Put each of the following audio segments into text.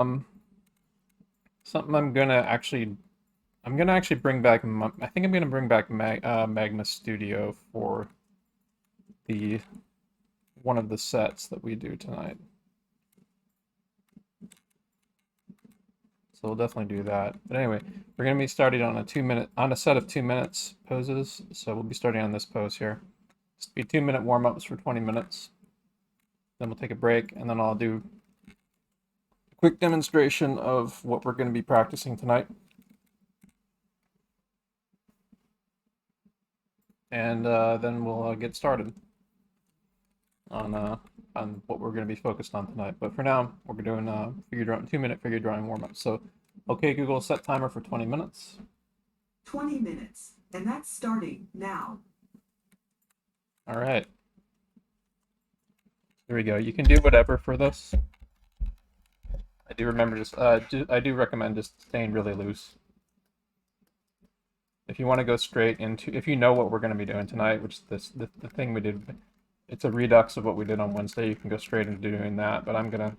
Um, something I'm gonna actually bring back. I think I'm gonna bring back Magma Studio for the one of the sets that we do tonight. So we'll definitely do that. But anyway, we're gonna be starting on a set of 2 minutes poses. So we'll be starting on this pose here. Just be 2 minute warm ups for 20 minutes. Then we'll take a break, and then I'll do a quick demonstration of what we're gonna be practicing tonight. And then we'll get started on uh, on what we're going to be focused on tonight. But for now, we're doing 2 minute figure drawing warm up. So, okay, Google, set timer for 20 minutes. 20 minutes, and that's starting now. All right. There we go. You can do whatever for this. I do remember I do recommend just staying really loose. If you want to go straight into, if you know what we're going to be doing tonight, which the thing we did, it's a redux of what we did on Wednesday. You can go straight into doing that. But I'm gonna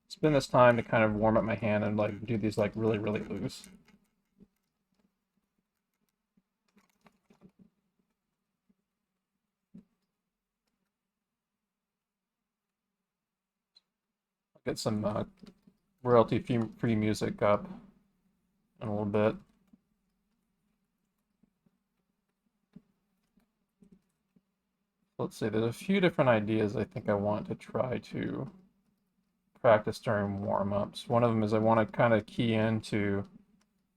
spend this time to kind of warm up my hand and like do these like really really loose. Get some royalty-free music up in a little bit. Let's see, there's a few different ideas I think I want to try to practice during warm-ups. One of them is I want to kind of key into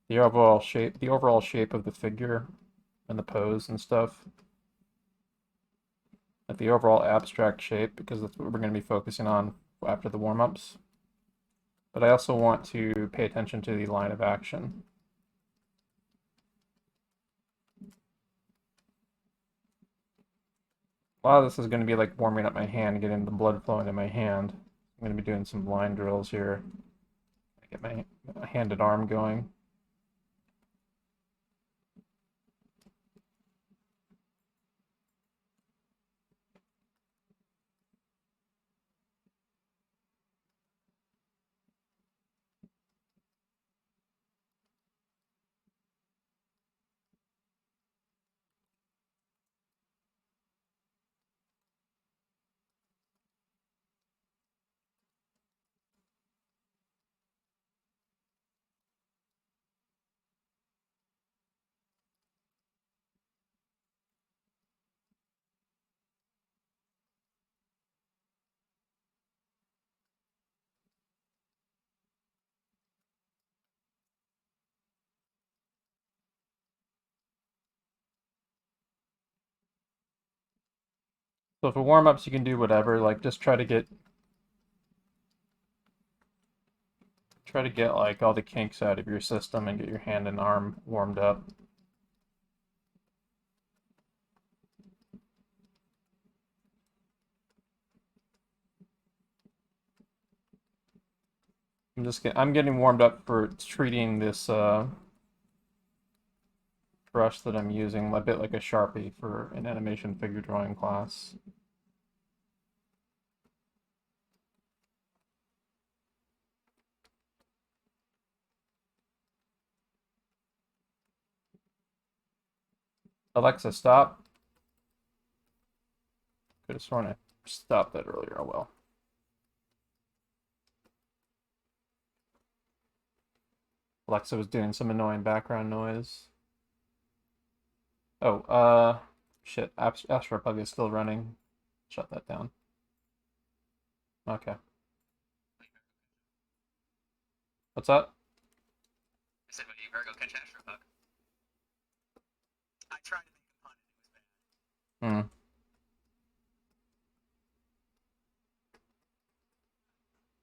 the overall shape of the figure and the pose and stuff. Like the overall abstract shape, because that's what we're going to be focusing on after the warm-ups. But I also want to pay attention to the line of action. A lot of this is going to be like warming up my hand, getting the blood flowing in my hand. I'm going to be doing some line drills here. Get my hand and arm going. So for warm-ups, you can do whatever. Like just try to get like all the kinks out of your system and get your hand and arm warmed up. I'm getting warmed up for treating this brush that I'm using a bit like a Sharpie for an animation figure drawing class. Alexa, stop. Could have sworn I stopped that earlier. Oh well. Alexa was doing some annoying background noise. Oh, shit. Astro Plug is still running. Shut that down. Okay. What's up? I said, well, you better go catch Astropunk. I tried to make a pun and it was bad.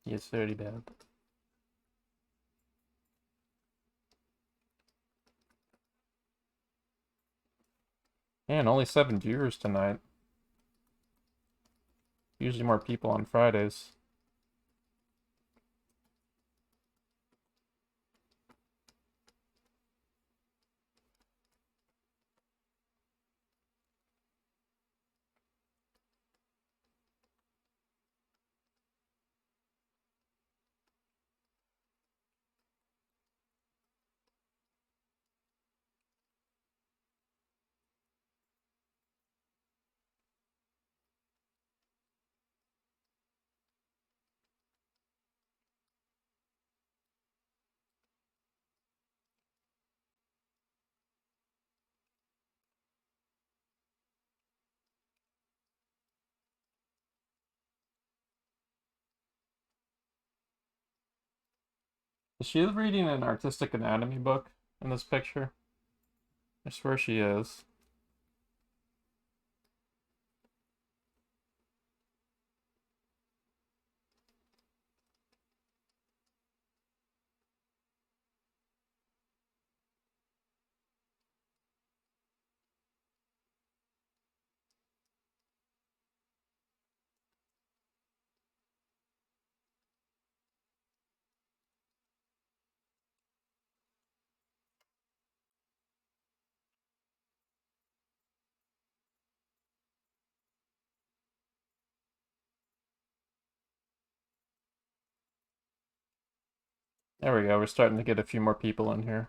Hmm. It's very bad. Man, only 7 viewers tonight. Usually more people on Fridays. Is she reading an artistic anatomy book in this picture? I swear she is. There we go. We're starting to get a few more people in here.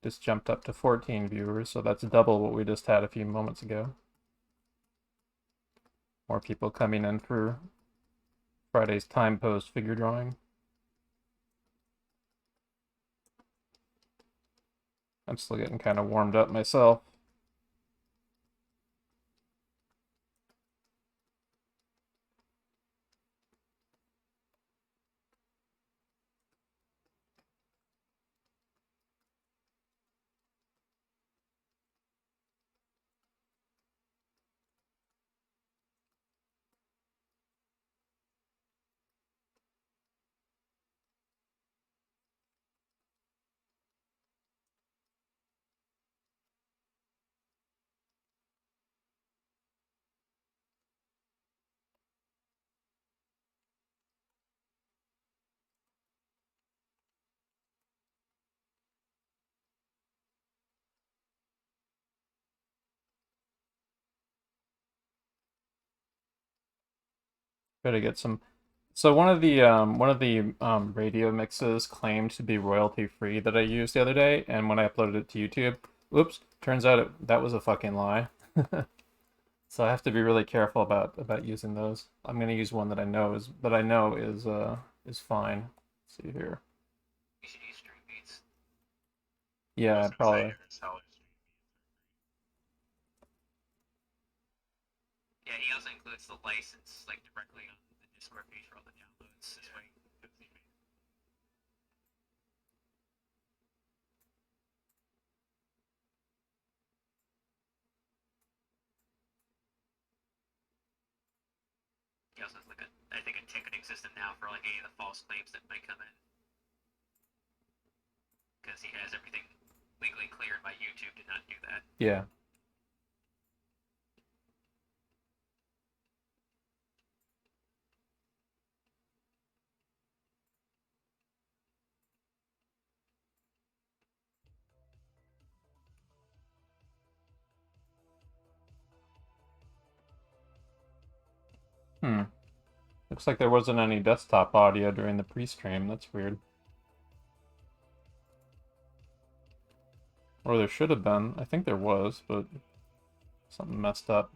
Just jumped up to 14 viewers, so that's double what we just had a few moments ago. More people coming in for Friday's time post figure drawing. I'm still getting kind of warmed up myself. Try to get some. So one of the radio mixes claimed to be royalty free that I used the other day, and when I uploaded it to YouTube, oops, turns out that was a fucking lie. So I have to be really careful about using those. I'm gonna use one that I know is fine. Let's see here. You should use Stream Beats. Yeah, probably. Yeah, he also includes the license like directly on the Discord page for all the downloads. This way. He also has like I think a ticketing system now for like any of the false claims that might come in. Because he has everything legally cleared by YouTube to not do that. Yeah. Looks like there wasn't any desktop audio during the pre-stream. That's weird. Or there should have been. I think there was, but something messed up.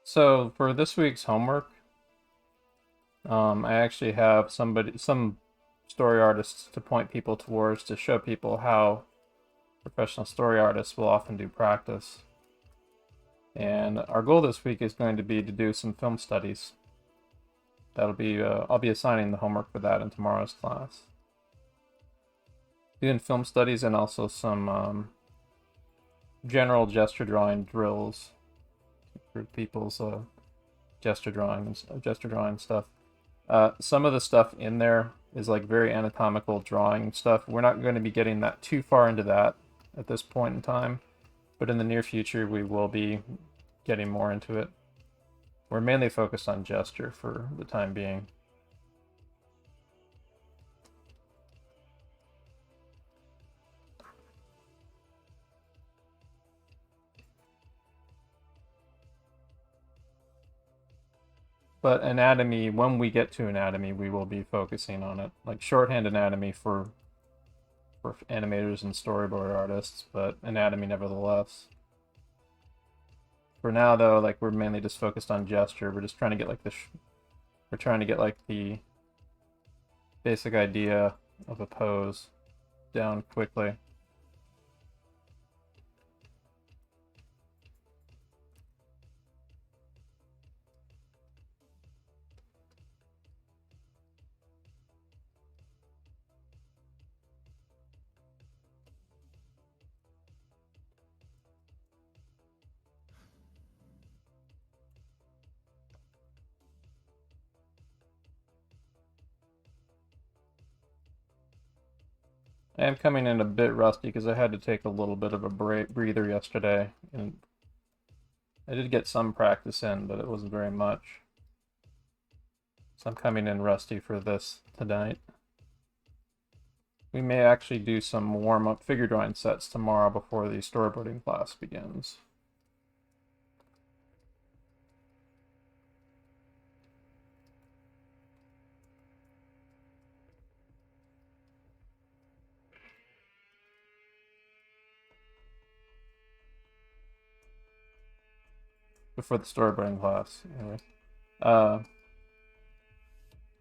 So for this week's homework, I actually have some story artists to point people towards to show people how professional story artists will often do practice. And our goal this week is going to be to do some film studies. That'll be I'll be assigning the homework for that in tomorrow's class. Doing film studies and also some general gesture drawing drills for people's gesture drawing stuff. Some of the stuff in there is like very anatomical drawing stuff. We're not going to be getting that too far into that at this point in time, but in the near future we will be getting more into it. We're mainly focused on gesture for the time being. But anatomy, when we get to anatomy, we will be focusing on it. Like shorthand anatomy for animators and storyboard artists, but anatomy nevertheless. For now, though, like we're mainly just focused on gesture. We're just trying to get like we're trying to get like the basic idea of a pose down quickly. I am coming in a bit rusty because I had to take a little bit of a breather yesterday, and I did get some practice in, but it wasn't very much. So I'm coming in rusty for this tonight. We may actually do some warm-up figure drawing sets tomorrow before the storyboarding class begins. Before the storyboarding class, anyway.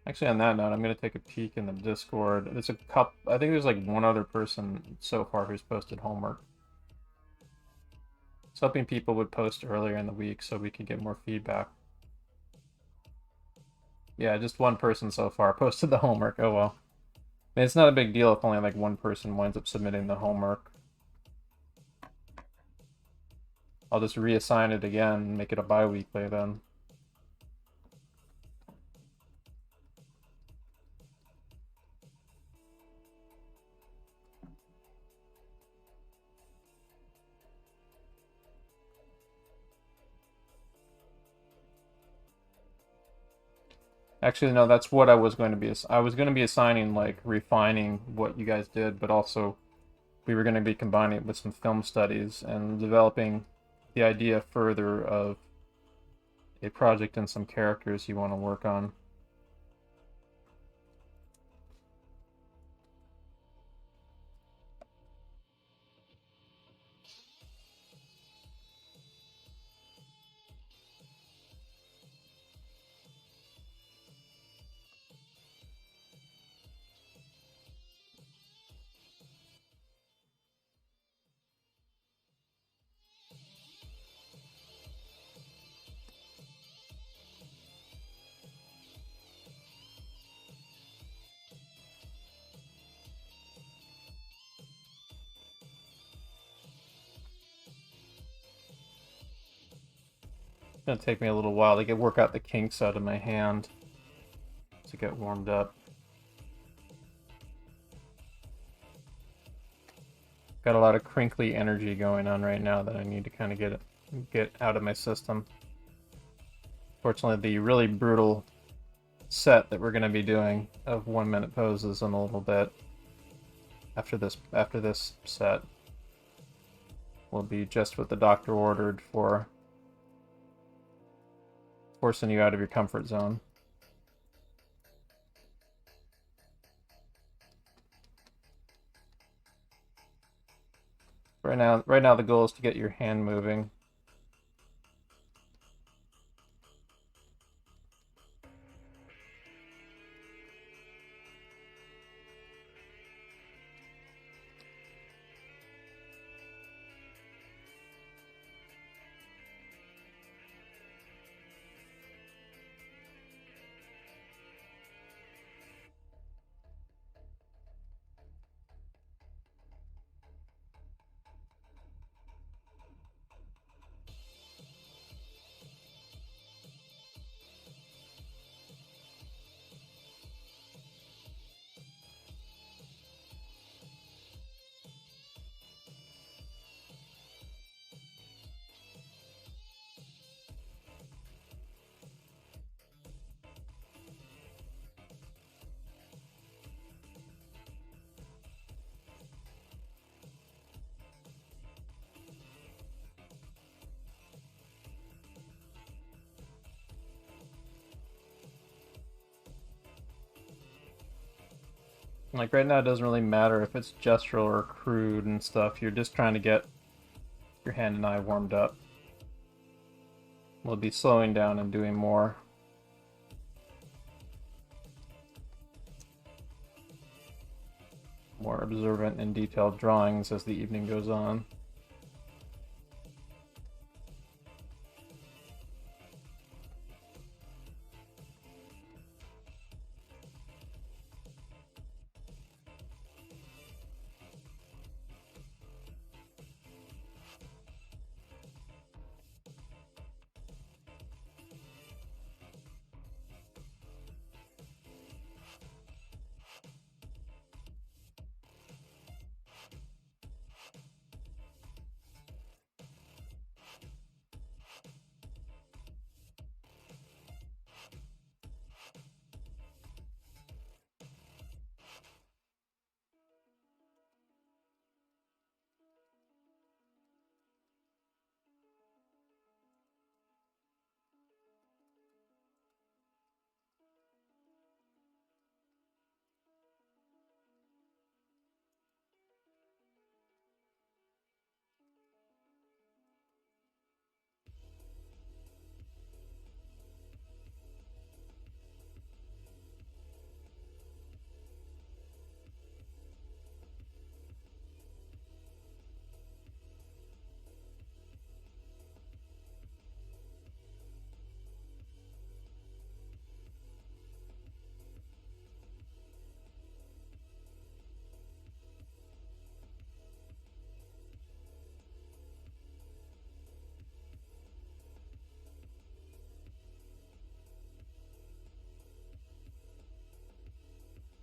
Actually, on that note, I'm going to take a peek in the Discord. There's a couple, I think there's like one other person so far who's posted homework. I was hoping people would post earlier in the week so we could get more feedback. Yeah, just one person so far posted the homework. Oh well. I mean, it's not a big deal if only like one person winds up submitting the homework. I'll just reassign it again and make it a bi-weekly then. Actually, no, that's what I was going to be. I was going to be assigning, like, refining what you guys did, but also we were going to be combining it with some film studies and developing the idea further of a project and some characters you want to work on. It's going to take me a little while to work out the kinks out of my hand to get warmed up. Got a lot of crinkly energy going on right now that I need to kind of get out of my system. Fortunately, the really brutal set that we're going to be doing of 1-minute poses in a little bit after this set will be just what the doctor ordered for forcing you out of your comfort zone. Right now the goal is to get your hand moving. Like right now, it doesn't really matter if it's gestural or crude and stuff. You're just trying to get your hand and eye warmed up. We'll be slowing down and doing more observant and detailed drawings as the evening goes on.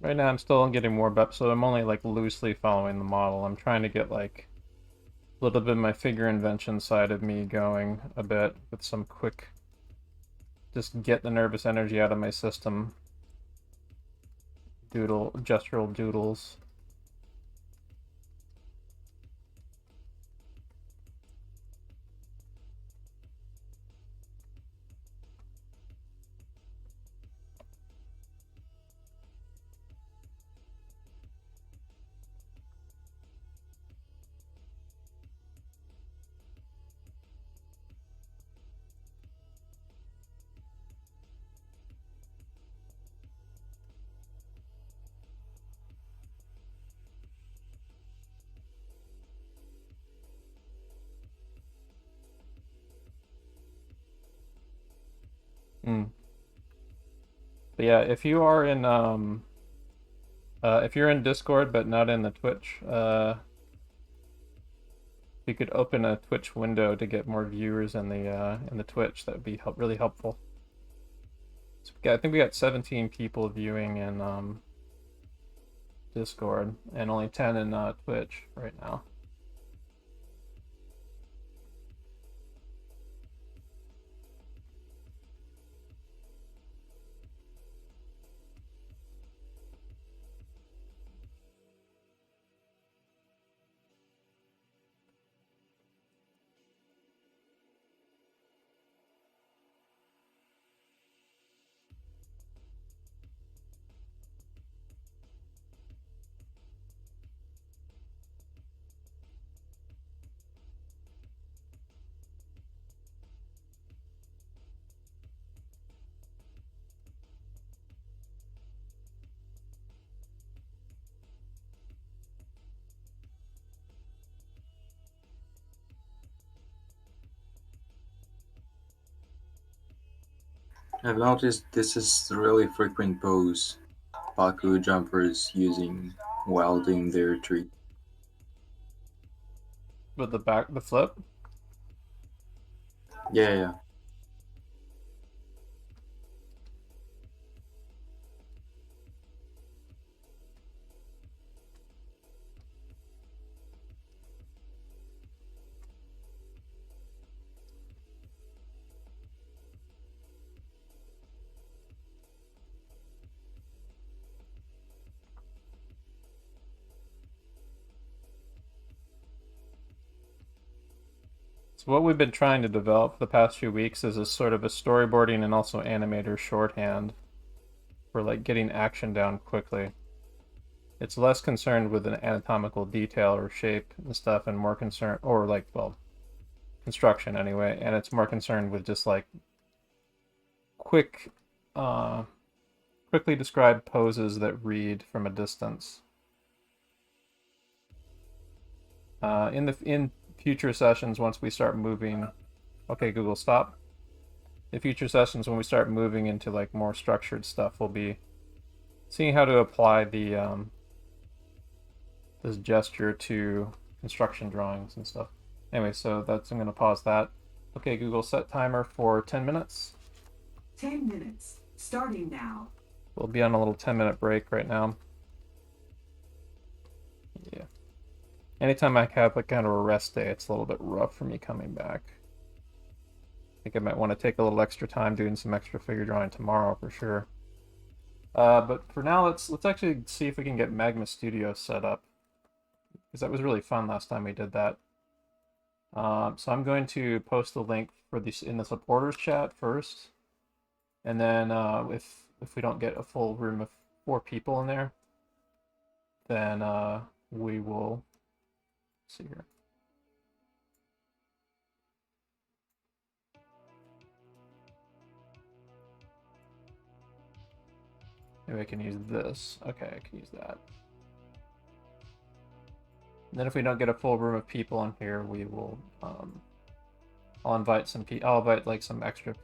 Right now I'm still getting warmed up, so I'm only like loosely following the model. I'm trying to get like a little bit of my figure invention side of me going a bit with some quick, just get the nervous energy out of my system. Gestural doodles. Mm. But yeah, if you're in Discord but not in the Twitch, you could open a Twitch window to get more viewers in the Twitch. That would be really helpful. So I think we got 17 people viewing in Discord and only 10 in Twitch right now. I've noticed this is a really frequent pose. Paku jumpers using while doing their retreat. With the flip. Yeah. So what we've been trying to develop the past few weeks is a sort of a storyboarding and also animator shorthand for like getting action down quickly. It's less concerned with an anatomical detail or shape and stuff, and more concerned, or like, well, construction anyway, and it's more concerned with just like quick, quickly described poses that read from a distance. In future sessions, once we start moving, okay, Google, stop. In future sessions, when we start moving into like more structured stuff, we'll be seeing how to apply the this gesture to construction drawings and stuff. Anyway, so I'm going to pause that. Okay, Google, set timer for 10 minutes. 10 minutes. Starting now. We'll be on a little 10-minute break right now. Yeah. Anytime I have like kind of a rest day, it's a little bit rough for me coming back. I think I might want to take a little extra time doing some extra figure drawing tomorrow for sure. But for now, let's actually see if we can get Magma Studio set up, because that was really fun last time we did that. So I'm going to post the link for this in the supporters chat first, and then if we don't get a full room of 4 people in there, then we will see here. Maybe I can use this. Okay, I can use that. And then if we don't get a full room of people in here, we will. I'll invite some people. I'll invite like some extra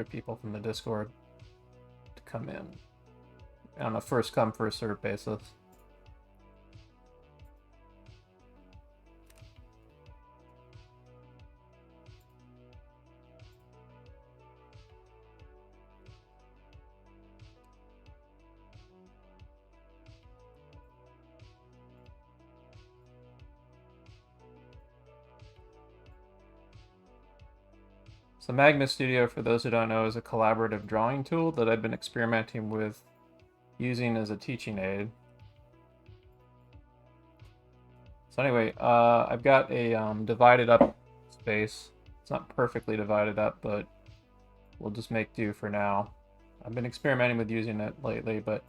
people from the Discord to come in on a first come first served basis. So Magma Studio, for those who don't know, is a collaborative drawing tool that I've been experimenting with using as a teaching aid. So anyway, I've got a divided up space. It's not perfectly divided up, but we'll just make do for now. I've been experimenting with using it lately, but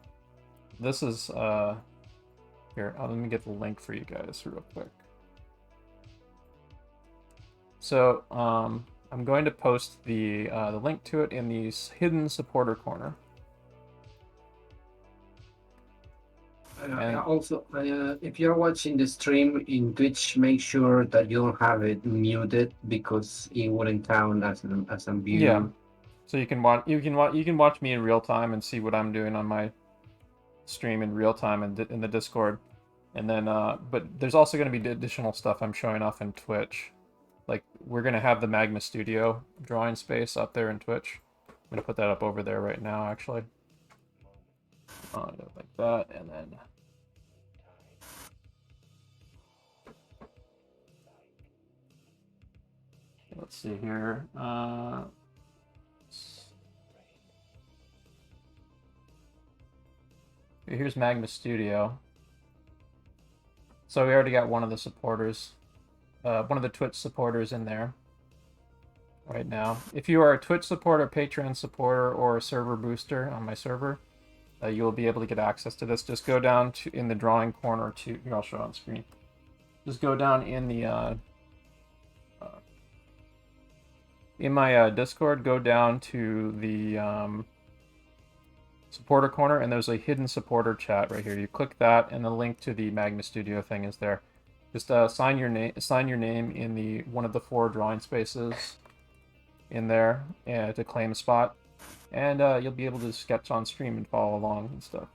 this is, here, let me get the link for you guys real quick. So, I'm going to post the link to it in the hidden supporter corner. Also, if you're watching the stream in Twitch, make sure that you don't have it muted, because it wouldn't count as a view. Yeah. So you can watch me in real time and see what I'm doing on my stream in real time in the Discord, and then but there's also going to be additional stuff I'm showing off in Twitch. Like, we're going to have the Magma Studio drawing space up there in Twitch. I'm going to put that up over there right now, actually. Like that, and then... Let's see here. Here's Magma Studio. So we already got one of the supporters. One of the Twitch supporters in there right now. If you are a Twitch supporter, Patreon supporter, or a server booster on my server, you will be able to get access to this. Just go down to in the drawing corner to here. I'll show it on screen. Just go down in the in my Discord. Go down to the supporter corner, and there's a hidden supporter chat right here. You click that, and the link to the Magma Studio thing is there. Just sign your name in the one of the 4 drawing spaces in there to claim a spot, and you'll be able to sketch on stream and follow along and stuff.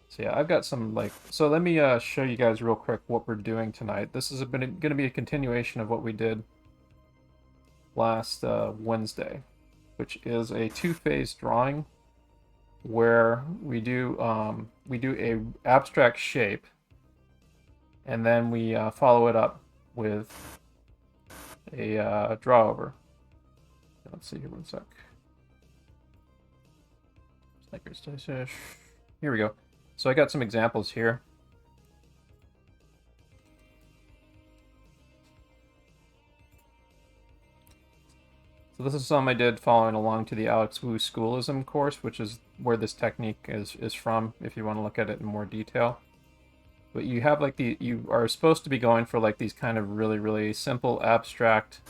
So yeah, I've got some like. So let me show you guys real quick what we're doing tonight. This is going to be a continuation of what we did last Wednesday, which is a 2-phase drawing where we do a abstract shape. And then we follow it up with a draw over. Let's see here, one sec. Here we go. So I got some examples here. So this is some I did following along to the Alex Wu Schoolism course, which is where this technique is from if you want to look at it in more detail. But you have like you are supposed to be going for like these kind of really, really simple abstract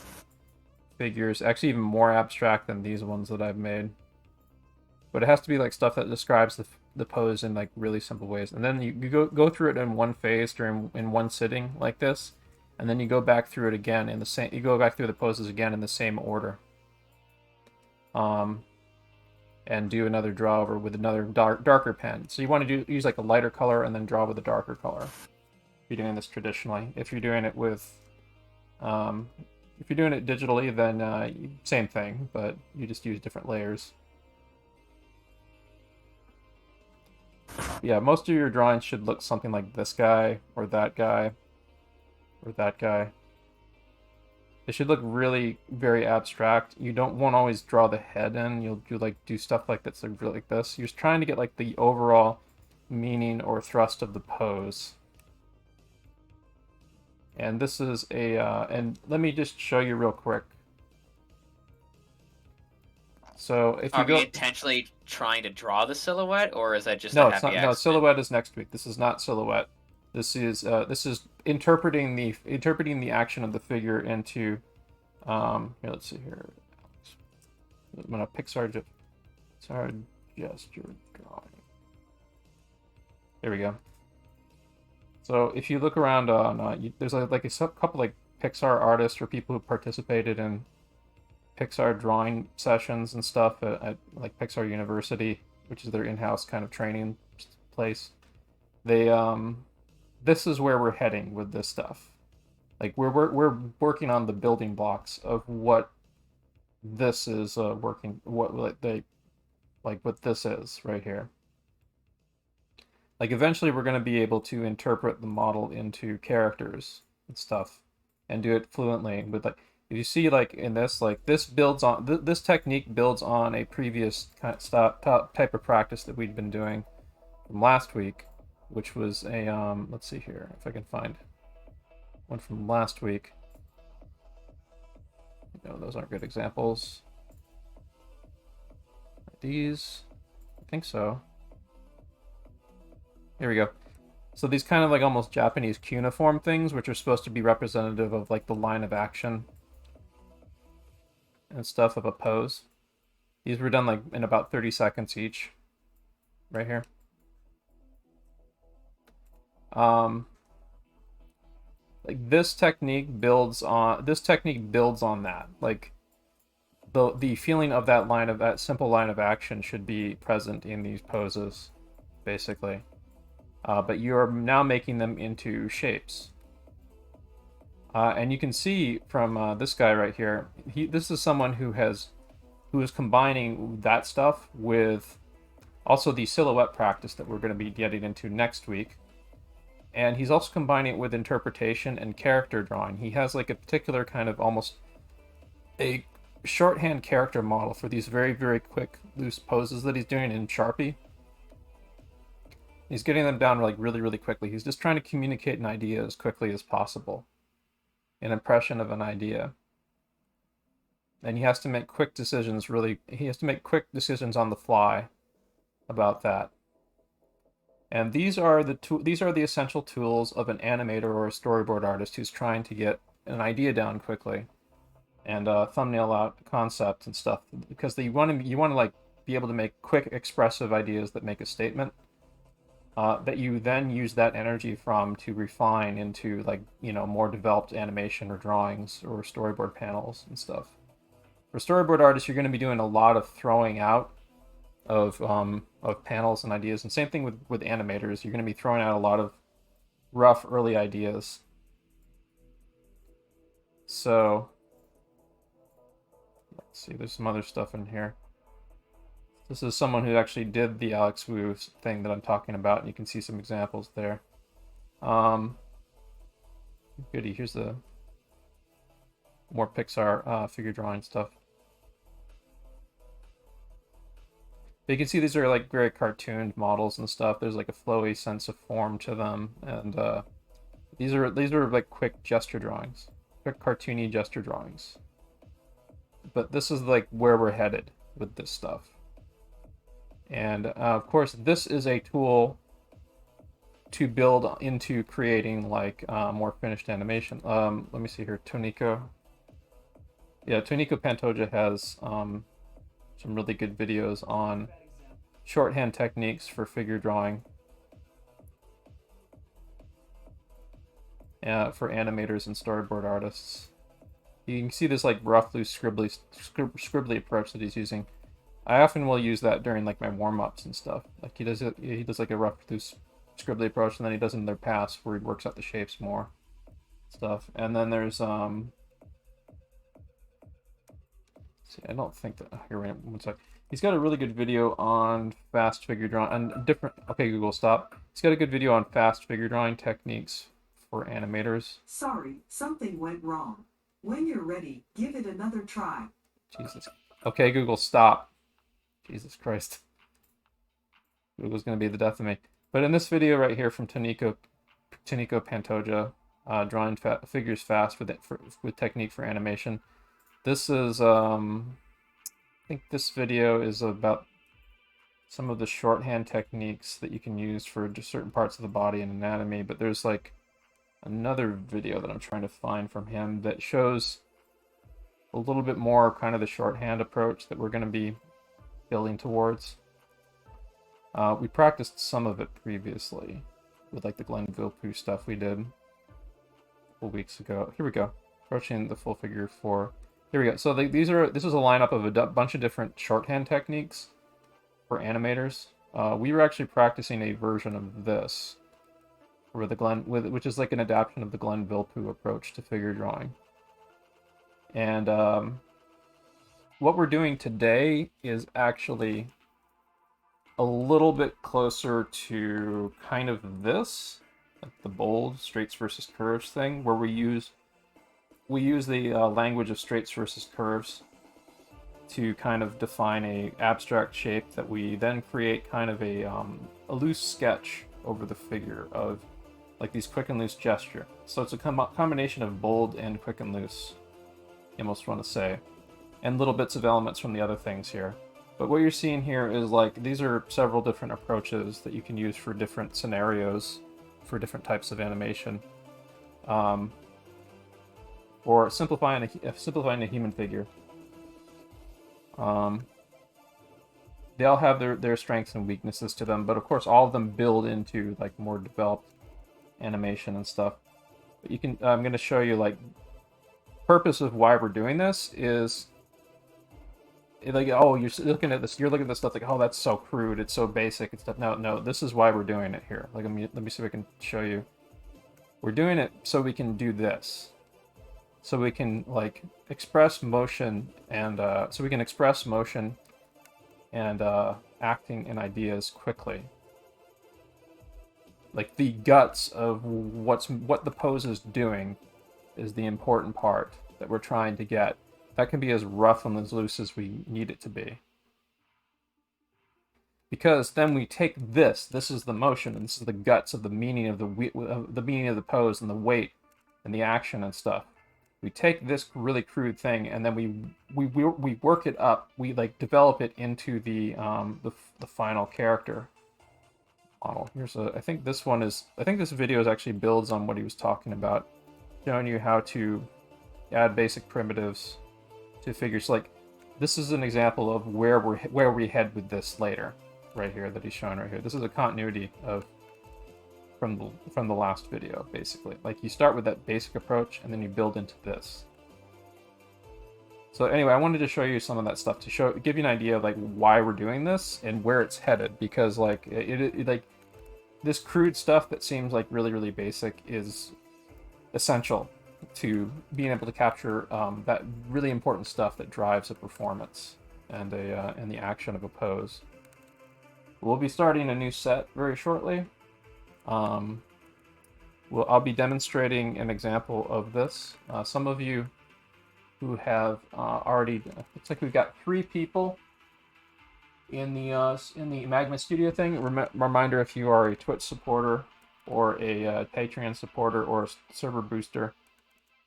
figures, actually even more abstract than these ones that I've made. But it has to be like stuff that describes the pose in like really simple ways. And then you go through it in one phase or in one sitting like this. And then you go back through it again in the same, you go back through the poses again in the same order. And do another draw over with another darker pen. So you want to use like a lighter color and then draw with a darker color. If you're doing this traditionally. If you're doing it with, if you're doing it digitally, then same thing, but you just use different layers. Yeah, most of your drawings should look something like this guy, or that guy, or that guy. They should look really very abstract. You don't want to always draw the head in. You'll do stuff like that's like this. You're just trying to get like the overall meaning or thrust of the pose. And this is a and let me just show you real quick. So if you Are we intentionally trying to draw the silhouette, or is that just no, a happy it's not. accident? No, silhouette is next week. This is not silhouette. This is interpreting the action of the figure into. Here, let's see here. I'm gonna Pixar gesture drawing. There we go. So if you look around on, there's like a couple like Pixar artists or people who participated in Pixar drawing sessions and stuff at like Pixar University, which is their in-house kind of training place. They this is where we're heading with this stuff. Like we're working on the building blocks of what this is what this is right here. Like eventually we're going to be able to interpret the model into characters and stuff and do it fluently. But like if you see like in this, like this builds on this technique builds on a previous kind of type of practice that we'd been doing from last week, which was a let's see here if I can find one from last week. No, those aren't good examples. These, I think so. Here we go. So these kind of like almost Japanese cuneiform things, which are supposed to be representative of like the line of action and stuff of a pose. These were done like in about 30 seconds each, right here. Like this technique builds on that. Like the feeling of that simple line of action should be present in these poses, basically. But you're now making them into shapes. And you can see from this guy right here, this is someone who is combining that stuff with also the silhouette practice that we're going to be getting into next week. And he's also combining it with interpretation and character drawing. He has like a particular kind of almost a shorthand character model for these very, very quick, loose poses that he's doing in Sharpie. He's getting them down like really, really quickly. He's just trying to communicate an idea as quickly as possible. An impression of an idea. And he has to make quick decisions, he has to make quick decisions on the fly about that. And these are the essential tools of an animator or a storyboard artist who's trying to get an idea down quickly and thumbnail out concepts and stuff, because you want to like be able to make quick expressive ideas that make a statement that you then use that energy from to refine into like more developed animation or drawings or storyboard panels and stuff. For storyboard artists, you're going to be doing a lot of throwing out of panels and ideas, and same thing with animators. You're going to be throwing out a lot of rough early ideas. So let's see, there's some other stuff in here. This is someone who actually did the Alex Wu thing that I'm talking about, and you can see some examples there. Goody, here's the more Pixar figure drawing stuff. But you can see these are like very cartooned models and stuff. There's like a flowy sense of form to them, and these are like quick gesture drawings, quick cartoony gesture drawings. But this is like where we're headed with this stuff. And of course, this is a tool to build into creating like more finished animation. Let me see here, Tonico. Yeah, Tonico Pantoja has some really good videos on shorthand techniques for figure drawing. For animators and storyboard artists. You can see this like rough, loose, scribbly approach that he's using. I often will use that during like my warm-ups and stuff. Like he does like a rough, loose, scribbly approach, and then he does another pass where he works out the shapes more stuff. And then there's see, I don't think that here, wait one sec. He's got a really good video on fast figure drawing and different. Okay, Google, stop. He's got a good video on fast figure drawing techniques for animators. Sorry, something went wrong. When you're ready, give it another try. Jesus. Okay, Google, stop. Jesus Christ. Google's going to be the death of me. But in this video right here from Tonico Pantoja, drawing figures fast with technique for animation. This is, I think this video is about some of the shorthand techniques that you can use for just certain parts of the body and anatomy, but there's like another video that I'm trying to find from him that shows a little bit more kind of the shorthand approach that we're going to be building towards. We practiced some of it previously with like the Glenn Villepeu stuff we did a couple weeks ago. Here we go. Approaching the full figure 4. Here we go. So this is a lineup of a bunch of different shorthand techniques for animators. We were actually practicing a version of this, which is like an adaptation of the Glenn Villepeu approach to figure drawing. And what we're doing today is actually a little bit closer to kind of this, like the bold straights versus curves thing, where we use the language of straights versus curves to kind of define a abstract shape that we then create kind of a loose sketch over the figure of like these quick and loose gesture. So it's a combination of bold and quick and loose, you almost want to say, and little bits of elements from the other things here. But what you're seeing here is like these are several different approaches that you can use for different scenarios, for different types of animation, or simplifying a human figure. They all have their strengths and weaknesses to them, but of course all of them build into like more developed animation and stuff. But you can I'm going to show you like purpose of why we're doing this is like, oh, you're looking at this stuff like, oh, that's so crude, it's so basic and stuff. No, this is why we're doing it here. Like, let me see if I can show you. We're doing it so we can do this. So we can like express motion and acting and ideas quickly. Like the guts of what the pose is doing is the important part that we're trying to get. That can be as rough and as loose as we need it to be. Because then we take this is the motion, and this is the guts of the meaning of the meaning of the pose and the weight and the action and stuff. We take this really crude thing and then we work it up. We like develop it into the final character model. I think this video actually builds on what he was talking about, showing you how to add basic primitives to figures. Like this is an example of where we head with this later, right here that he's showing right here. This is a continuity of from the last video, basically. Like you start with that basic approach and then you build into this. So anyway, I wanted to show you some of that stuff to give you an idea of like why we're doing this and where it's headed, because like it like this crude stuff that seems like really basic is essential to being able to capture that really important stuff that drives a performance and the action of a pose. We'll be starting a new set very shortly. I'll be demonstrating an example of this. Some of you who have already, looks like we've got 3 people in the Magma Studio thing. Reminder: if you are a Twitch supporter or a Patreon supporter or a server booster,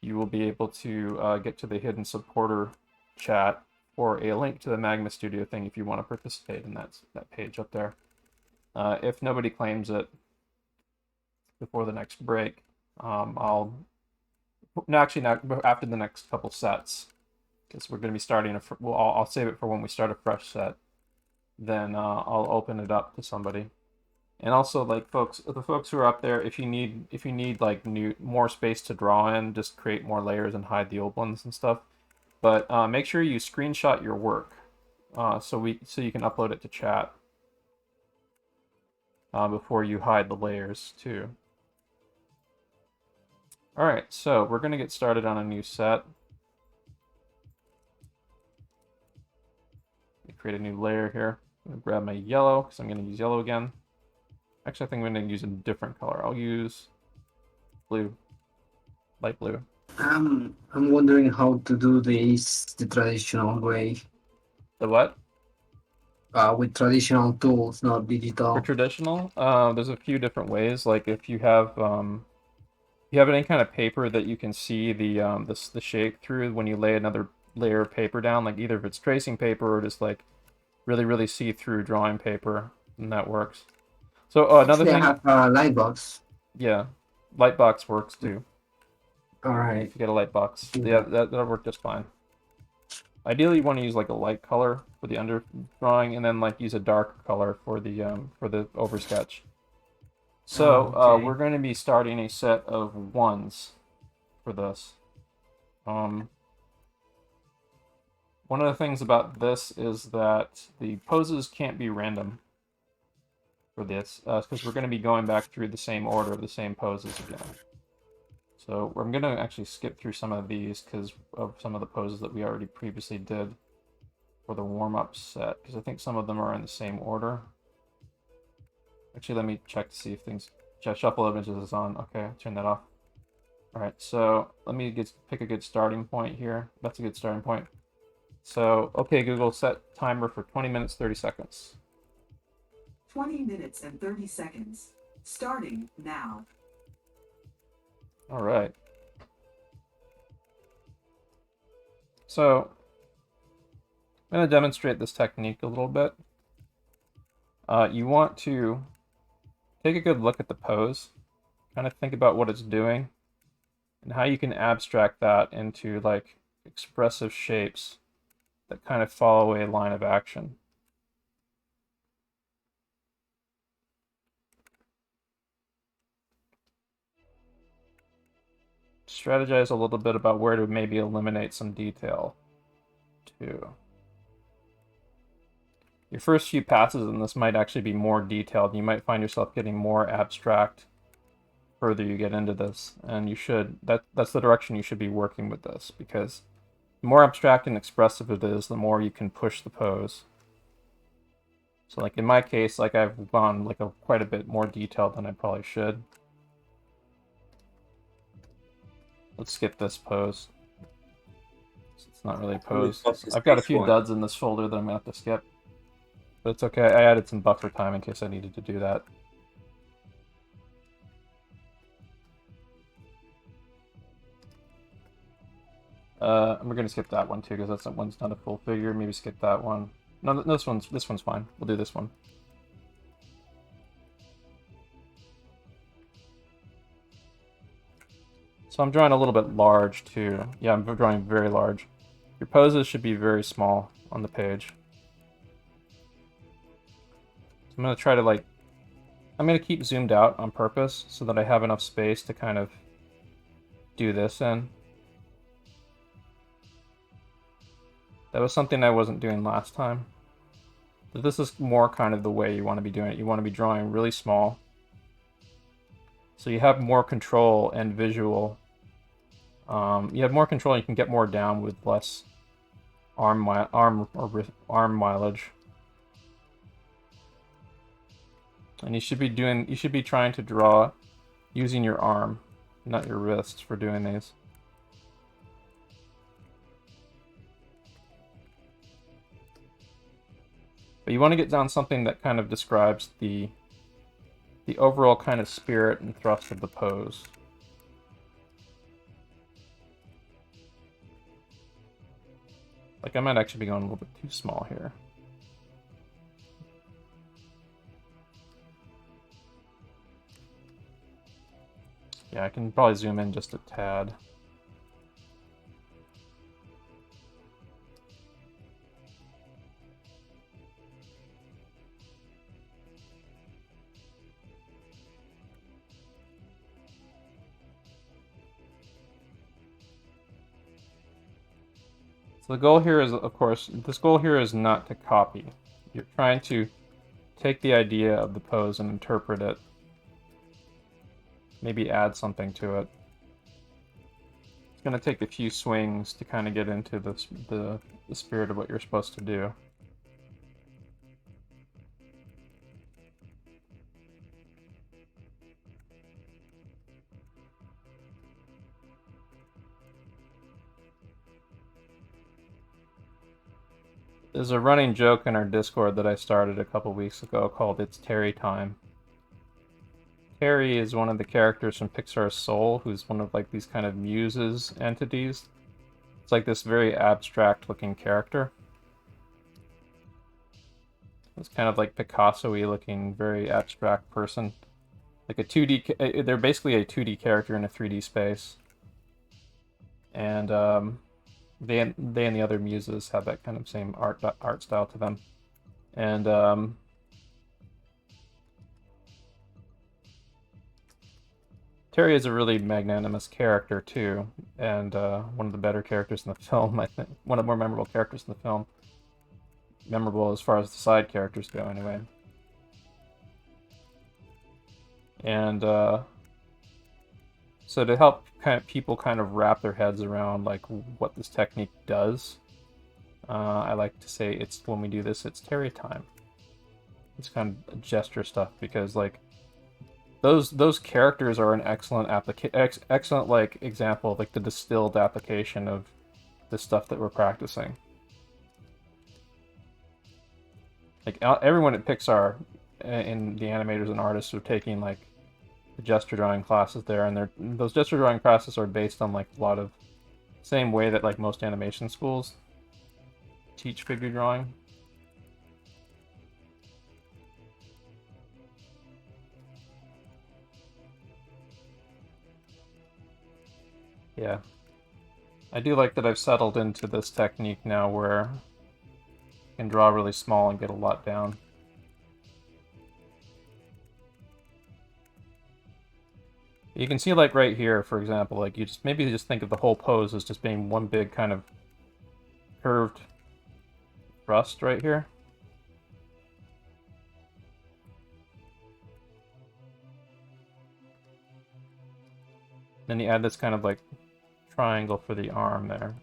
you will be able to get to the hidden supporter chat for a link to the Magma Studio thing if you want to participate in that page up there. If nobody claims it before the next break, I'll no, actually not after the next couple sets, because we're going to be starting well, I'll save it for when we start a fresh set. Then I'll open it up to somebody. And also, like the folks who are up there, if you need like more space to draw in, just create more layers and hide the old ones and stuff. But make sure you screenshot your work so you can upload it to chat before you hide the layers too. All right, so we're gonna get started on a new set. Create a new layer here. I'm gonna grab my yellow because I'm gonna use yellow again. Actually, I think I'm gonna use a different color. I'll use blue, light blue. I'm wondering how to do this the traditional way. The what? With traditional tools, not digital. For traditional, there's a few different ways. Like if you have any kind of paper that you can see the shape through when you lay another layer of paper down, like either if it's tracing paper or just like really see-through drawing paper, and that works. So another thing. I have a light box. Yeah, Lightbox works too. All right. If you get a Lightbox, yeah, that'll work just fine. Ideally, you want to use like a light color for the under drawing, and then like use a dark color for the oversketch. So okay. we're going to be starting a set of 1s for this. One of the things about this is that the poses can't be random for this, because we're going to be going back through the same order of the same poses again. So I'm going to actually skip through some of these because of some of the poses that we already previously did for the warm-up set, because I think some of them are in the same order. Actually, let me check to see if shuffle images is on. Okay, turn that off. All right, so let me pick a good starting point here. That's a good starting point. So, okay, Google, set timer for 20 minutes, 30 seconds. 20 minutes and 30 seconds. Starting now. All right. So, I'm going to demonstrate this technique a little bit. You want to take a good look at the pose, kind of think about what it's doing, and how you can abstract that into like expressive shapes that kind of follow a line of action. Strategize a little bit about where to maybe eliminate some detail too. Your first few passes in this might actually be more detailed. You might find yourself getting more abstract further you get into this, and you should. That's the direction you should be working with this, because the more abstract and expressive it is, the more you can push the pose. So like in my case, like I've gone like quite a bit more detailed than I probably should. Let's skip this pose. It's not really a pose. I've got a few duds in this folder that I'm gonna have to skip. But it's okay, I added some buffer time in case I needed to do that. We're gonna skip that one too, because that one's not a full figure. Maybe skip that one. No, this one's fine. We'll do this one. So I'm drawing a little bit large too. Yeah, I'm drawing very large. Your poses should be very small on the page. So I'm gonna try to I'm gonna keep zoomed out on purpose so that I have enough space to kind of do this in. That was something I wasn't doing last time. But this is more kind of the way you want to be doing it. You want to be drawing really small, so you have more control and visual. You have more control and you can get more down with less arm mileage. And you should be trying to draw using your arm, not your wrist, for doing these. But you want to get down something that kind of describes the overall kind of spirit and thrust of the pose. Like, I might actually be going a little bit too small here. Yeah, I can probably zoom in just a tad. So the goal here is, of course, this goal here is not to copy. You're trying to take the idea of the pose and interpret it. Maybe add something to it. It's going to take a few swings to kind of get into the spirit of what you're supposed to do. There's a running joke in our Discord that I started a couple weeks ago called It's Terry Time. Terry is one of the characters from Pixar's Soul, who's one of like these kind of muses entities. It's like this very abstract looking character. It's kind of like Picasso-y looking, very abstract person. Like a 2D, they're basically a 2D character in a 3D space. And they and the other muses have that kind of same art style to them. And Terry is a really magnanimous character too, and one of the better characters in the film, I think. One of the more memorable characters in the film. Memorable as far as the side characters go, anyway. And so to help people kind of wrap their heads around like what this technique does, I like to say it's when we do this, it's Terry time. It's kind of gesture stuff because like those characters are an excellent excellent like example of like the distilled application of the stuff that we're practicing. Like everyone at Pixar and the animators and artists are taking like the gesture drawing classes there, and those gesture drawing classes are based on like a lot of same way that like most animation schools teach figure drawing. Yeah. I do like that I've settled into this technique now where I can draw really small and get a lot down. You can see like right here, for example, like you just maybe just think of the whole pose as just being one big kind of curved thrust right here. Then you add this kind of like triangle for the arm there.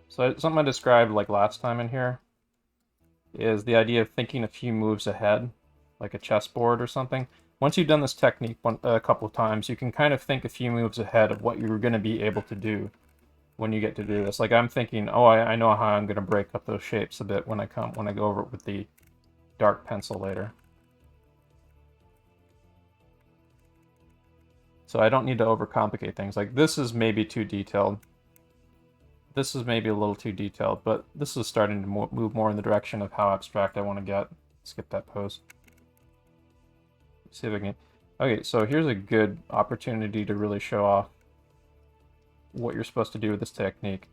So something I described like last time in here is the idea of thinking a few moves ahead, like a chessboard or something. Once you've done this technique a couple of times, you can kind of think a few moves ahead of what you're going to be able to do when you get to do this. Like I'm thinking, oh, I know how I'm going to break up those shapes a bit when I go over it with the dark pencil later. So I don't need to overcomplicate things. Like this is maybe too detailed. This is maybe a little too detailed, but this is starting to move more in the direction of how abstract I want to get. Skip that pose. Let's see if I can... Okay, so here's a good opportunity to really show off what you're supposed to do with this technique.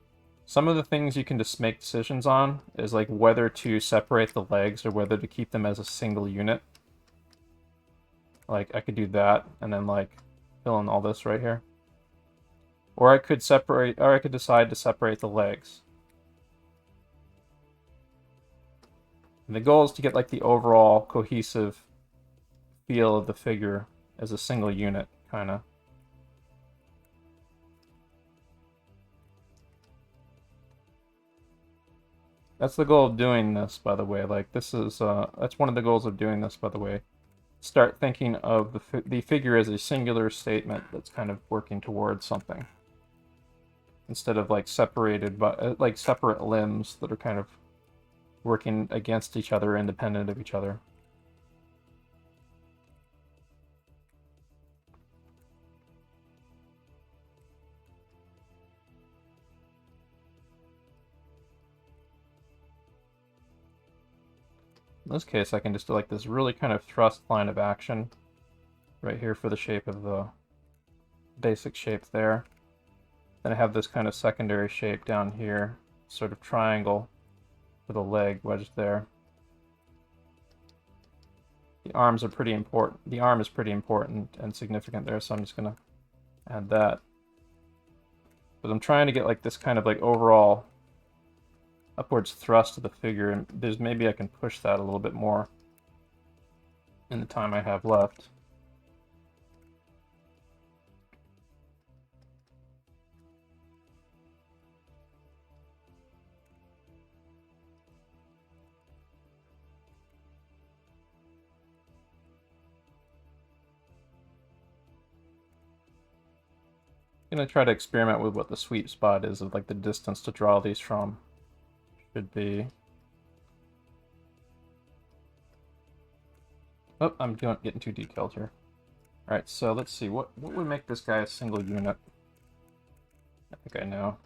Some of the things you can just make decisions on is like whether to separate the legs or whether to keep them as a single unit. Like I could do that and then like fill in all this right here. Or I could decide to separate the legs. And the goal is to get like the overall cohesive feel of the figure as a single unit, kind of. That's the goal of doing this, by the way. Like this is, that's one of the goals of doing this, by the way. Start thinking of the figure as a singular statement that's kind of working towards something, instead of like separated, but like separate limbs that are kind of working against each other, independent of each other. In this case, I can just do like this really kind of thrust line of action right here for the shape of the basic shape there. Then I have this kind of secondary shape down here, sort of triangle with a leg wedged there. The arms are pretty important. The arm is pretty important and significant there, so I'm just gonna add that. But I'm trying to get like this kind of like overall upwards thrust of the figure, and there's maybe I can push that a little bit more in the time I have left. I'm gonna try to experiment with what the sweet spot is of like the distance to draw these from. Should be. Oh, I'm getting too detailed here. All right, so let's see what would make this guy a single unit. I think I know.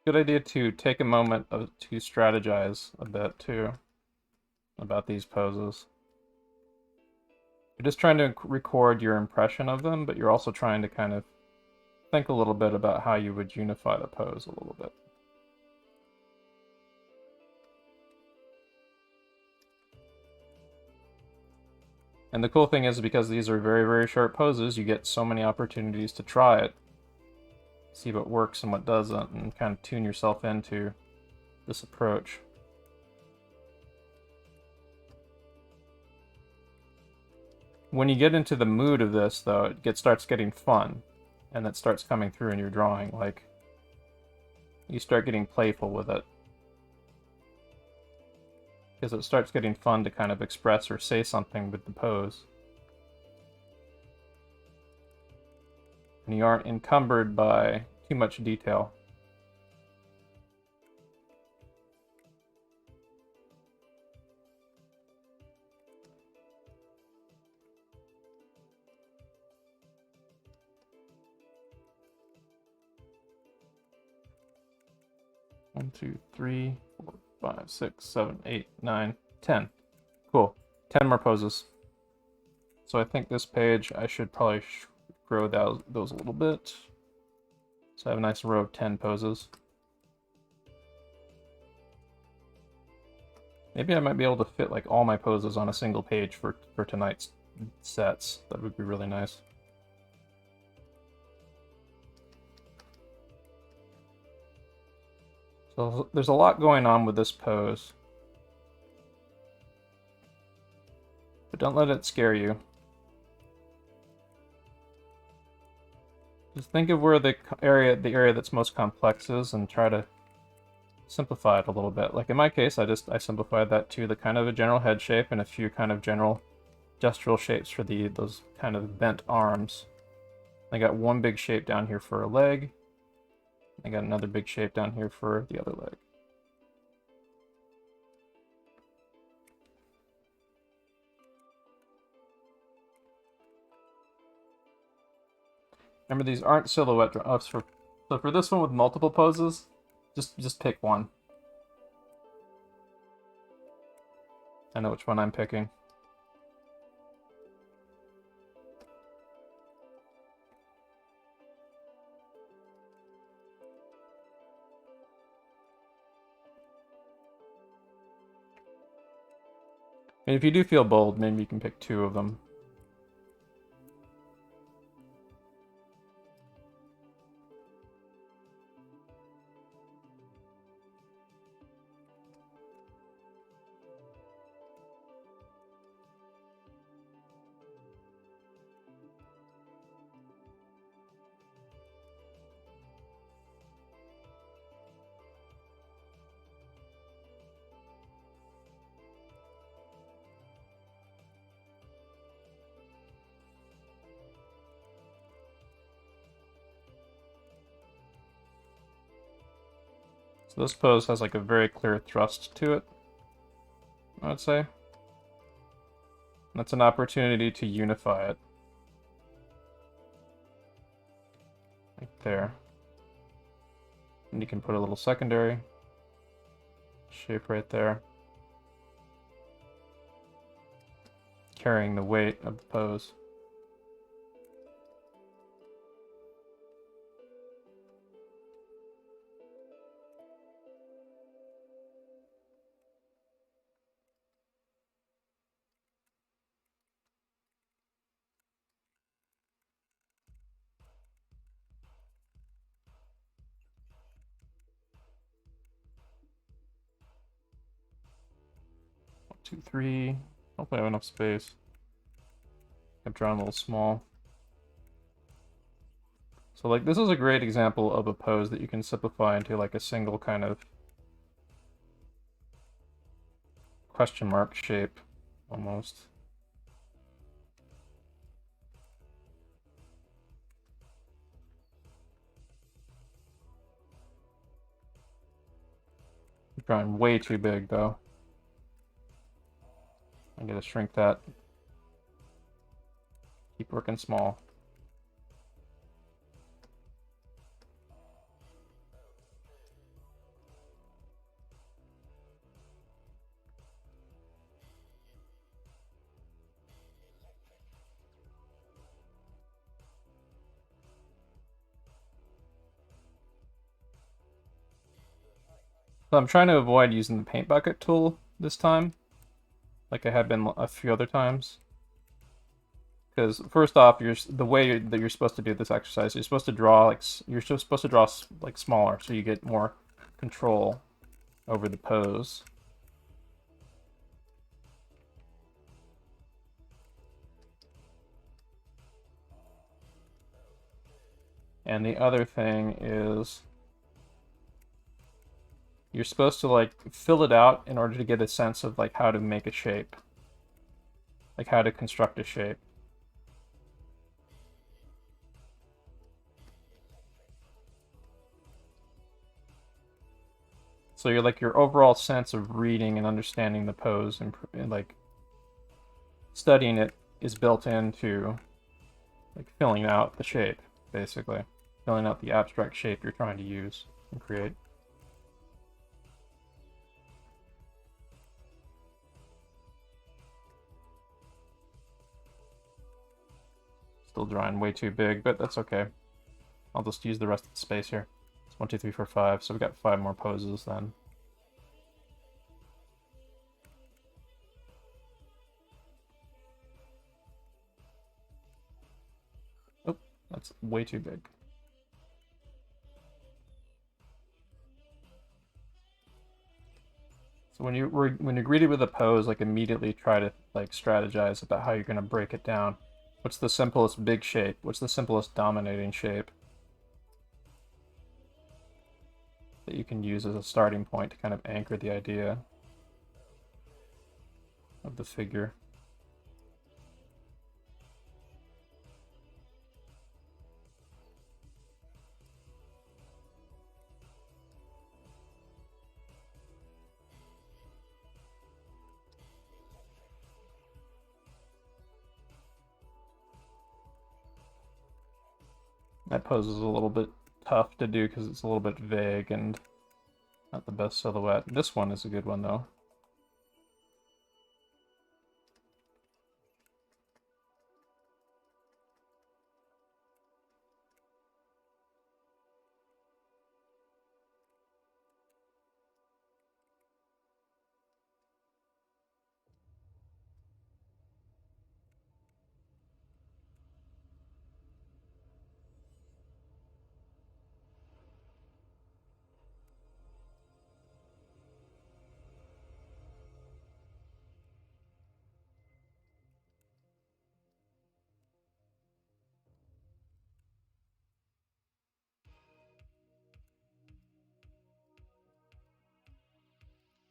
Good idea to take a moment to strategize a bit too about these poses. You're just trying to record your impression of them, but you're also trying to kind of think a little bit about how you would unify the pose a little bit. And the cool thing is, because these are very, very short poses, you get so many opportunities to try it. See what works and what doesn't, and kind of tune yourself into this approach. When you get into the mood of this, though, it starts getting fun, and that starts coming through in your drawing. Like, you start getting playful with it. Because it starts getting fun to kind of express or say something with the pose. And you aren't encumbered by too much detail. One, two, three, 4, 5, 6, 7, 8, 9, 10. Cool. 10 more poses. So I think this page I should probably grow those a little bit. So I have a nice row of 10 poses. Maybe I might be able to fit like all my poses on a single page for tonight's sets. That would be really nice. So there's a lot going on with this pose. But don't let it scare you. Just think of where the area that's most complex is and try to simplify it a little bit. Like in my case, I simplified that to the kind of a general head shape and a few kind of general gestural shapes for those kind of bent arms. I got one big shape down here for a leg. I got another big shape down here for the other leg. Remember, these aren't silhouette drawings. So for this one with multiple poses, just pick one. I know which one I'm picking. And if you do feel bold, maybe you can pick 2 of them. So this pose has like a very clear thrust to it, I would say. That's an opportunity to unify it. Like there. And you can put a little secondary shape right there, carrying the weight of the pose. One, two, three. Hopefully I have enough space. I've drawn a little small. So like this is a great example of a pose that you can simplify into like a single kind of question mark shape almost. I'm drawing way too big though. I'm gonna shrink that. Keep working small. So I'm trying to avoid using the paint bucket tool this time, like I have been a few other times. Because first off, the way that you're supposed to do this exercise, you're supposed to draw you're just supposed to draw like smaller, so you get more control over the pose. And the other thing is you're supposed to like fill it out in order to get a sense of like how to make a shape, like how to construct a shape. So you're like your overall sense of reading and understanding the pose and like studying it is built into like filling out the shape, basically. Filling out the abstract shape you're trying to use and create. Still drawing way too big, but that's okay. I'll just use the rest of the space here. It's 1, 2, 3, 4, 5. So we got 5 more poses then. Oh, that's way too big. So when you're greeted with a pose, like immediately try to like strategize about how you're gonna break it down. What's the simplest big shape? What's the simplest dominating shape that you can use as a starting point to kind of anchor the idea of the figure? That pose is a little bit tough to do because it's a little bit vague and not the best silhouette. This one is a good one though.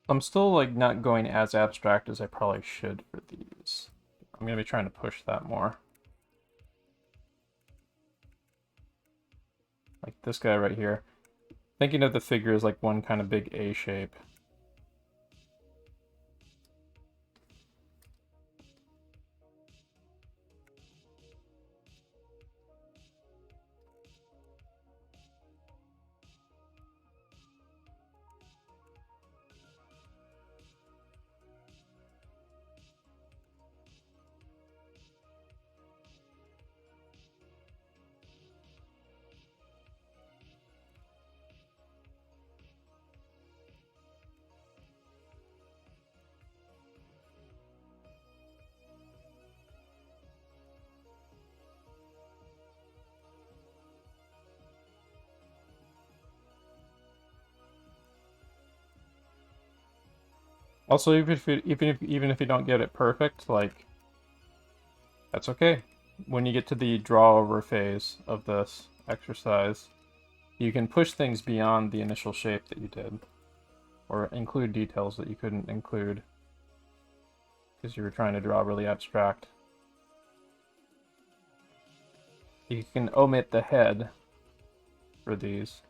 I'm still like not going as abstract as I probably should for these. I'm gonna be trying to push that more. Like this guy right here. Thinking of the figure as like one kind of big A shape. Also, even if you don't get it perfect, like that's okay. When you get to the draw over phase of this exercise, you can push things beyond the initial shape that you did, or include details that you couldn't include because you were trying to draw really abstract. You can omit the head for these.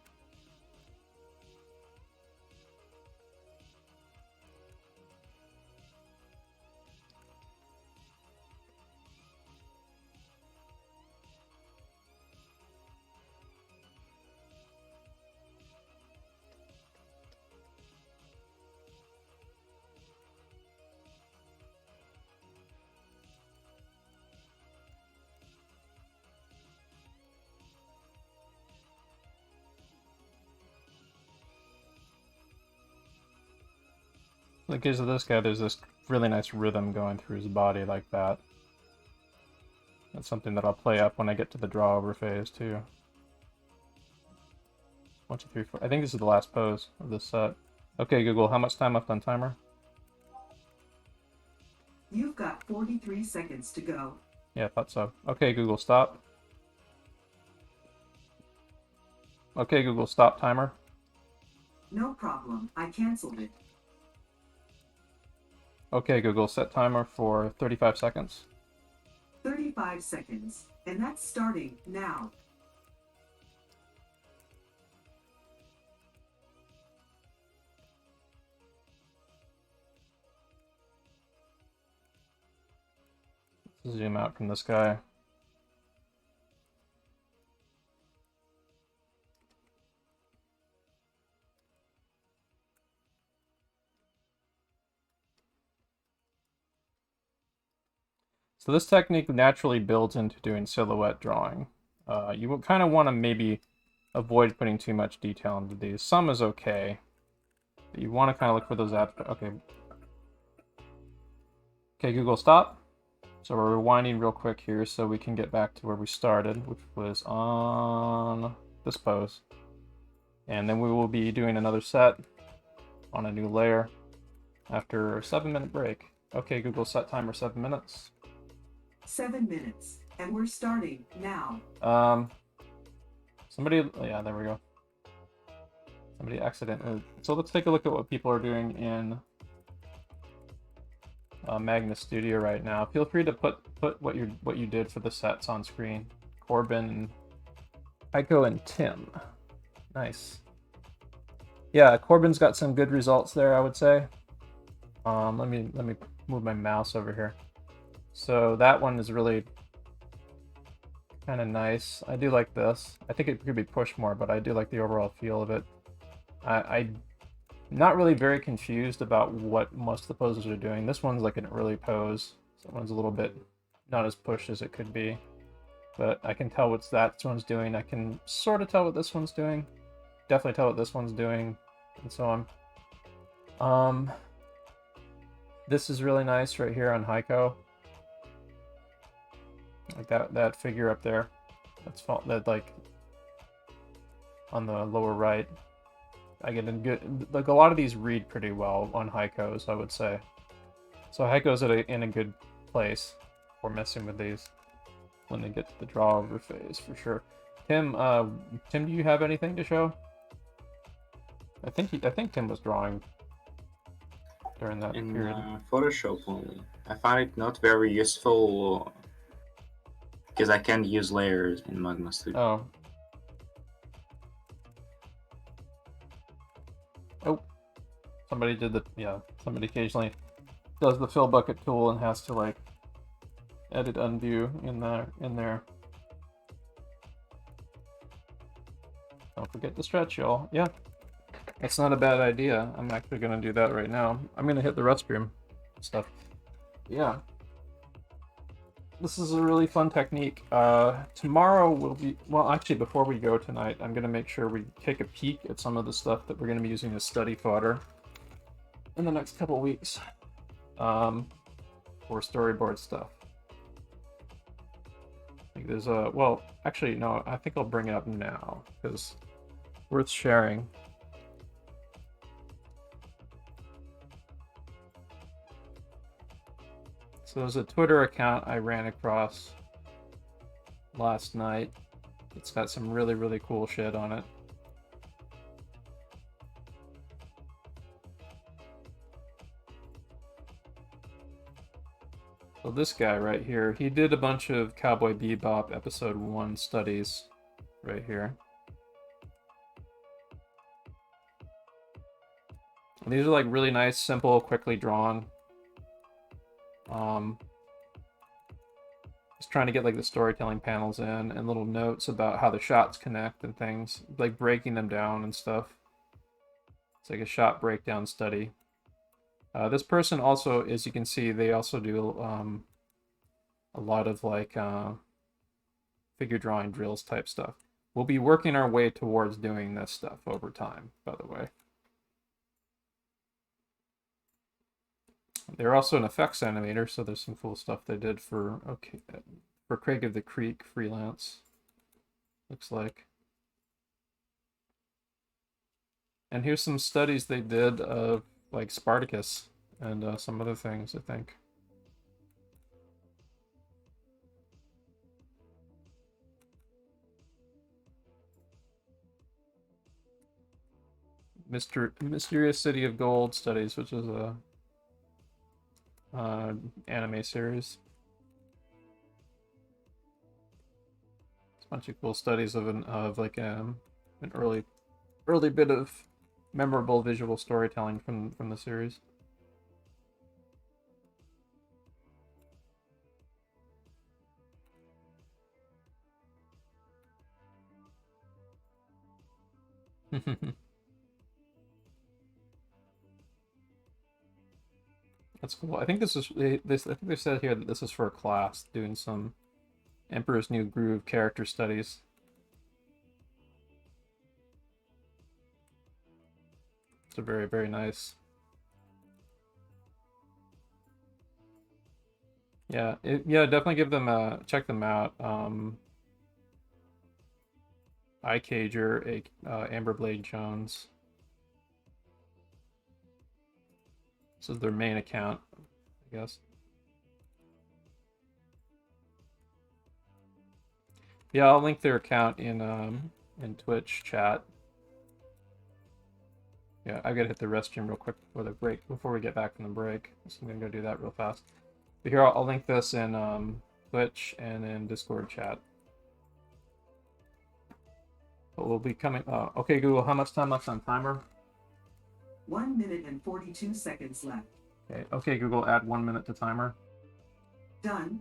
In the case of this guy, there's this really nice rhythm going through his body like that. That's something that I'll play up when I get to the draw over phase too. 1, 2, 3, 4. I think this is the last pose of this set. Okay, Google, how much time left on timer? You've got 43 seconds to go. Yeah, I thought so. Okay, Google, stop. Okay, Google, stop timer. No problem. I canceled it. Okay, Google, set timer for 35 seconds. 35 seconds. And that's starting now. Zoom out from this guy. So this technique naturally builds into doing silhouette drawing. You will kind of want to maybe avoid putting too much detail into these. Some is okay. But you want to kind of look for those abstract. Okay. Okay, Google, stop. So we're rewinding real quick here so we can get back to where we started, which was on this pose. And then we will be doing another set on a new layer after a 7-minute break. Okay, Google, set timer 7 minutes. 7 minutes. And we're starting now. Somebody, yeah, there we go. Somebody accidentally. So let's take a look at what people are doing in Magnus Studio right now. Feel free to put what you did for the sets on screen. Corbin and Heiko and Tim. Nice. Yeah, Corbin's got some good results there, I would say. Let me move my mouse over here. So that one is really kind of nice. I do like this. I think it could be pushed more, but I do like the overall feel of it. I'm not really very confused about what most of the poses are doing. This one's like an early pose. That one's a little bit not as pushed as it could be. But I can tell what that one's doing. I can sort of tell what this one's doing. Definitely tell what this one's doing, and so on. This is really nice right here on Heiko. Like that figure up there. That like on the lower right. I get in good, like a lot of these read pretty well on Heiko's, I would say. So Heiko's in a good place for messing with these when they get to the draw over phase for sure. Tim, do you have anything to show? I think Tim was drawing during that period. Photoshop only. I find it not very useful because I can't use layers in Magma Studio. Oh. Oh, somebody did the, yeah, somebody occasionally does the fill bucket tool and has to like edit undo in there. Don't forget to stretch, y'all. Yeah, that's not a bad idea. I'm actually gonna do that right now. I'm gonna hit the restroom stuff. Yeah. This is a really fun technique. Tomorrow will be, well, actually, before we go tonight, I'm going to make sure we take a peek at some of the stuff that we're going to be using as study fodder in the next couple weeks for storyboard stuff. I think there's a, well, actually, no, I think I'll bring it up now because worth sharing. So there's a Twitter account I ran across last night. It's got some really, really cool shit on it. So this guy right here, he did a bunch of Cowboy Bebop episode 1 studies right here. And these are like really nice, simple, quickly drawn. Just trying to get like the storytelling panels in and little notes about how the shots connect and things, like breaking them down and stuff. It's like a shot breakdown study. This person also, as you can see, they also do a lot of like figure drawing drills type stuff. We'll be working our way towards doing this stuff over time, by the way. They're also an effects animator, so there's some cool stuff they did for Craig of the Creek freelance. Looks like. And here's some studies they did of like Spartacus and some other things, I think. Mysterious City of Gold studies, which is a anime series. It's a bunch of cool studies of an early bit of memorable visual storytelling from the series. That's cool. I think this is this. I think they said here that this is for a class doing some Emperor's New Groove character studies. It's a very, very nice. Yeah, yeah, definitely give them check them out. iCager, Amberblade Jones. This is their main account, I guess. Yeah, I'll link their account in Twitch chat. Yeah, I gotta hit the restroom real quick before the break, before we get back from the break. So I'm gonna go do that real fast. But here, I'll link this in Twitch and in Discord chat. But we'll be coming. Okay, Google, how much time left on timer? 1 minute and 42 seconds left. Okay, Google, add 1 minute to timer. Done.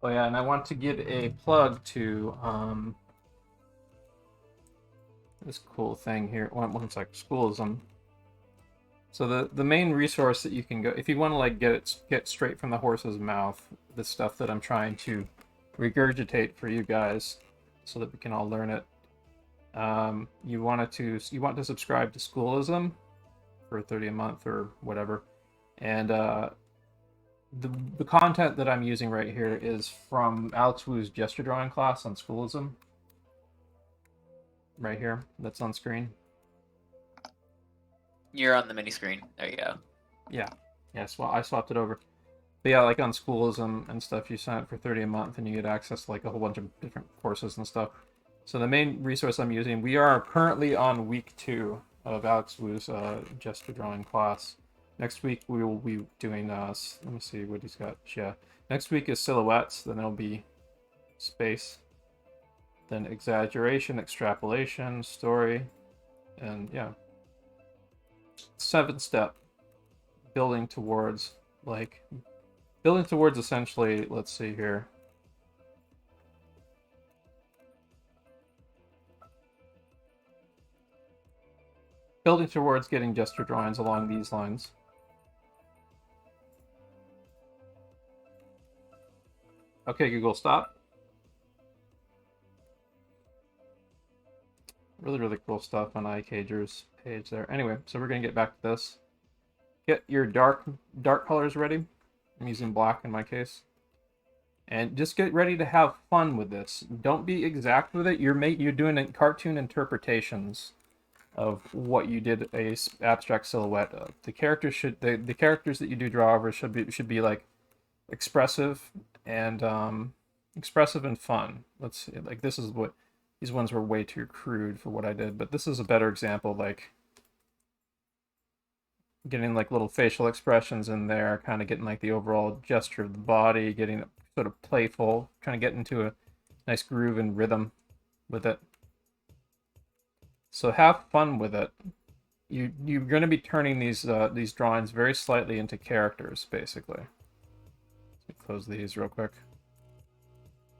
Oh yeah, and I want to give a plug to this cool thing here. One sec, Schoolism. So the main resource that you can go if you want to like get straight from the horse's mouth, the stuff that I'm trying to regurgitate for you guys, so that we can all learn it. You want to subscribe to Schoolism for 30 a month or whatever, and the content that I'm using right here is from Alex Wu's gesture drawing class on Schoolism. Right here, that's on screen. You're on the mini screen. There you go. Yeah, well, I swapped it over. But yeah, like on Schoolism and stuff, you sign up for 30 a month and you get access to like a whole bunch of different courses and stuff. So the main resource I'm using, we are currently on week 2 of Alex Wu's gesture drawing class. Next week we will be doing, let me see what he's got. Yeah, next week is silhouettes, then it'll be space, then exaggeration, extrapolation, story, and yeah. 7-step building towards essentially, let's see here. Building towards getting gesture drawings along these lines. Okay, Google, stop. Really, really cool stuff on iCager's page there. Anyway, so we're going to get back to this. Get your dark colors ready. I'm using black in my case. And just get ready to have fun with this. Don't be exact with it. You're doing cartoon interpretations of what you did a abstract silhouette of. The characters the characters that you do draw over should be like expressive and fun. Let's see, like this is what these ones were way too crude for what I did, but this is a better example, like getting like little facial expressions in there, kind of getting like the overall gesture of the body, getting it sort of playful, trying to get into a nice groove and rhythm with it. So have fun with it. You're going to be turning these drawings very slightly into characters, basically. Let me close these real quick.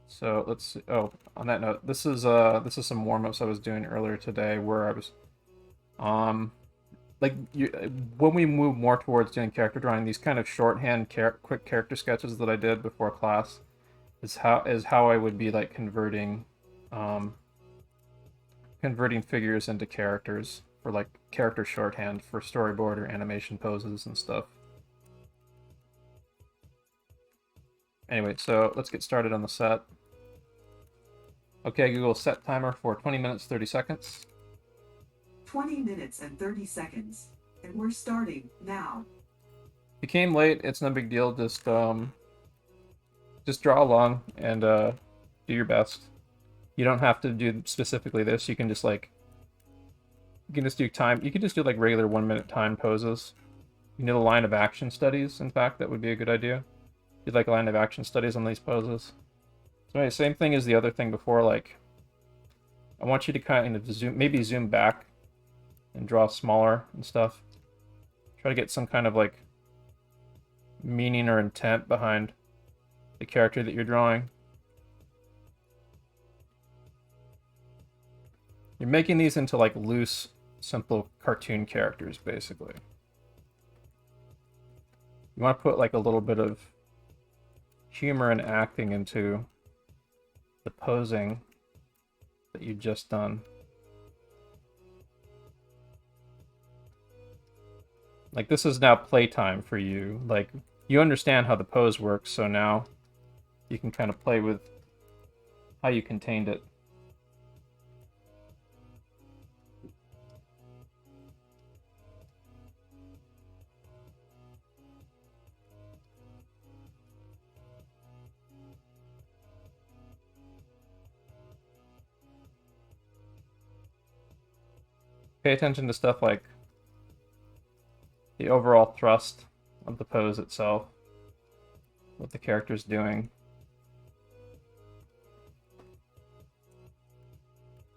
So let's see. Oh, on that note, this is some warm-ups I was doing earlier today, where I was, when we move more towards doing character drawing, these kind of shorthand, quick character sketches that I did before class, is how I would be like converting figures into characters for like character shorthand for storyboard or animation poses and stuff. Anyway, so let's get started on the set. Okay, Google, set timer for 20 minutes, 30 seconds. 20 minutes and 30 seconds. And we're starting now. If you came late, it's no big deal. Just draw along and do your best. You don't have to do specifically this. You can just like, you can just do time. You can just do like regular 1-minute time poses. You need a line of action studies. In fact, that would be a good idea. You'd like a line of action studies on these poses. So anyway, same thing as the other thing before. Like, I want you to kind of zoom back and draw smaller and stuff. Try to get some kind of like meaning or intent behind the character that you're drawing. You're making these into like loose, simple cartoon characters, basically. You want to put like a little bit of humor and acting into the posing that you've just done. Like, this is now playtime for you. Like, you understand how the pose works, so now you can kind of play with how you contained it. Pay attention to stuff like the overall thrust of the pose itself, what the character's doing.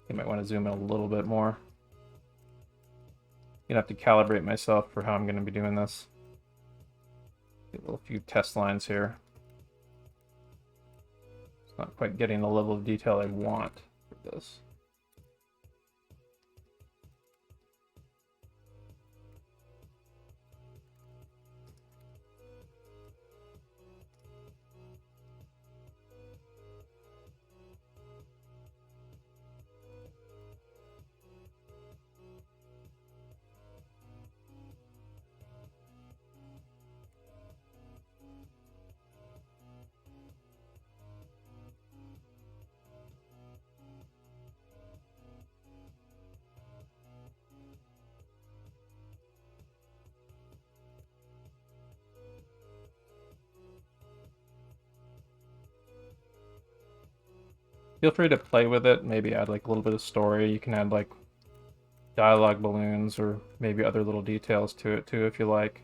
You might want to zoom in a little bit more. I'm gonna have to calibrate myself for how I'm going to be doing this. Get a little few test lines here. not quite getting the level of detail I want for this. Feel free to play with it, maybe add like a little bit of story. You can add like dialogue balloons or maybe other little details to it too if you like.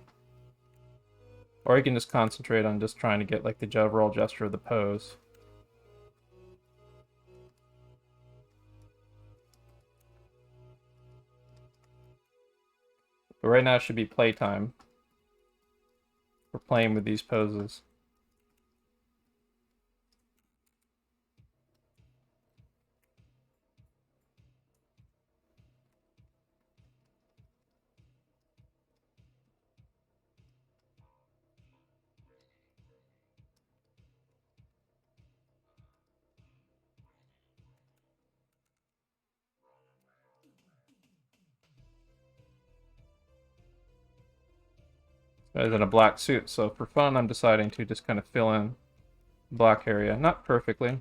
Or you can just concentrate on just trying to get like the overall gesture of the pose. But right now it should be playtime. We're playing with these poses. Guy's in a black suit, so for fun I'm deciding to just kind of fill in the black area. Not perfectly.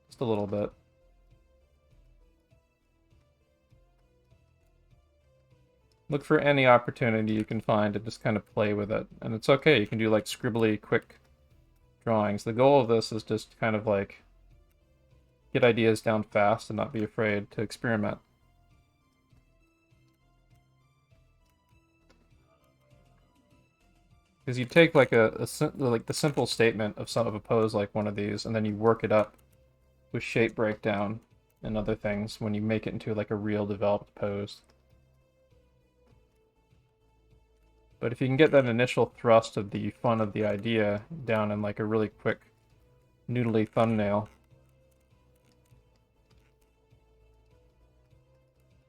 Just a little bit. Look for any opportunity you can find to just kind of play with it. And it's okay, you can do like scribbly, quick drawings. The goal of this is just kind of like get ideas down fast and not be afraid to experiment. Because you take like like the simple statement of a pose like one of these, and then you work it up with shape breakdown and other things when you make it into like a real developed pose. But if you can get that initial thrust of the fun of the idea down in like a really quick noodly thumbnail,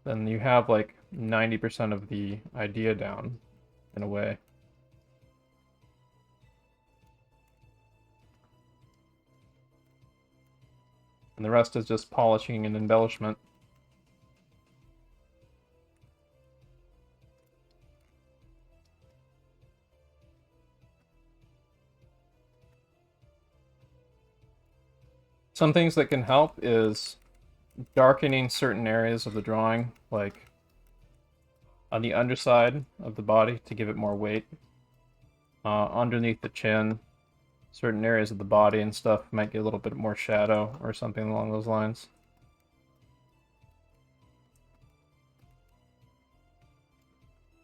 then you have like 90% of the idea down in a way. And the rest is just polishing and embellishment. Some things that can help is darkening certain areas of the drawing, like on the underside of the body to give it more weight. Underneath the chin, certain areas of the body and stuff might get a little bit more shadow or something along those lines.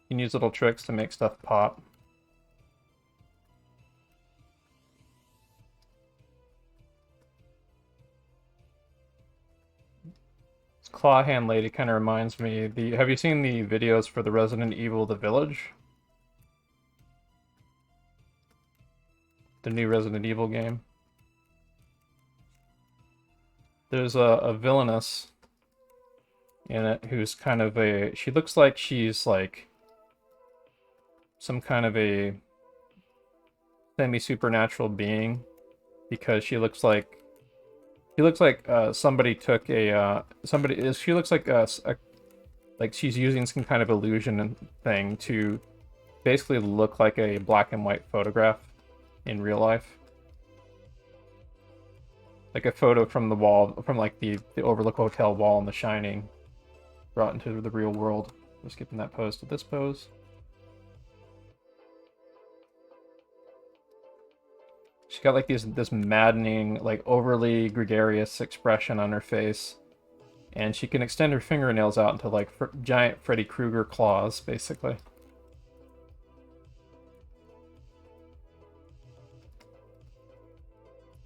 You can use little tricks to make stuff pop. This claw hand lady kind of reminds me, have you seen the videos for the Resident Evil The Village? The new Resident Evil game. There's a villainess in it who's kind of she looks like she's like some kind of a semi-supernatural being, because she looks like somebody took she looks like like she's using some kind of illusion and thing to basically look like a black and white photograph in real life. Like a photo from the wall, from like the Overlook Hotel wall in The Shining, brought into the real world. We're skipping that pose to this pose. She's got like this maddening, like overly gregarious expression on her face. And she can extend her fingernails out into like giant Freddy Krueger claws, basically.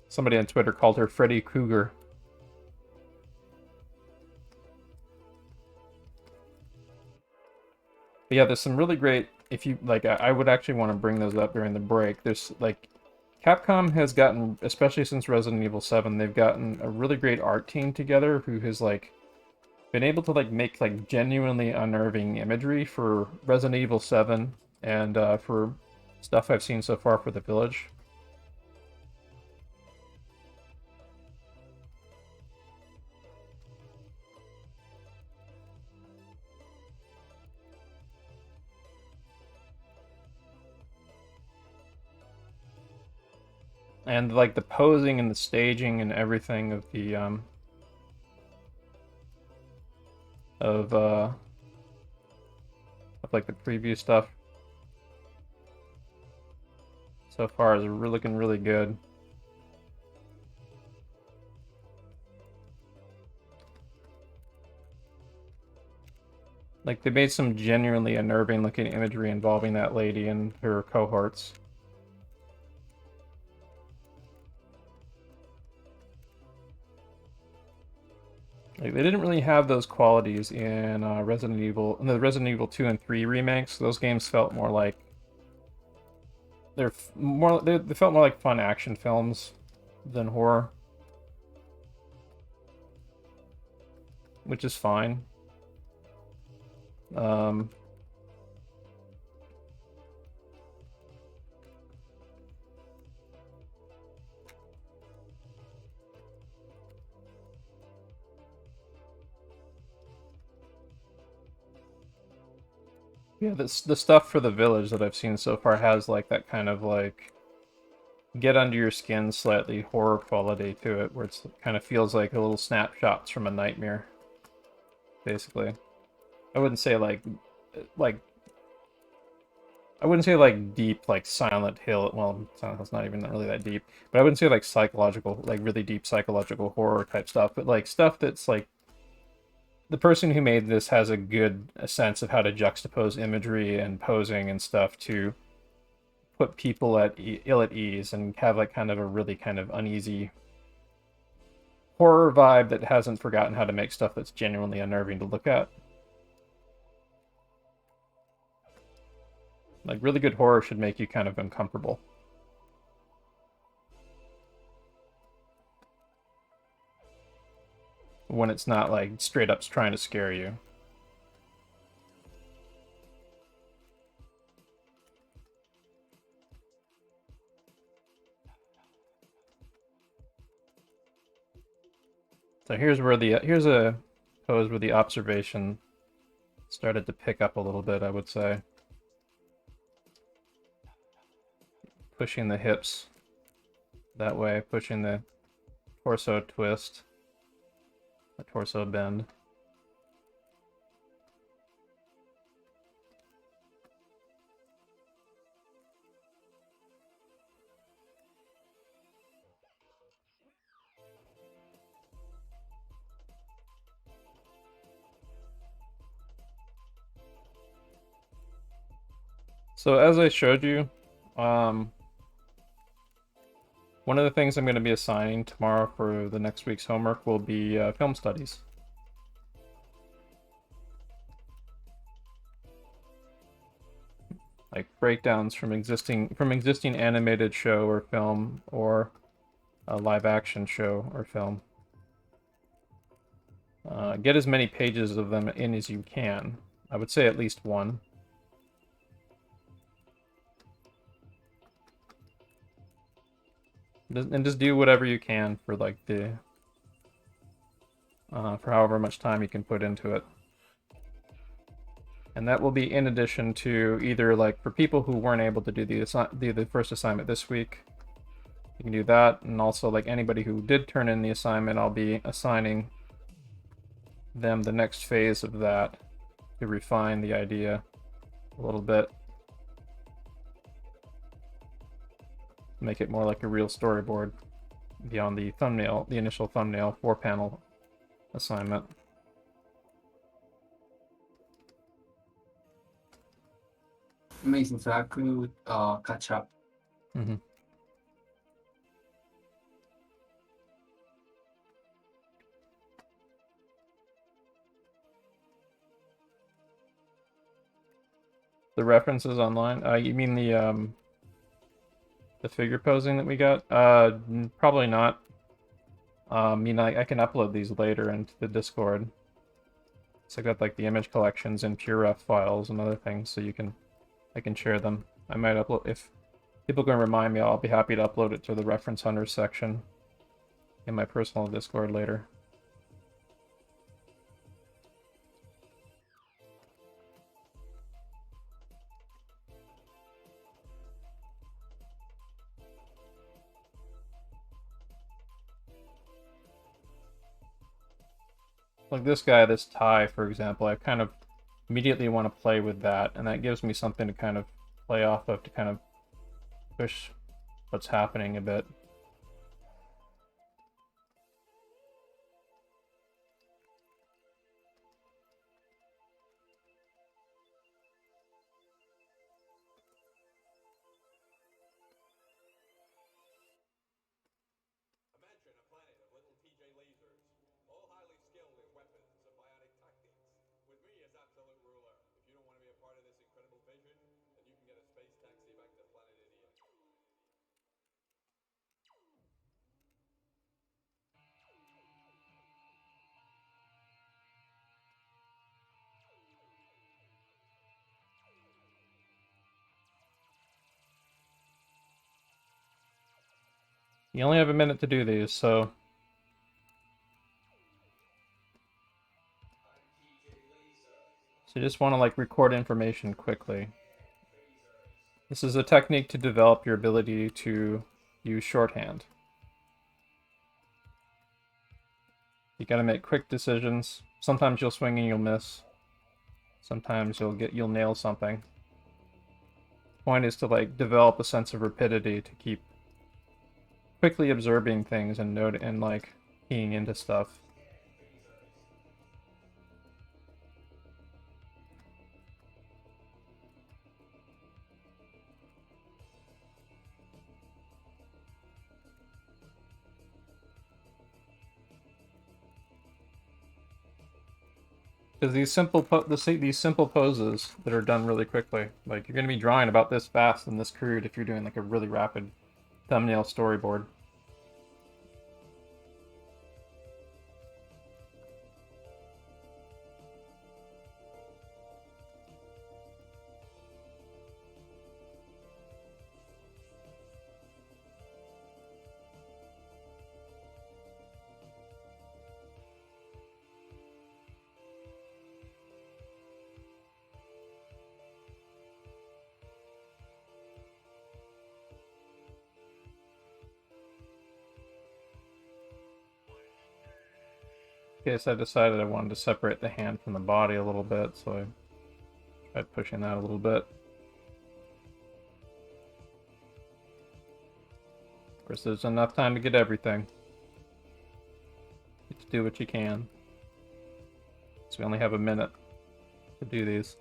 Somebody on Twitter called her Freddy Krueger. But yeah, there's some really great, if you like, I would actually want to bring those up during the break. There's like Capcom has gotten, especially since Resident Evil 7, they've gotten a really great art team together who has like been able to like make like genuinely unnerving imagery for Resident Evil 7 and for stuff I've seen so far for The Village. And like the posing and the staging and everything of the of like the preview stuff so far is looking really good. Like they made some genuinely unnerving looking imagery involving that lady and her cohorts. Like, they didn't really have those qualities in the Resident Evil 2 and 3 remakes. Those games felt more like they felt more like fun action films than horror, which is fine. Yeah, the stuff for The Village that I've seen so far has like that kind of like get under your skin slightly horror quality to it, where it kind of feels like a little snapshots from a nightmare, basically. I wouldn't say like I wouldn't say like deep like Silent Hill. Well, Silent Hill's not even really that deep, but I wouldn't say like psychological, like really deep psychological horror type stuff, but like stuff that's like the person who made this has a sense of how to juxtapose imagery and posing and stuff to put people at ill at ease and have like kind of a really kind of uneasy horror vibe that hasn't forgotten how to make stuff that's genuinely unnerving to look at. Like really good horror should make you kind of uncomfortable. When it's not like straight up trying to scare you. So here's a pose where the observation started to pick up a little bit, I would say. Pushing the hips that way, pushing the torso twist, the torso bend. So as I showed you, one of the things I'm going to be assigning tomorrow for the next week's homework will be film studies. Like breakdowns from existing animated show or film or a live action show or film. Get as many pages of them in as you can. I would say at least one. And just do whatever you can for like the for however much time you can put into it. And that will be in addition to either like for people who weren't able to do the first assignment this week, you can do that, and also like anybody who did turn in the assignment, I'll be assigning them the next phase of that to refine the idea a little bit. Make it more like a real storyboard beyond the thumbnail, the initial thumbnail 4-panel assignment. Amazing. So I could catch up. Mm-hmm. The references online? You mean the The figure posing that we got? Probably not. I mean, I can upload these later into the Discord. So I got like the image collections and PureRef files and other things, so I can share them. I might upload if people can remind me. I'll be happy to upload it to the reference hunters section in my personal Discord later. Like this guy, this tie, for example, I kind of immediately want to play with that, and that gives me something to kind of play off of to kind of push what's happening a bit. Imagine a planet of little TJ lasers, all highly skilled in weapons and biotic tactics, with me as absolute ruler. If you don't want to be a part of this incredible vision, then you can get a space taxi back to planet Idiot. You only have a minute to do these, so you just want to like record information quickly. This is a technique to develop your ability to use shorthand. You gotta make quick decisions. Sometimes you'll swing and you'll miss. Sometimes you'll nail something. The point is to like develop a sense of rapidity to keep quickly observing things and like keying into stuff. Because these simple poses that are done really quickly, like you're gonna be drawing about this fast and this crude if you're doing like a really rapid thumbnail storyboard. Okay, so I decided I wanted to separate the hand from the body a little bit, so I tried pushing that a little bit. Of course, there's enough time to get everything. Get to do what you can. So we only have a minute to do these.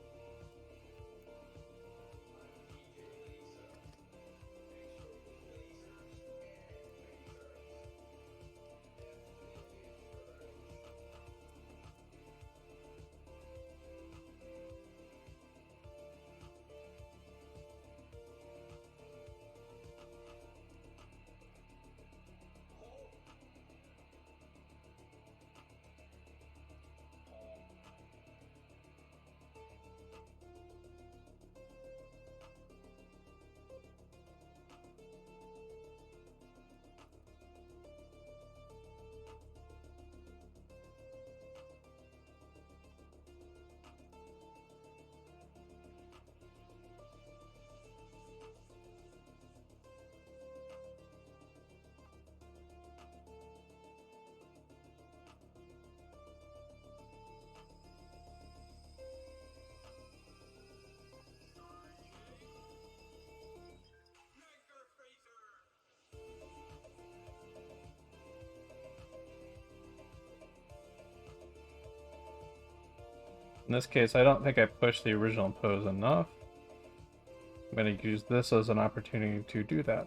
In this case, I don't think I pushed the original pose enough. I'm going to use this as an opportunity to do that.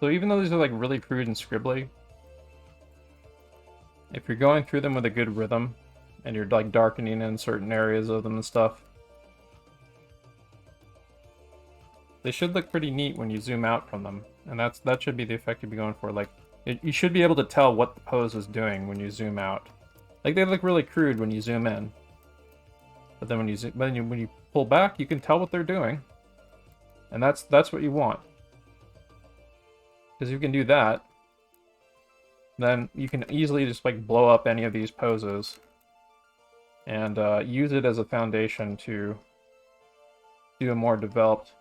So even though these are like really crude and scribbly, if you're going through them with a good rhythm, and you're like darkening in certain areas of them and stuff, they should look pretty neat when you zoom out from them. And that should be the effect you'd be going for. Like, you should be able to tell what the pose is doing when you zoom out. Like, they look really crude when you zoom in. But then when you pull back, you can tell what they're doing. And that's what you want. Because if you can do that, then you can easily just like blow up any of these poses and use it as a foundation to do a more developed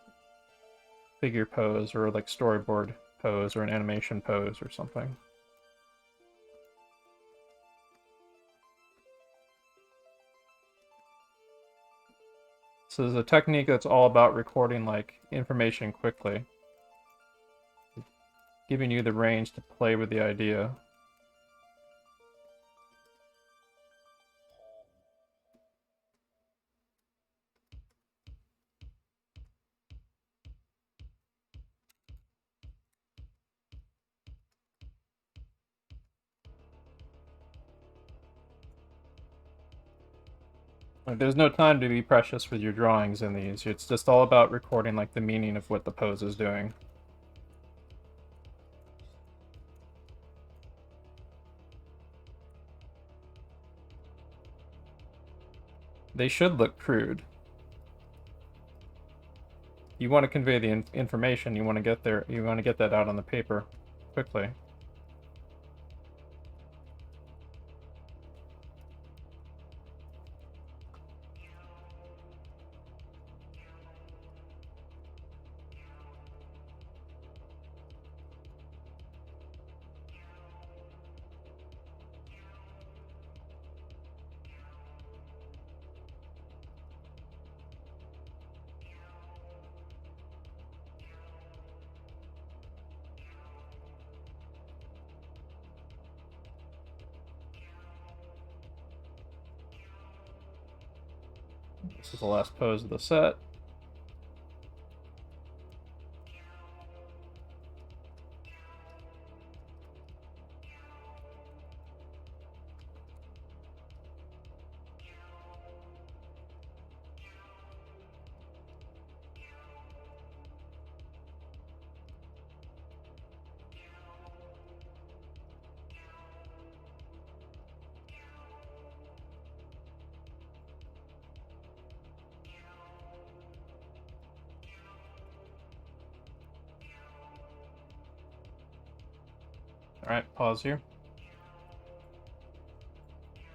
figure pose or like storyboard pose or an animation pose or something. So there's a technique that's all about recording like information quickly, giving you the range to play with the idea. Like, there's no time to be precious with your drawings in these. It's just all about recording like the meaning of what the pose is doing. They should look crude. You want to convey the information, you want to get there, you want to get that out on the paper quickly. This is the last pose of the set. Alright, pause here.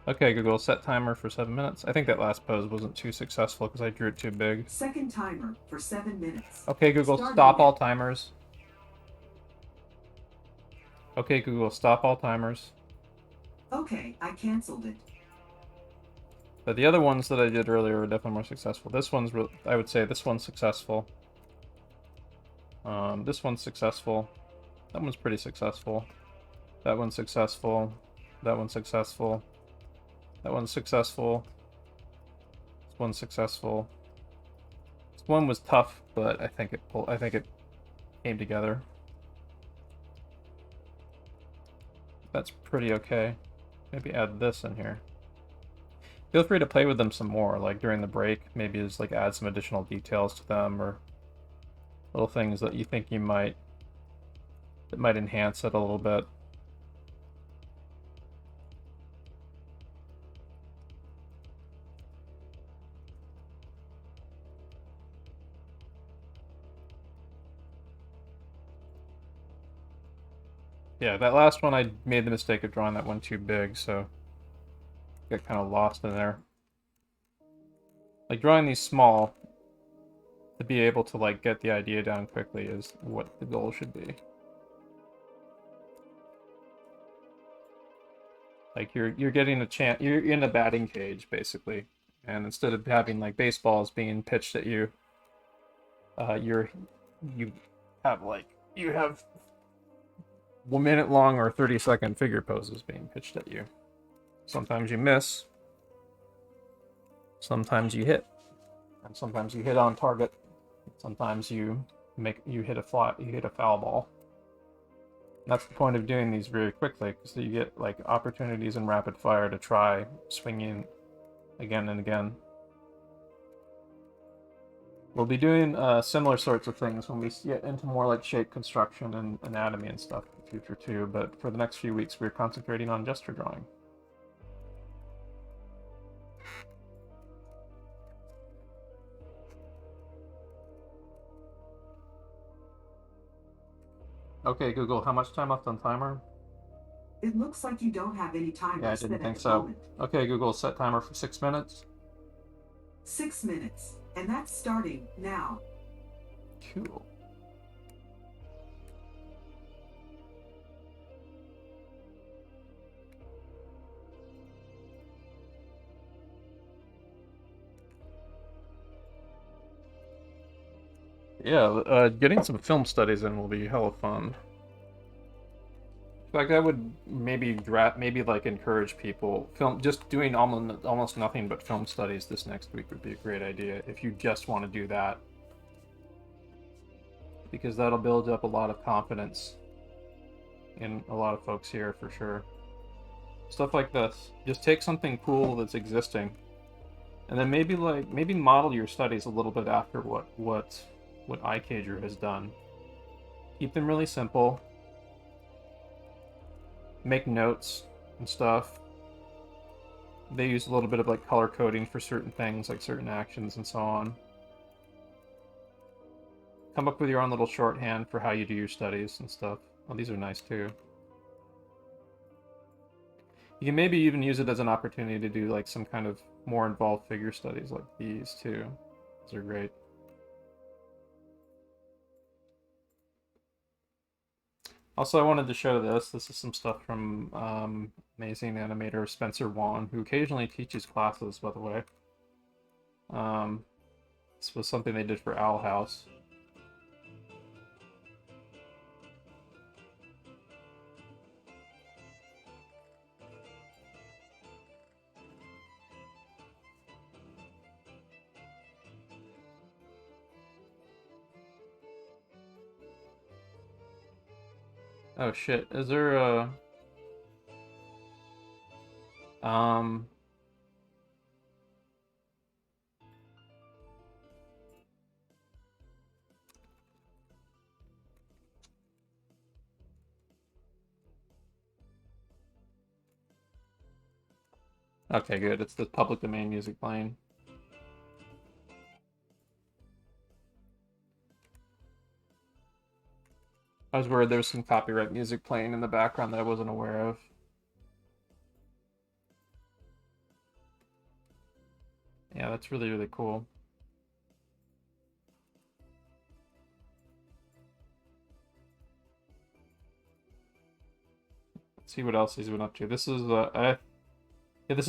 Okay, Google, set timer for 7 minutes. I think that last pose wasn't too successful because I drew it too big. Second timer for 7 minutes. Okay, Google, Starting stop now. all timers. Okay, Google, stop all timers. Okay, I canceled it. But the other ones that I did earlier were definitely more successful. This one's, I would say this one's successful. This one's successful. That one's pretty successful. That one's successful. That one's successful. That one's successful. This one's successful. This one was tough, but I think it came together. That's pretty okay. Maybe add this in here. Feel free to play with them some more, like during the break. Maybe just like add some additional details to them or little things that you think that might enhance it a little bit. Yeah, that last one I made the mistake of drawing that one too big, so got kind of lost in there. Like drawing these small to be able to like get the idea down quickly is what the goal should be. Like you're getting a chance, you're in a batting cage basically, and instead of having like baseballs being pitched at you, you have 1 minute long or 30-second figure poses being pitched at you. Sometimes you miss, sometimes you hit, and sometimes you hit on target. Sometimes you hit a foul ball. That's the point of doing these very quickly, because you get like opportunities in rapid fire to try swinging again and again. We'll be doing similar sorts of things when we get into more like shape construction and anatomy and stuff in the future too, but for the next few weeks we're concentrating on gesture drawing. Okay, Google, how much time left on timer? It looks like you don't have any time Yeah, I set didn't at think the so. moment. Okay, Google, set timer for 6 minutes. 6 minutes, and that's starting now. Cool. Yeah, getting some film studies in will be hella fun. In fact, I would maybe like encourage people just doing almost nothing but film studies this next week would be a great idea if you just want to do that, because that'll build up a lot of confidence in a lot of folks here for sure. Stuff like this. Just take something cool that's existing, and then maybe model your studies a little bit after what iCager has done. Keep them really simple. Make notes and stuff. They use a little bit of like color coding for certain things, like certain actions and so on. Come up with your own little shorthand for how you do your studies and stuff. Oh, these are nice too. You can maybe even use it as an opportunity to do like some kind of more involved figure studies like these too. These are great. Also, I wanted to show this. This is some stuff from amazing animator Spencer Wan, who occasionally teaches classes, by the way. This was something they did for Owl House. Oh shit, is there a... Okay, good. It's the public domain music playing. I was worried there was some copyright music playing in the background that I wasn't aware of. Yeah, that's really, really cool. Let's see what else he's been up to. This is yeah, this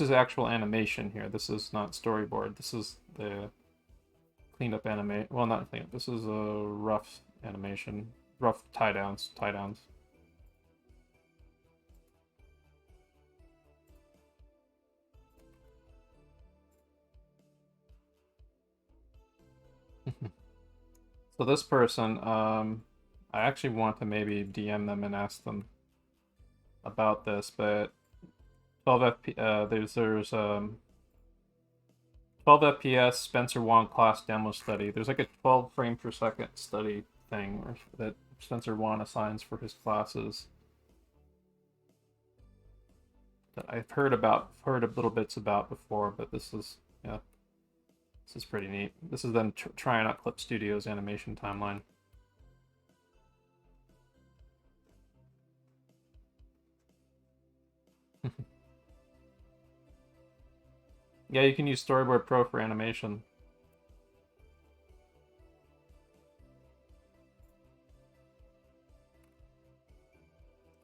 is actual animation here. This is not storyboard. This is the cleanup animate. Well, not cleanup. This is a rough animation, rough tie downs. So this person, I actually want to maybe DM them and ask them about this, but 12 FP, there's 12 FPS Spencer Wan class demo study. There's like a 12 frame per second study thing that Spencer Wan assigns for his classes that I've heard a little bits about before, but this is, yeah, this is pretty neat. This is them trying out Clip Studio's animation timeline. Yeah, you can use Storyboard Pro for animation.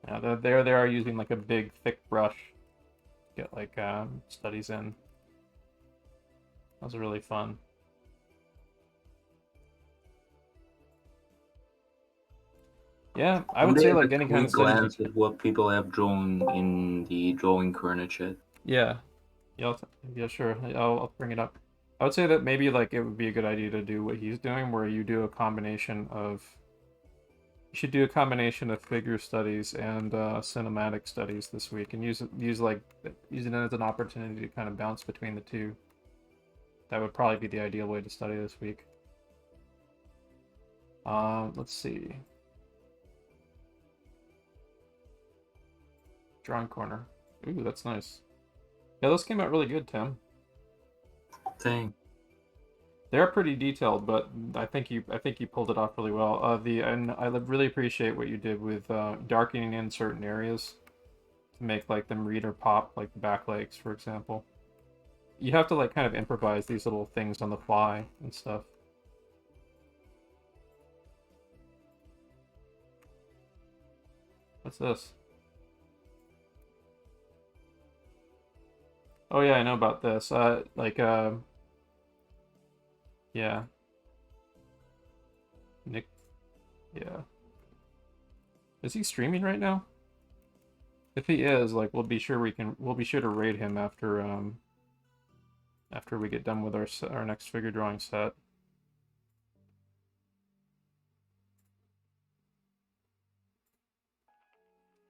Yeah, they are using like a big thick brush to get like studies in. That was really fun. Yeah, I would say like any kind of studies. Glance at what people have drawn in the drawing corner chat. Yeah, yeah, sure. I'll bring it up. I would say that maybe like it would be a good idea to do what he's doing, where you do a combination of You should do a combination of figure studies and cinematic studies this week, and use it as an opportunity to kind of bounce between the two. That would probably be the ideal way to study this week. Let's see. Drawing corner. Ooh, that's nice. Yeah, those came out really good, Tim. Thing. They're pretty detailed, but I think you pulled it off really well. And I really appreciate what you did with darkening in certain areas to make like them read or pop, like the back legs, for example. You have to like kind of improvise these little things on the fly and stuff. What's this? Oh yeah, I know about this. Yeah. Nick, yeah. Is he streaming right now? If he is, like, we'll be sure to raid him after after we get done with our next figure drawing set.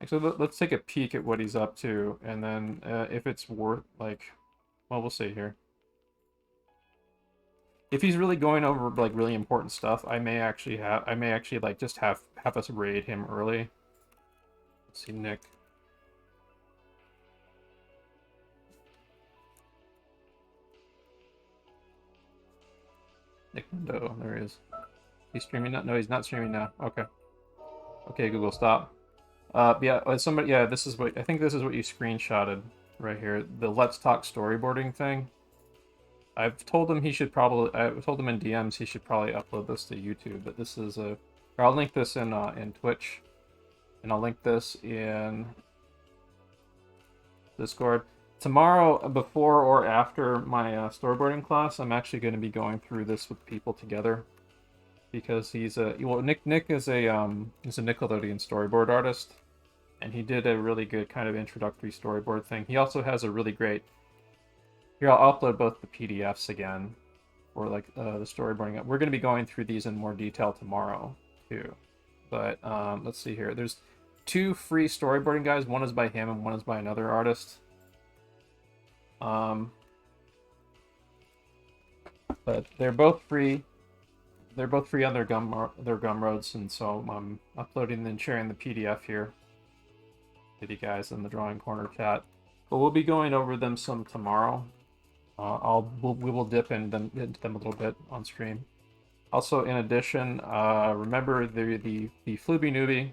So let's take a peek at what he's up to, and then if it's worth, like, well, we'll see here. If he's really going over like really important stuff, I may actually like just have us raid him early. Let's see, Nick. Nick Mundo, there he is. He's streaming now? No, he's not streaming now. Okay. Okay, Google, stop. Yeah, somebody. Yeah, this is what I think. This is what you screenshotted right here. The Let's Talk storyboarding thing. I've told him he should probably. I told him in DMs he should probably upload this to YouTube. But this is a. I'll link this in Twitch, and I'll link this in Discord. Tomorrow, before or after my storyboarding class, I'm actually going to be going through this with people together, because he's a Nick is a Nickelodeon storyboard artist, and he did a really good kind of introductory storyboard thing. He also has a really great. Here, I'll upload both the PDFs again, or like the storyboarding. We're going to be going through these in more detail tomorrow too. But let's see here. There's 2 free storyboarding guides. One is by him and one is by another artist. But they're both free. They're both free on their Gumroads, and so I'm uploading and sharing the PDF here with you guys in the Drawing Corner chat. But we'll be going over them some tomorrow. We will dip into them a little bit on stream. Also, in addition, remember the Flooby Newbie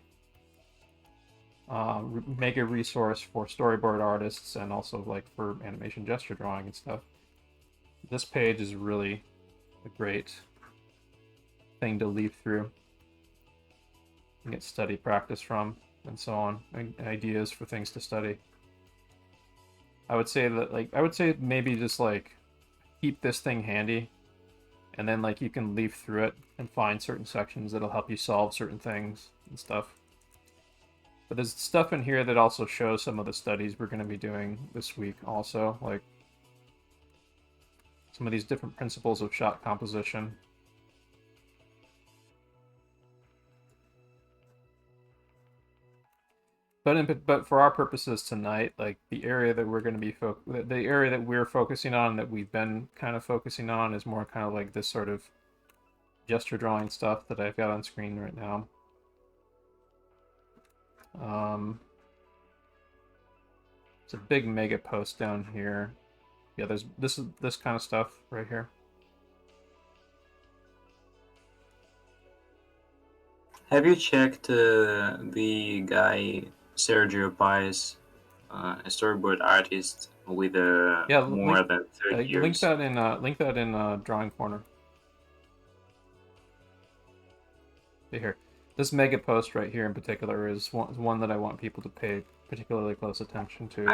mega resource for storyboard artists, and also like for animation gesture drawing and stuff. This page is really a great thing to leaf through and get study practice from, and so on, and ideas for things to study. I would say maybe just like keep this thing handy, and then like you can leaf through it and find certain sections that'll help you solve certain things and stuff. But there's stuff in here that also shows some of the studies we're going to be doing this week also, like some of these different principles of shot composition. But for our purposes tonight, like the area that we're going to be the area that we're focusing on, that we've been kind of focusing on, is more kind of like this sort of gesture drawing stuff that I've got on screen right now. It's a big mega post down here. Yeah, there's this kind of stuff right here. Have you checked the guy Sergio Paez, a storyboard artist with more than 30 years? Link that in Drawing Corner. See here. This mega post right here in particular is one that I want people to pay particularly close attention to.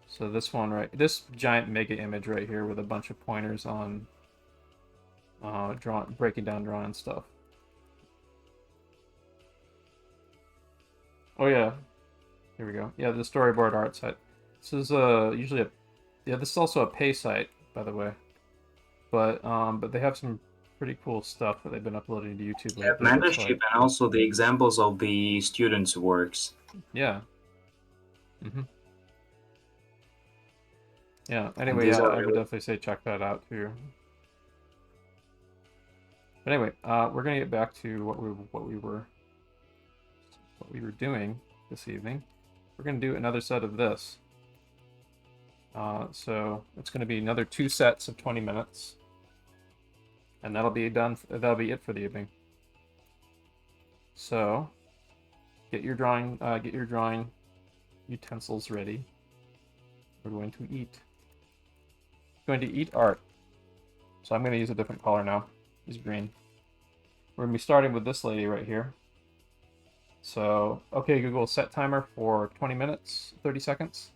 So this one this giant mega image right here with a bunch of pointers on breaking down drawing stuff. Oh yeah, here we go. Yeah, the storyboard art site. This is this is also a pay site, by the way. But they have some pretty cool stuff that they've been uploading to YouTube Yeah, lately. It's mentorship like, and also the examples of the students' works. yeah. Yeah. Anyway, these yeah, are I would really- definitely say check that out too. But anyway, we're gonna get back to what we were doing this evening. We're gonna do another set of this. So it's gonna be another 2 sets of 20 minutes, and that'll be done. That'll be it for the evening. So get your drawing utensils ready. We're going to eat. Going to eat art. So I'm going to use a different color now. Use green. We're going to be starting with this lady right here. So, okay, Google, set timer for 20 minutes, 30 seconds.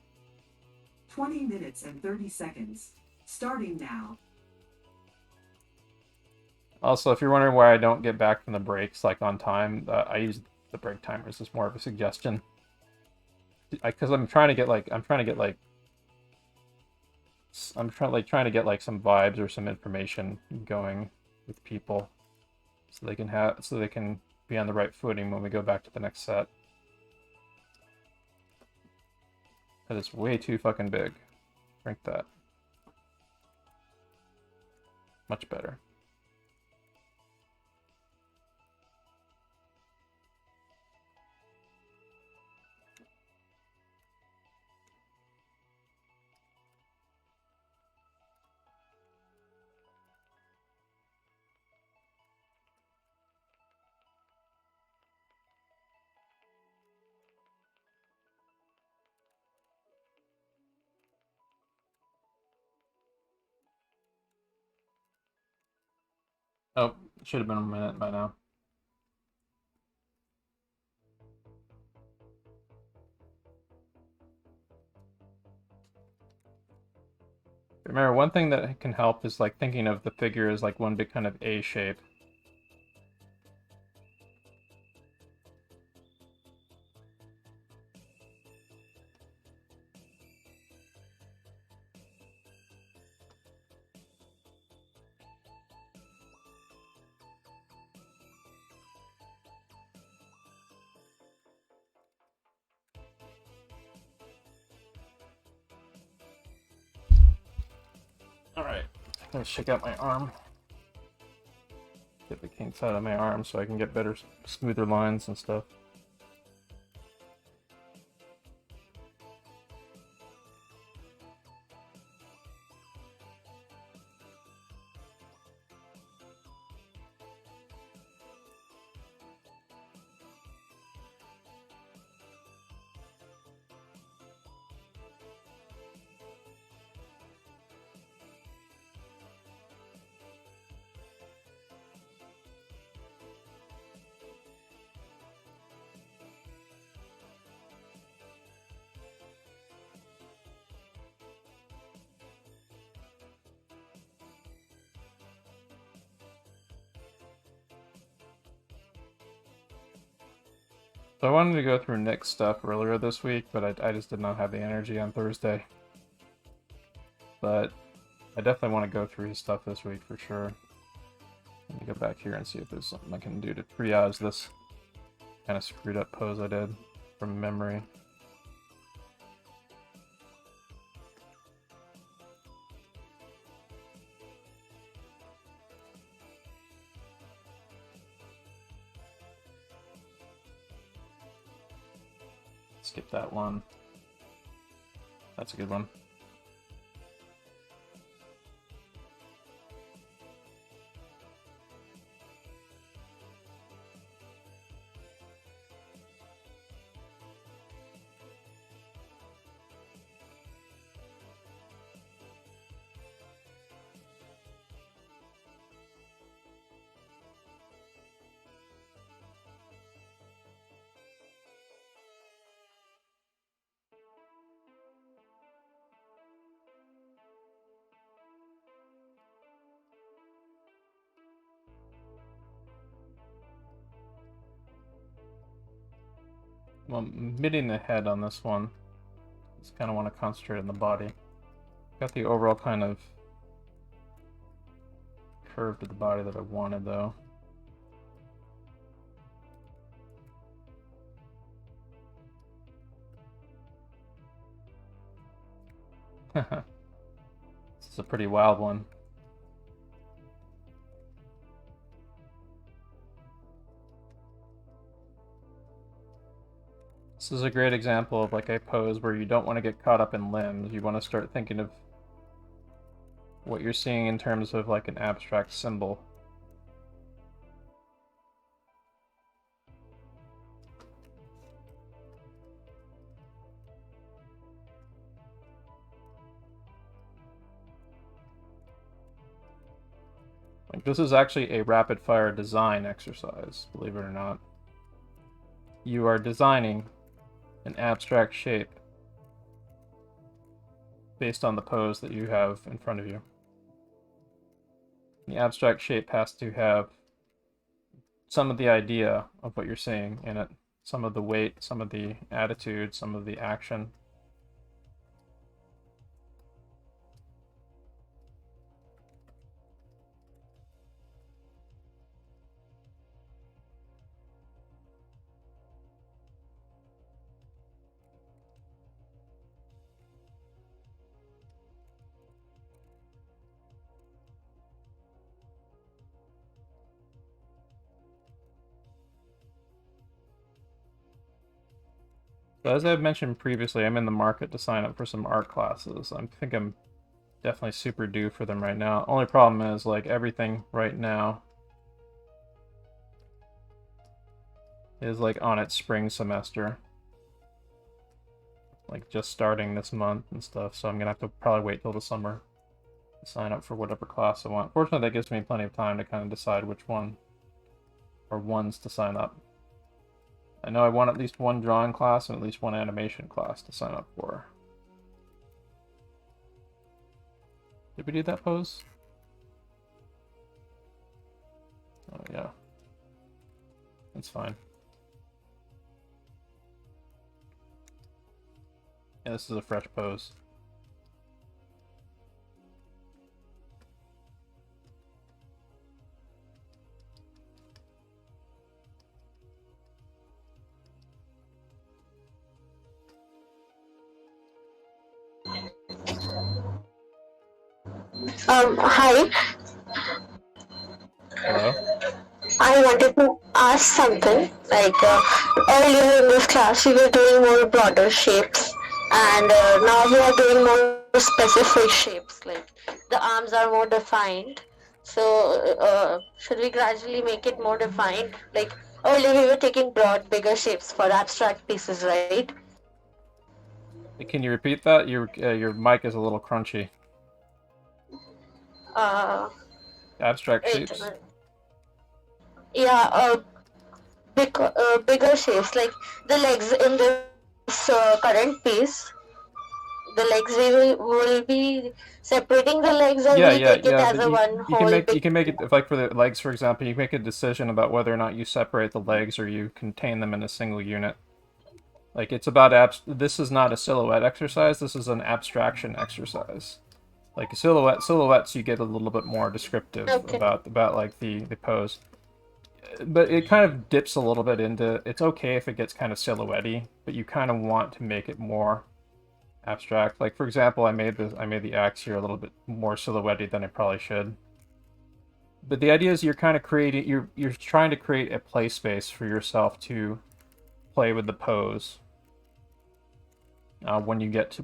20 minutes and 30 seconds. Starting now. Also, if you're wondering why I don't get back from the breaks like on time, I use the break timers as more of a suggestion. Because I'm trying to get like some vibes or some information going with people, so they can be on the right footing when we go back to the next set. That is way too fucking big. Drink that. Much better. Oh, should have been a minute by now. Remember, one thing that can help is like thinking of the figure as like one big kind of A shape. Alright, I'm gonna shake out my arm. Get the kinks out of my arm so I can get better, smoother lines and stuff. So I wanted to go through Nick's stuff earlier this week, but I just did not have the energy on Thursday. But I definitely want to go through his stuff this week for sure. Let me go back here and see if there's something I can do to triage this kind of screwed up pose I did from memory. Skip that one. That's a good one. Well, mitting the head on this one. Just kind of want to concentrate on the body. Got the overall kind of curve to the body that I wanted, though. This is a pretty wild one. This is a great example of like a pose where you don't want to get caught up in limbs. You want to start thinking of what you're seeing in terms of like an abstract symbol. Like this is actually a rapid fire design exercise, believe it or not. You are designing an abstract shape based on the pose that you have in front of you. The abstract shape has to have some of the idea of what you're seeing in it, some of the weight, some of the attitude, some of the action. So as I've mentioned previously, I'm in the market to sign up for some art classes. I think I'm definitely super due for them right now. Only problem is like everything right now is like on its spring semester. Like just starting this month and stuff, so I'm gonna have to probably wait till the summer to sign up for whatever class I want. Fortunately, that gives me plenty of time to kind of decide which one or ones to sign up. I know I want at least one drawing class and at least one animation class to sign up for. Did we do that pose? Oh yeah. That's fine. Yeah, this is a fresh pose. Hi. Hello? I wanted to ask something. Like earlier in this class, we were doing more broader shapes, and now we are doing more specific shapes. Like the arms are more defined. So should we gradually make it more defined? Like earlier, we were taking broad, bigger shapes for abstract pieces, right? Can you repeat that? Your mic is a little crunchy. Abstract Wait, shapes? yeah, bigger shapes. Like the legs in this current piece. The legs will be separating the legs, or Yeah, we'll yeah, take it yeah. as But a one whole big. you can make it if, like for the legs, for example, you make a decision about whether or not you separate the legs or you contain them in a single unit. Like it's about this is not a silhouette exercise, this is an abstraction exercise. Like silhouettes you get a little bit more descriptive Okay. about like the pose. But it kind of dips a little bit into it's okay if it gets kind of silhouette-y, but you kind of want to make it more abstract. Like for example, I made the axe here a little bit more silhouette-y than I probably should. But the idea is you're kind of creating you're trying to create a play space for yourself to play with the pose. When you get to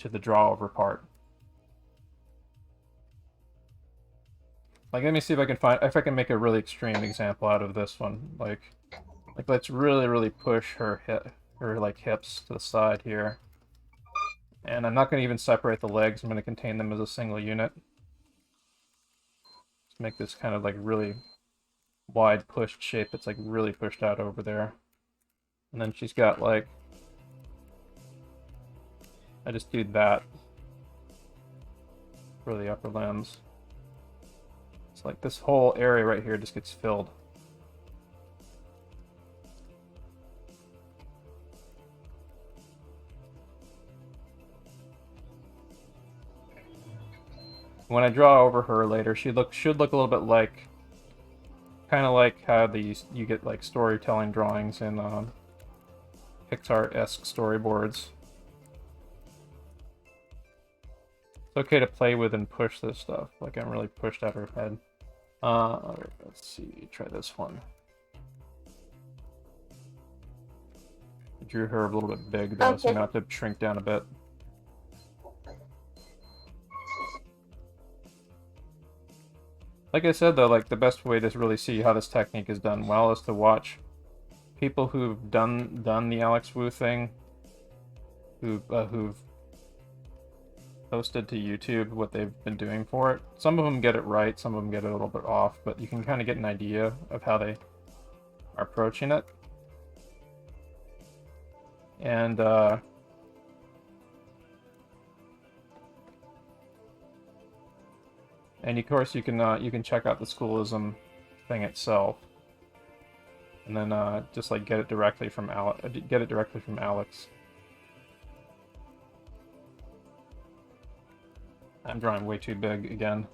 the draw over part. Like let me see if I can make a really extreme example out of this one. Like let's really push her like hips to the side here. And I'm not going to even separate the legs. I'm going to contain them as a single unit. Let's make this kind of like really wide pushed shape that's like really pushed out over there. And then she's got like, I just do that for the upper limbs. It's like this whole area right here just gets filled. When I draw over her later, should look a little bit like, kind of like how you get like storytelling drawings in Pixar-esque storyboards. It's okay to play with and push this stuff. Like I'm really pushed out her head. Alright, let's see. Try this one. I drew her a little bit big though, so I'm gonna have to shrink down a bit. Like I said though, like the best way to really see how this technique is done well is to watch people who've done the Alex Wu thing, who've posted to YouTube what they've been doing for it. Some of them get it right, some of them get it a little bit off, but you can kind of get an idea of how they are approaching it. And of course you can check out the schoolism thing itself, and then just like get it directly from Alex. I'm drawing way too big again.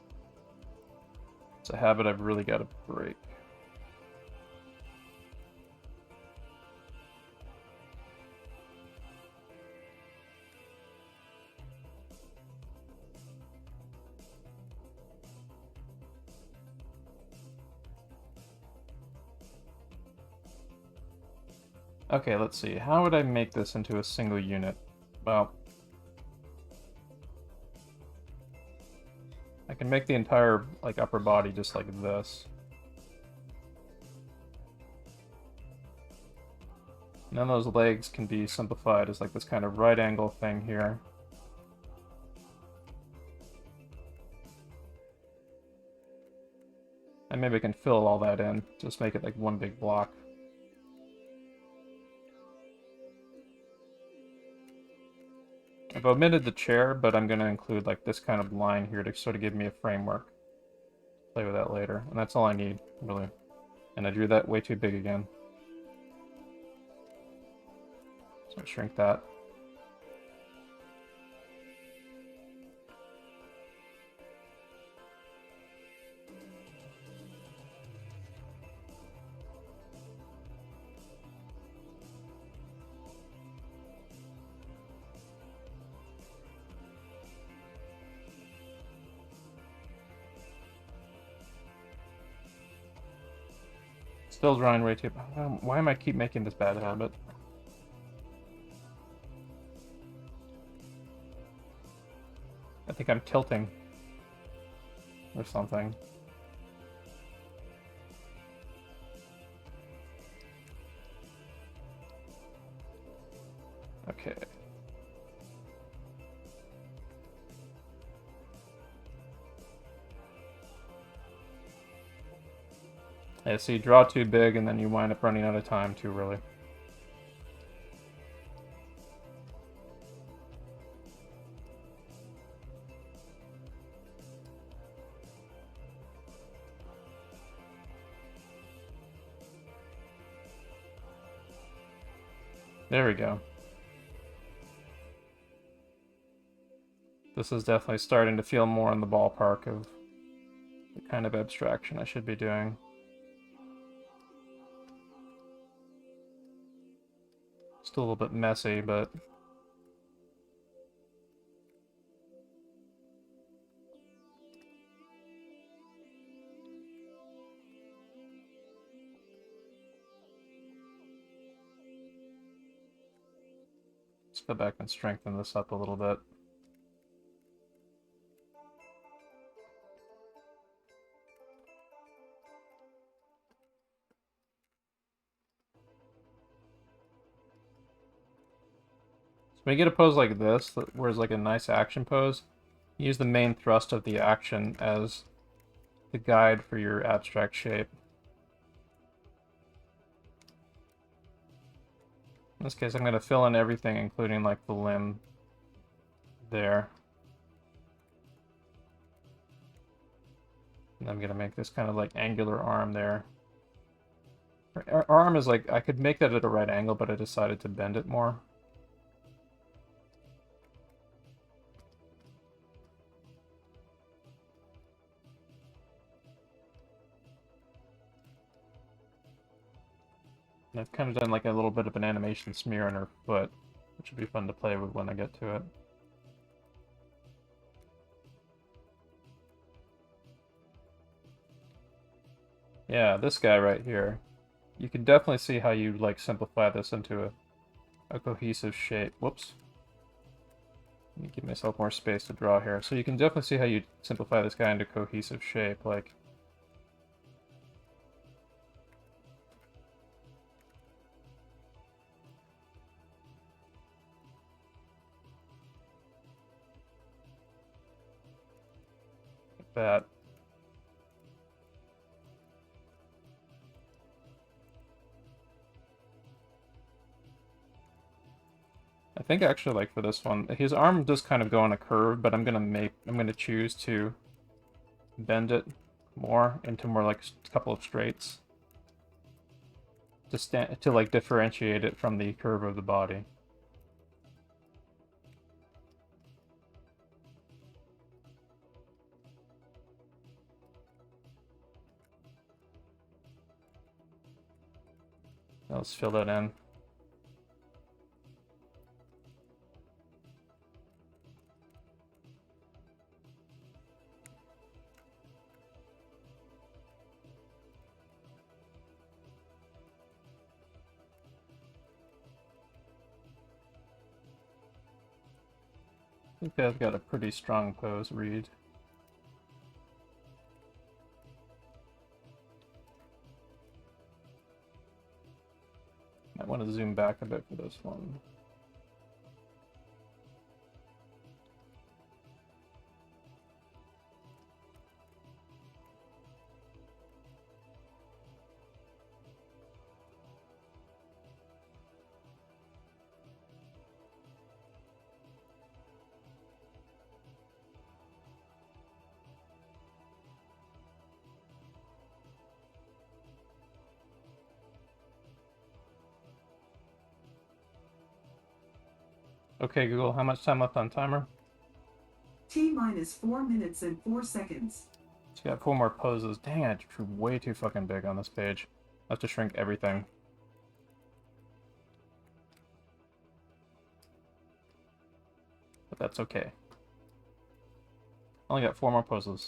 It's a habit I've really got to break. Okay, let's see. How would I make this into a single unit? Well, I can make the entire like upper body just like this. And then those legs can be simplified as like this kind of right angle thing here. And maybe I can fill all that in, just make it like one big block. I've omitted the chair, but I'm going to include like this kind of line here to sort of give me a framework. Play with that later, and that's all I need, really. And I drew that way too big again. So shrink that. Still drawing way too... Why am I keep making this bad habit? I think I'm tilting. Or something. Okay. Yeah, so you draw too big and then you wind up running out of time too early. There we go. This is definitely starting to feel more in the ballpark of the kind of abstraction I should be doing. Still a little bit messy, but let's go back and strengthen this up a little bit. When you get a pose like this, where it's like a nice action pose, use the main thrust of the action as the guide for your abstract shape. In this case, I'm going to fill in everything, including like the limb there. And I'm going to make this kind of like angular arm there. Our arm is like, I could make that at a right angle, but I decided to bend it more. And I've kind of done like a little bit of an animation smear on her foot, which would be fun to play with when I get to it. Yeah, this guy right here. You can definitely see how you like simplify this into a cohesive shape. Whoops. Let me give myself more space to draw here. So you can definitely see how you simplify this guy into cohesive shape, like that. I think actually like for this one, his arm does kind of go on a curve, but I'm gonna choose to bend it more into more like a couple of straights to like differentiate it from the curve of the body. Now let's fill that in. I think I've got a pretty strong pose read. Might want to zoom back a bit for this one. Okay, Google, how much time left on timer? T-minus 4 minutes and 4 seconds. It's got 4 more poses. Dang, I drew way too fucking big on this page. I have to shrink everything. But that's okay. Only got 4 more poses.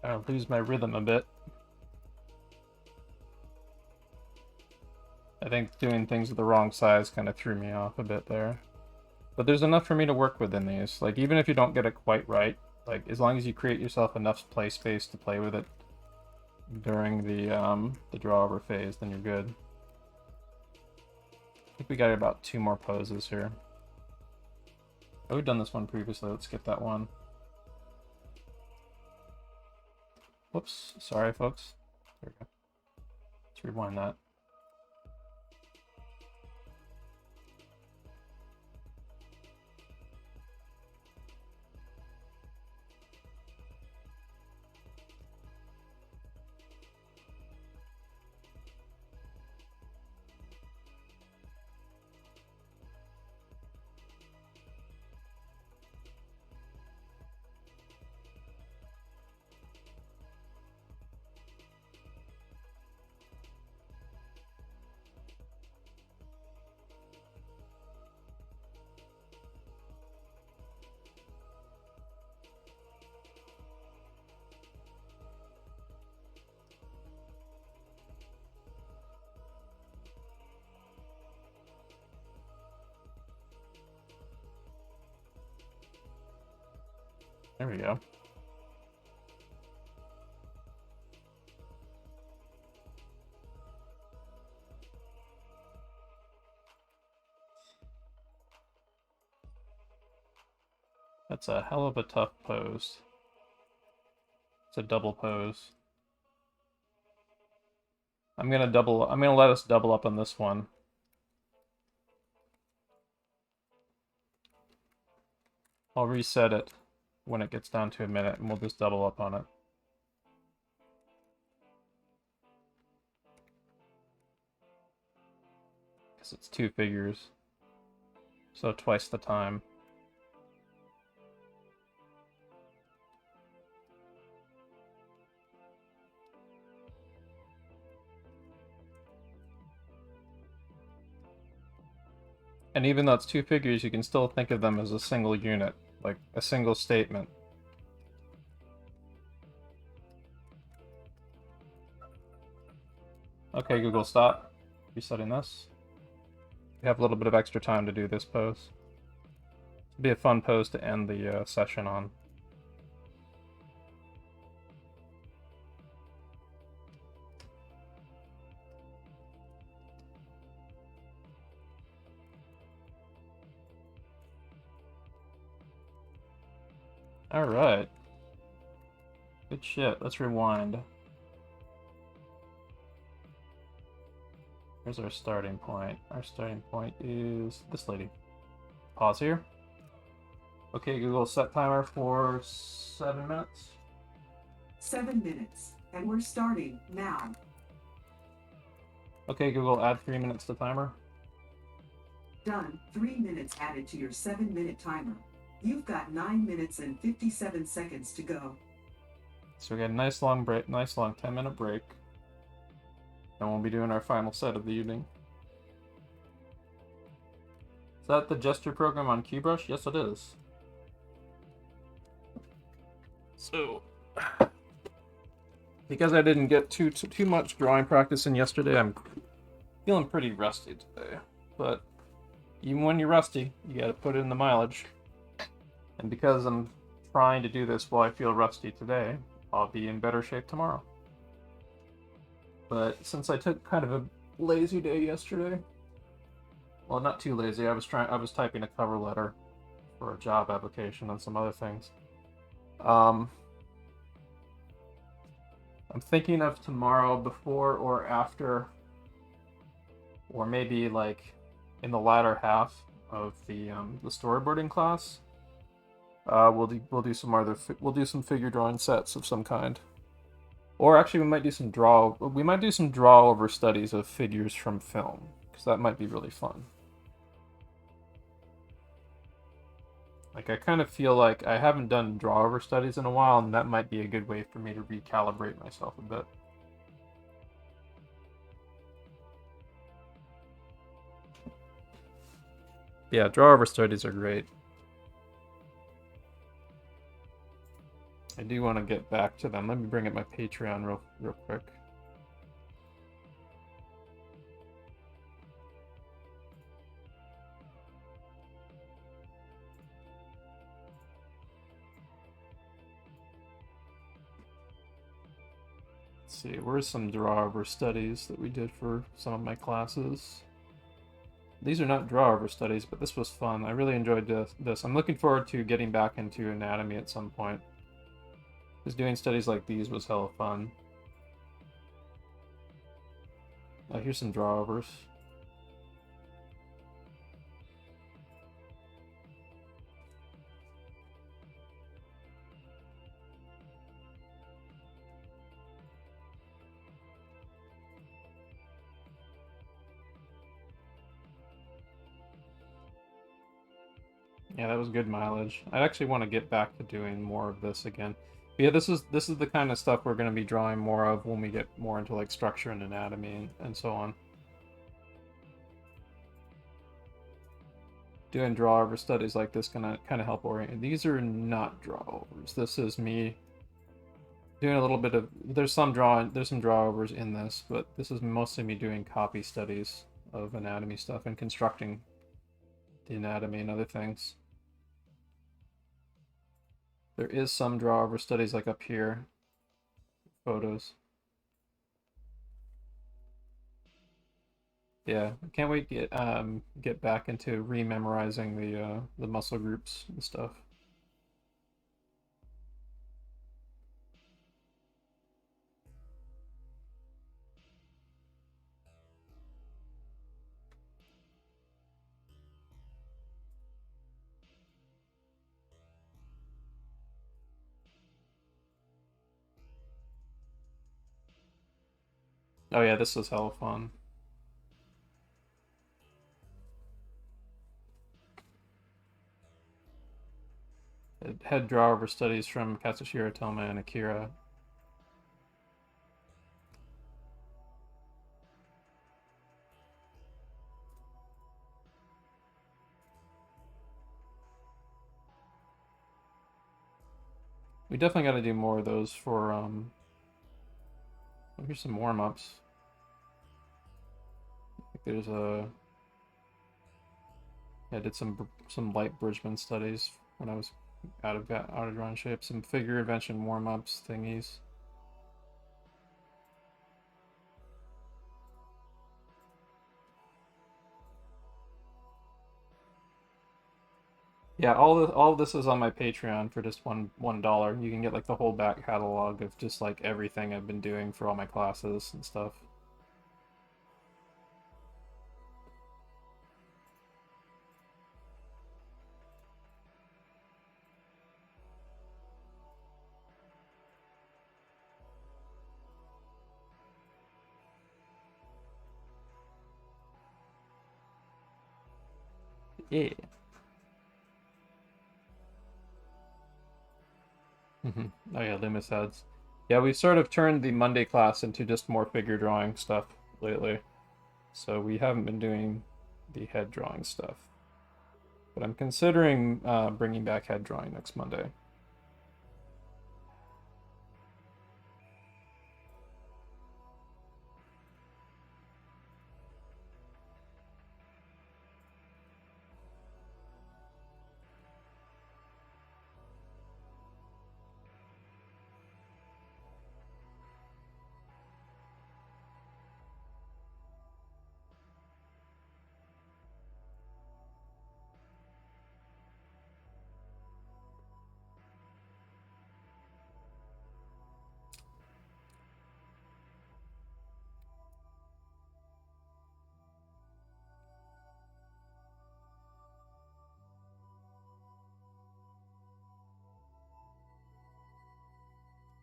I'll lose my rhythm a bit. I think doing things with the wrong size kind of threw me off a bit there. But there's enough for me to work with in these. Like, even if you don't get it quite right, like, as long as you create yourself enough play space to play with it during the draw over phase, then you're good. I think we got about 2 more poses here. Oh, we've done this one previously. Let's skip that one. Whoops, sorry folks. There we go. Let's rewind that. There we go. That's a hell of a tough pose. It's a double pose. I'm gonna let us double up on this one. I'll reset it when it gets down to a minute and we'll just double up on it. Because it's 2 figures. So twice the time. And even though it's 2 figures, you can still think of them as a single unit, like a single statement. Okay, Google, stop. Resetting this. We have a little bit of extra time to do this pose. It'll be a fun pose to end the session on. Alright. Good shit. Let's rewind. Here's our starting point. Our starting point is this lady. Pause here. Okay, Google, set timer for 7 minutes. 7 minutes. And we're starting now. Okay, Google, add 3 minutes to timer. Done. 3 minutes added to your 7-minute timer. You've got 9 minutes and 57 seconds to go. So we got a nice long break, nice long 10-minute break. And we'll be doing our final set of the evening. Is that the gesture program on QBrush? Yes, it is. So, because I didn't get too much drawing practice in yesterday, I'm feeling pretty rusty today. But even when you're rusty, you gotta put it in the mileage. And because I'm trying to do this while I feel rusty today, I'll be in better shape tomorrow. But since I took kind of a lazy day yesterday, well, not too lazy, I was typing a cover letter for a job application and some other things. I'm thinking of tomorrow before or after, or maybe like in the latter half of the storyboarding class. We'll do some figure drawing sets of some kind, or actually we might do some draw over studies of figures from film, because that might be really fun. Like, I kind of feel like I haven't done draw over studies in a while, and that might be a good way for me to recalibrate myself a bit. Yeah, draw over studies are great. I do want to get back to them. Let me bring up my Patreon real quick. Let's see, where's some draw over studies that we did for some of my classes? These are not draw over studies, but this was fun. I really enjoyed this. I'm looking forward to getting back into anatomy at some point. Because doing studies like these was hella fun. Here's some drawovers. Yeah, that was good mileage. I actually want to get back to doing more of this again. But yeah, this is the kind of stuff we're going to be drawing more of when we get more into like structure and anatomy and so on. Doing draw over studies like this gonna kind of help orient. These are not draw overs. This is me doing a little bit of there's some draw overs in this, but this is mostly me doing copy studies of anatomy stuff and constructing the anatomy and other things. There is some draw over studies like up here. Photos. Yeah, can't wait to get back into rememorizing the muscle groups and stuff. Oh yeah, this was hella fun. Head draw over studies from Katsushiro Toma and Akira. We definitely got to do more of those for oh, here's some warm-ups. There's a I did some light Bridgman studies when I was out of drawing shape. Some figure invention warm-ups thingies. Yeah, all of this is on my Patreon for just $1. You can get like the whole back catalog of just like everything I've been doing for all my classes and stuff. Yeah. Oh yeah, Loomis heads. Yeah, we've sort of turned the Monday class into just more figure drawing stuff lately. So we haven't been doing the head drawing stuff. But I'm considering bringing back head drawing next Monday.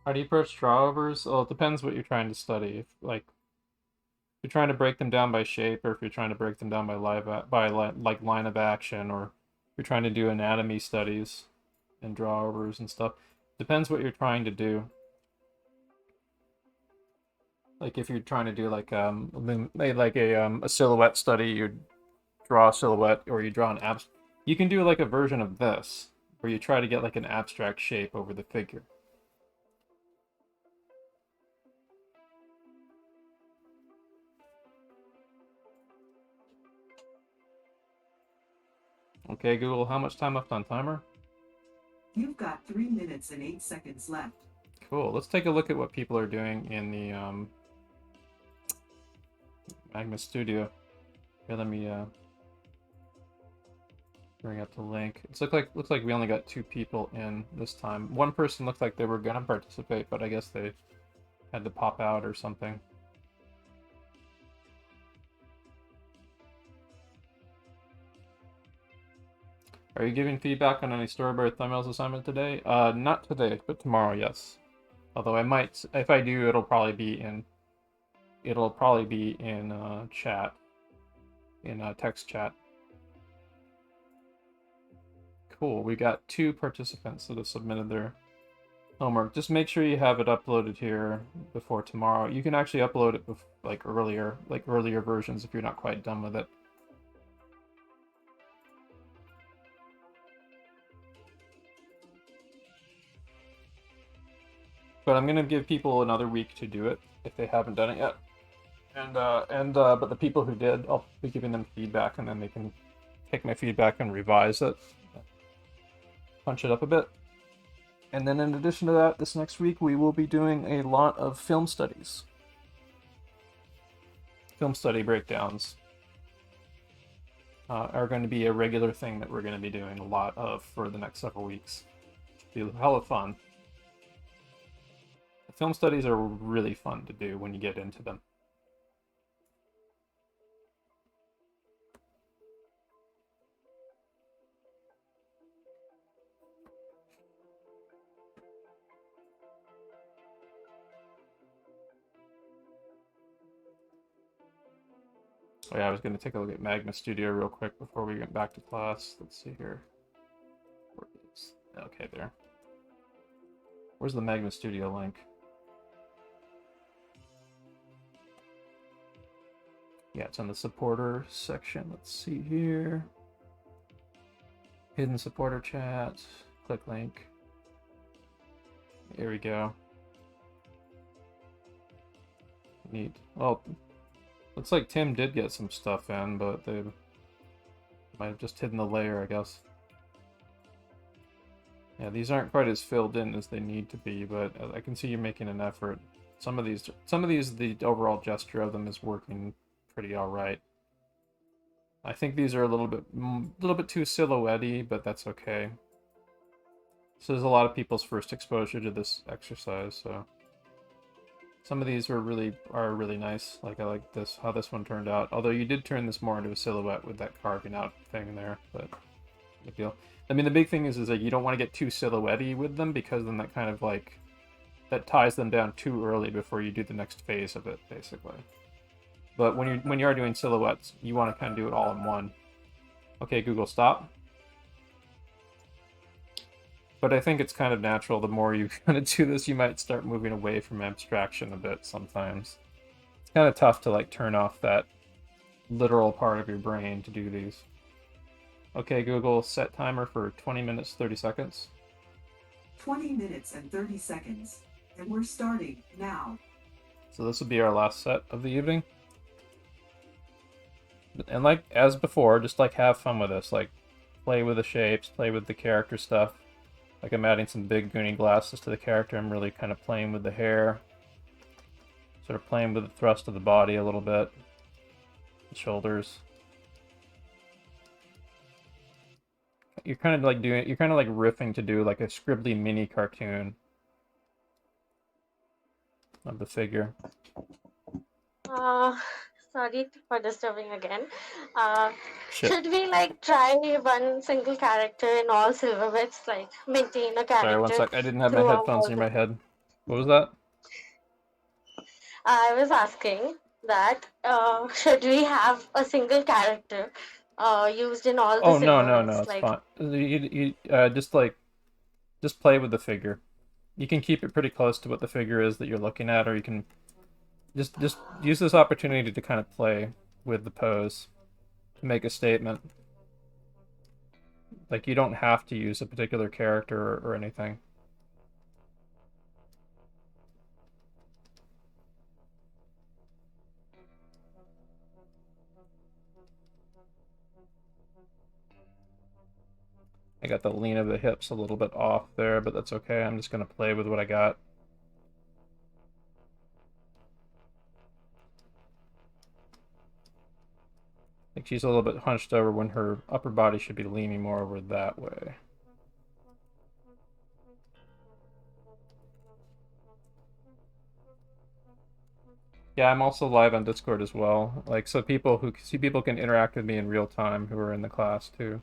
How do you approach drawovers? Well, it depends what you're trying to study. If like you're trying to break them down by shape, or if you're trying to break them down by like line of action, or you're trying to do anatomy studies and drawovers and stuff. Depends what you're trying to do. Like if you're trying to do like a silhouette study, you draw a silhouette, or you draw an abstract. You can do like a version of this where you try to get like an abstract shape over the figure. Okay, Google, how much time left on timer? You've got 3 minutes and 8 seconds left. Cool. Let's take a look at what people are doing in the Magma Studio. Here, let me bring up the link. Looks like we only got 2 people in this time. One person looked like they were gonna participate, but I guess they had to pop out or something. Are you giving feedback on any storyboard thumbnails assignment today? Not today, but tomorrow, yes. Although I might, if I do, it'll probably be in chat, in text chat. Cool. We got 2 participants that have submitted their homework. Just make sure you have it uploaded here before tomorrow. You can actually upload it like earlier versions if you're not quite done with it. But I'm gonna give people another week to do it if they haven't done it yet. But the people who did, I'll be giving them feedback, and then they can take my feedback and revise it, punch it up a bit. And then in addition to that, this next week we will be doing a lot of film studies. Film study breakdowns are going to be a regular thing that we're going to be doing a lot of for the next several weeks. It'll be hella fun. Film studies are really fun to do when you get into them. Oh yeah, I was going to take a look at Magma Studio real quick before we get back to class. Let's see here. Where is... Okay, there. Where's the Magma Studio link? Yeah, it's on the supporter section. Let's see here. Hidden supporter chat. Click link. There we go. Neat. Well, looks like Tim did get some stuff in, but they might have just hidden the layer, I guess. Yeah, these aren't quite as filled in as they need to be, but I can see you're making an effort. Some of these, the overall gesture of them is working pretty all right. I think these are a little bit too silhouette-y, but that's okay. This is a lot of people's first exposure to this exercise, so some of these are really nice. Like I like this, how this one turned out. Although you did turn this more into a silhouette with that carving out thing there, but big deal. I mean, the big thing is that you don't want to get too silhouette-y with them, because then that kind of like that ties them down too early before you do the next phase of it, basically. But when you are doing silhouettes, you want to kind of do it all in one. Okay, Google, stop. But I think it's kind of natural. The more you kind of do this, you might start moving away from abstraction a bit sometimes. It's kind of tough to like turn off that literal part of your brain to do these. Okay, Google, set timer for 20 minutes, 30 seconds. 20 minutes and 30 seconds. And we're starting now. So this will be our last set of the evening. And like, as before, just like have fun with this. Like, play with the shapes, play with the character stuff. Like I'm adding some big goonie glasses to the character. I'm really kind of playing with the hair. Sort of playing with the thrust of the body a little bit. The shoulders. You're kind of like riffing to do like a scribbly mini cartoon of the figure. Sorry for disturbing again. Shit. Should we like try one single character in all silver bits, like maintain a character? Sorry, one sec. I didn't have my throughout headphones all near my head. What was that? I was asking that should we have a single character used in all the Oh, silver no, bits, it's like... fine. You just play with the figure. You can keep it pretty close to what the figure is that you're looking at, or you can just use this opportunity to kind of play with the pose to make a statement. Like, you don't have to use a particular character or anything. I got the lean of the hips a little bit off there, but that's okay. I'm just going to play with what I got. I think she's a little bit hunched over when her upper body should be leaning more over that way. Yeah, I'm also live on Discord as well. Like, so people can interact with me in real time who are in the class too.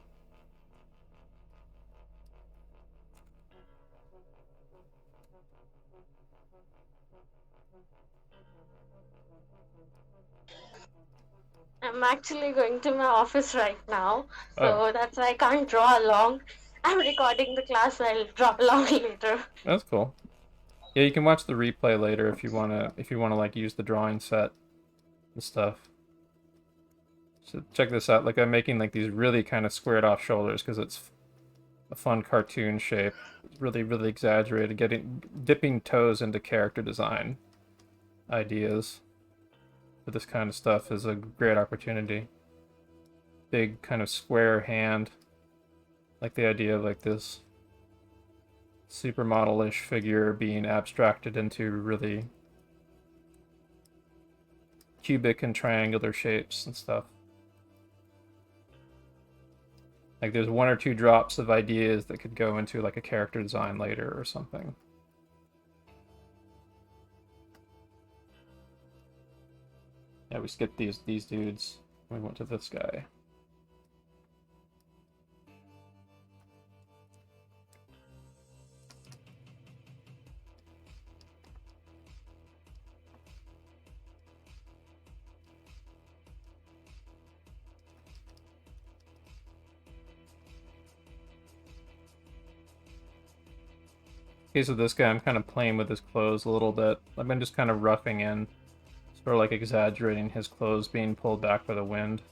I'm actually going to my office right now, so that's why I can't draw along. I'm recording the class, so I'll draw along later. That's cool. Yeah, you can watch the replay later if you wanna like use the drawing set and stuff. So check this out. Like, I'm making like these really kind of squared off shoulders because it's a fun cartoon shape. It's really exaggerated. Dipping toes into character design ideas for this kind of stuff is a great opportunity. Big kind of square hand. Like the idea of like this. supermodel-ish figure being abstracted into really cubic and triangular shapes and stuff. Like there's one or two drops of ideas that could go into like a character design later or something. Yeah, we skipped these dudes. We went to this guy. Case of this guy, I'm kind of playing with his clothes a little bit. I've been just kind of roughing in, sort of like exaggerating his clothes being pulled back by the wind.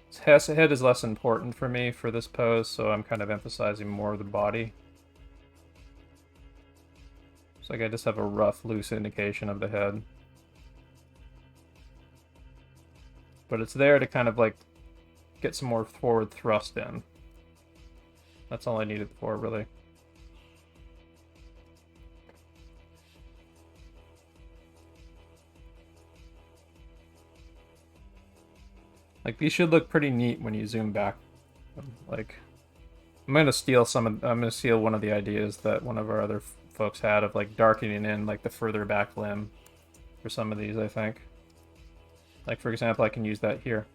His head is less important for me for this pose, so I'm kind of emphasizing more of the body. It's like I just have a rough, loose indication of the head. But it's there to kind of like get some more forward thrust in. That's all I needed for, really. Like, these should look pretty neat when you zoom back. Like, I'm gonna steal one of the ideas that one of our other folks had of like darkening in like the further back limb for some of these, I think. Like, for example, I can use that here.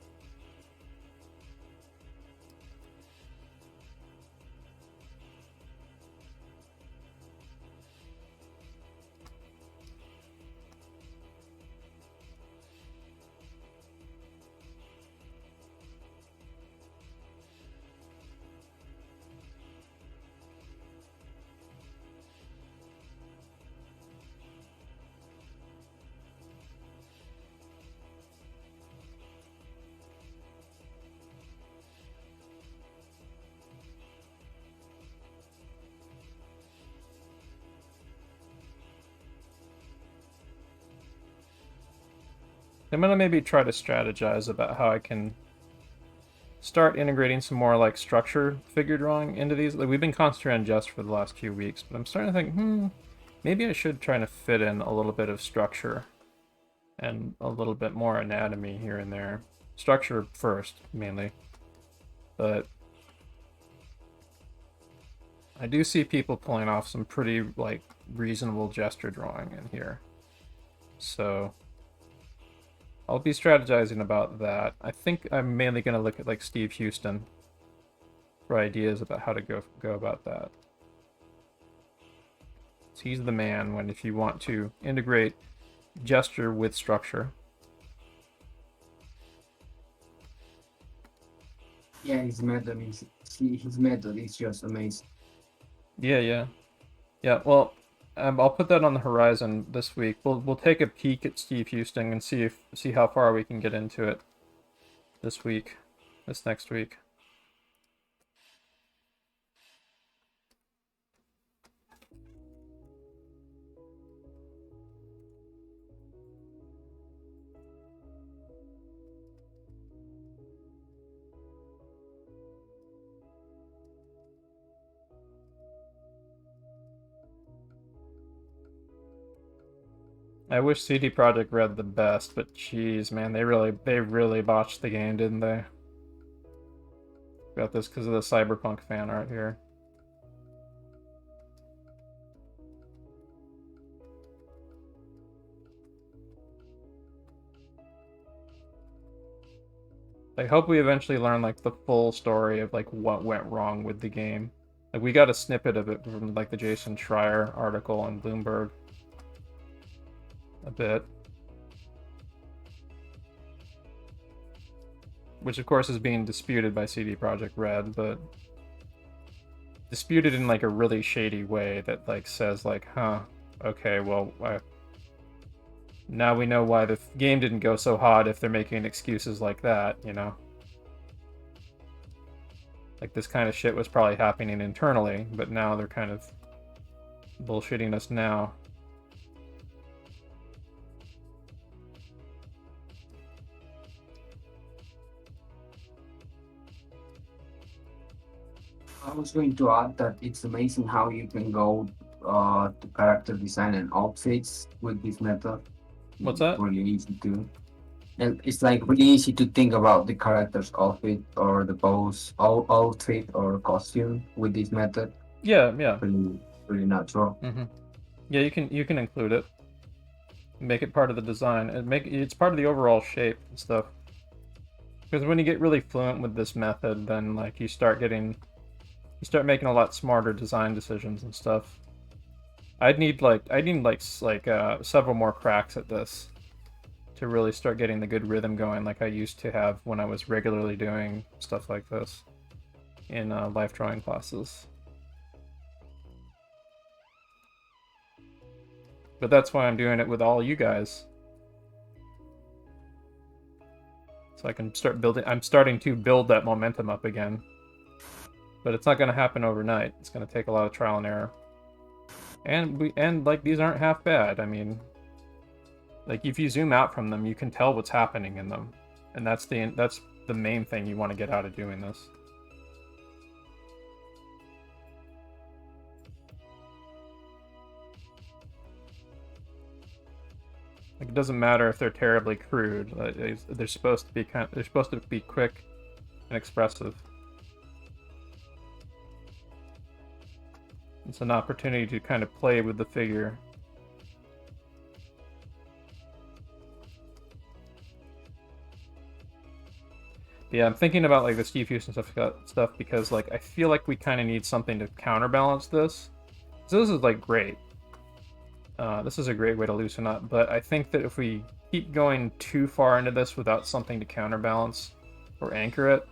I'm gonna maybe try to strategize about how I can start integrating some more like structure figure drawing into these. Like we've been concentrating on Just for the last few weeks, but I'm starting to think, maybe I should try to fit in a little bit of structure and a little bit more anatomy here and there. Structure first, mainly. But I do see people pulling off some pretty like reasonable gesture drawing in here. So I'll be strategizing about that. I think I'm mainly going to look at like Steve Houston for ideas about how to go about that. So he's the man when if you want to integrate gesture with structure. Yeah, his method is just amazing. Yeah. Well, I'll put that on the horizon this week. We'll take a peek at Steve Houston and see how far we can get into it this next week. I wish CD Projekt Red the best, but jeez, man, they really botched the game, didn't they? Got this because of the Cyberpunk fan art here. I hope we eventually learn like the full story of like what went wrong with the game. Like we got a snippet of it from like the Jason Schreier article on Bloomberg. A bit. Which of course is being disputed by CD Projekt Red, but disputed in like a really shady way that like says like, okay, well, now we know why the game didn't go so hot if they're making excuses like that, you know? Like this kind of shit was probably happening internally, but now they're kind of bullshitting us now. I was going to add that it's amazing how you can go to character design and outfits with this method. What's that? Really easy to. And it's like really easy to think about the character's outfit or the pose, outfit or costume with this method. Yeah, yeah. Really natural. Yeah, you can include it. Make it part of the design. It's part of the overall shape and stuff. Because when you get really fluent with this method, then like you start making a lot smarter design decisions and stuff. I'd need several more cracks at this to really start getting the good rhythm going like I used to have when I was regularly doing stuff like this in life drawing classes. But that's why I'm doing it with all you guys. So I can start building. I'm starting to build that momentum up again. But it's not going to happen overnight. It's going to take a lot of trial and error. And like these aren't half bad. I mean, like if you zoom out from them, you can tell what's happening in them. And that's the main thing you want to get out of doing this. Like it doesn't matter if they're terribly crude. They're supposed to be quick and expressive. It's an opportunity to kind of play with the figure. Yeah, I'm thinking about like the Steve Houston stuff because like I feel like we kind of need something to counterbalance this. So this is like great. This is a great way to loosen up, but I think that if we keep going too far into this without something to counterbalance or anchor it,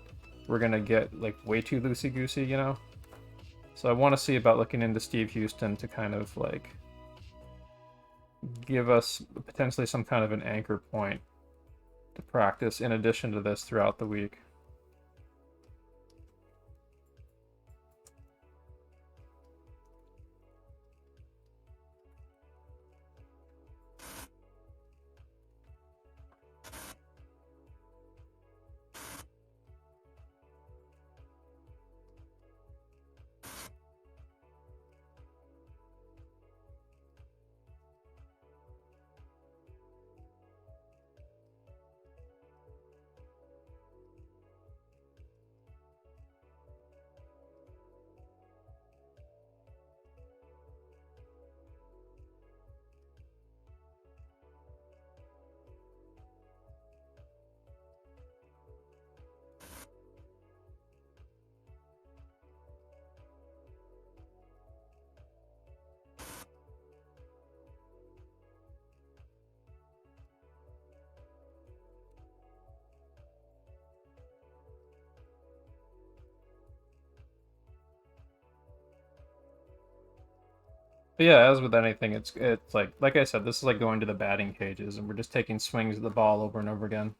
we're gonna get like way too loosey-goosey, you know? So I want to see about looking into Steve Houston to kind of like give us potentially some kind of an anchor point to practice in addition to this throughout the week. But yeah, as with anything, it's like I said, this is like going to the batting cages, and we're just taking swings at the ball over and over again.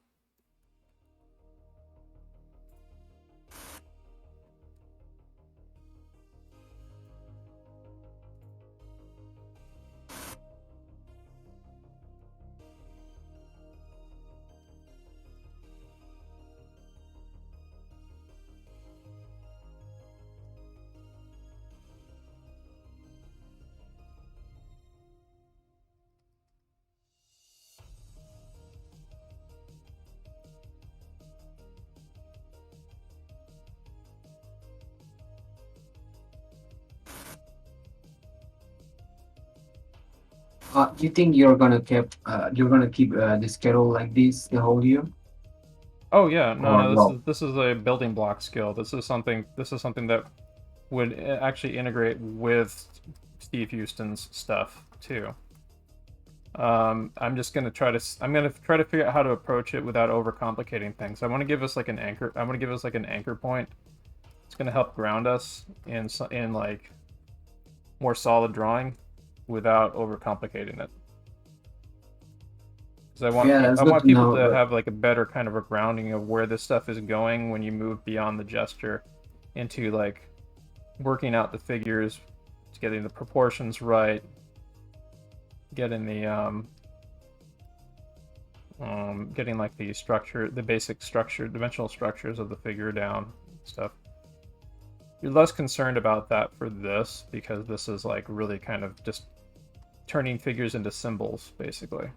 Do you think you're gonna keep the schedule like this the whole year? Oh yeah, no, no. this is a building block skill. This is something that would actually integrate with Steve Houston's stuff too. I'm gonna try to figure out how to approach it without overcomplicating things. I want to give us like an anchor. I want to give us like an anchor point. It's gonna help ground us in like more solid drawing without overcomplicating it. Because I want people to have like a better kind of a grounding of where this stuff is going when you move beyond the gesture into like working out the figures, getting the proportions right, getting the getting like the structure, the basic structure, dimensional structures of the figure down, stuff. you're less concerned about that for this, because this is like really kind of just turning figures into symbols, basically.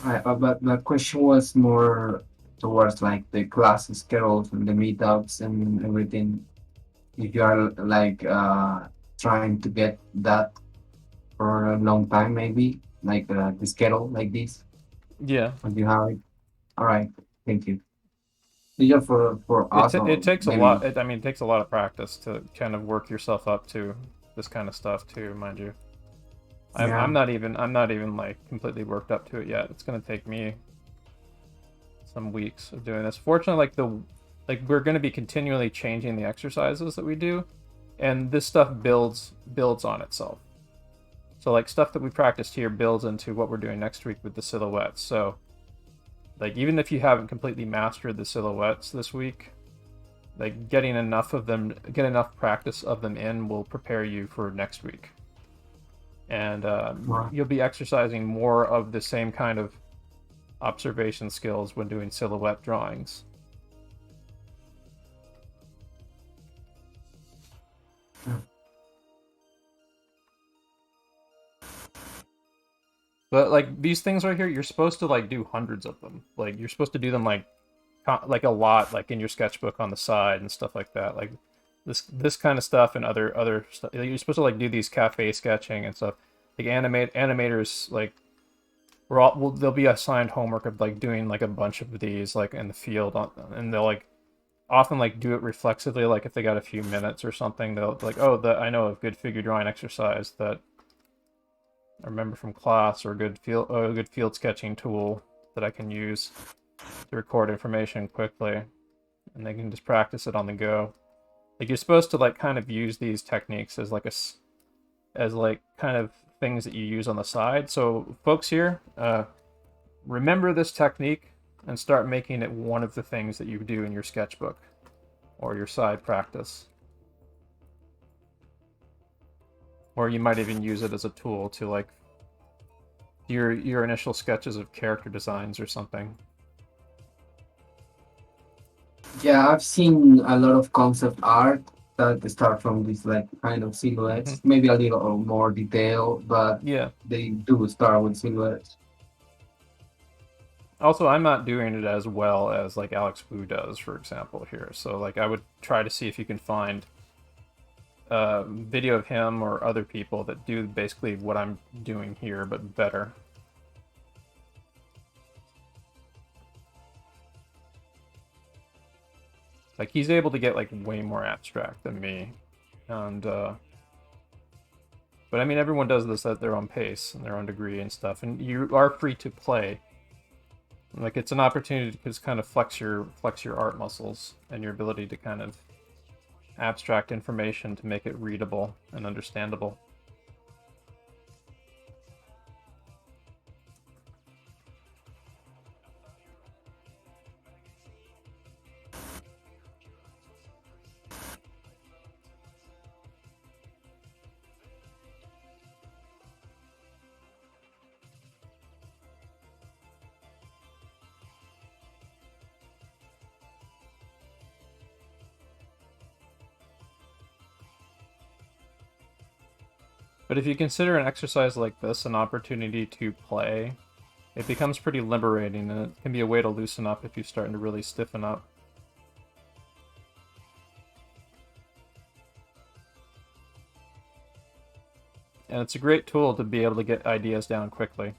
Right, but my question was more towards like the class schedules and the meetups and everything. If you are like trying to get that for a long time, maybe like the schedule like this, Yeah. and you have it. All right, thank you. These are for us, or It takes a maybe. lot. I mean, it takes a lot of practice to kind of work yourself up to this kind of stuff too, mind you. Yeah. I'm not even like completely worked up to it yet. It's gonna take me some weeks of doing this. Fortunately, like we're gonna be continually changing the exercises that we do, and this stuff builds on itself. So like stuff that we practiced here builds into what we're doing next week with the silhouettes. So like even if you haven't completely mastered the silhouettes this week, like get enough practice of them in will prepare you for next week. And you'll be exercising more of the same kind of observation skills when doing silhouette drawings. But like these things right here, you're supposed to like do hundreds of them. Like you're supposed to do them like a lot, like in your sketchbook on the side and stuff like that. Like this kind of stuff and other stuff. You're supposed to like do these cafe sketching and stuff. Like animators, like they'll be assigned homework of like doing like a bunch of these like in the field, and they'll like often like do it reflexively. Like if they got a few minutes or something, they'll like, oh, I know a good figure drawing exercise that I remember from class, or a good field sketching tool that I can use to record information quickly, and they can just practice it on the go. Like you're supposed to like kind of use these techniques as like kind of things that you use on the side. So folks here, remember this technique and start making it one of the things that you do in your sketchbook or your side practice. Or you might even use it as a tool to like your initial sketches of character designs or something. Yeah, I've seen a lot of concept art that start from these like kind of silhouettes, maybe a little more detail, but yeah, they do start with silhouettes. Also, I'm not doing it as well as like Alex Wu does, for example, here. So like I would try to see if you can find video of him or other people that do basically what I'm doing here, but better. Like he's able to get like way more abstract than me, and but I mean everyone does this at their own pace and their own degree and stuff, and you are free to play. Like it's an opportunity to just kind of flex your art muscles and your ability to kind of abstract information to make it readable and understandable. But if you consider an exercise like this an opportunity to play, it becomes pretty liberating, and it can be a way to loosen up if you're starting to really stiffen up. And it's a great tool to be able to get ideas down quickly.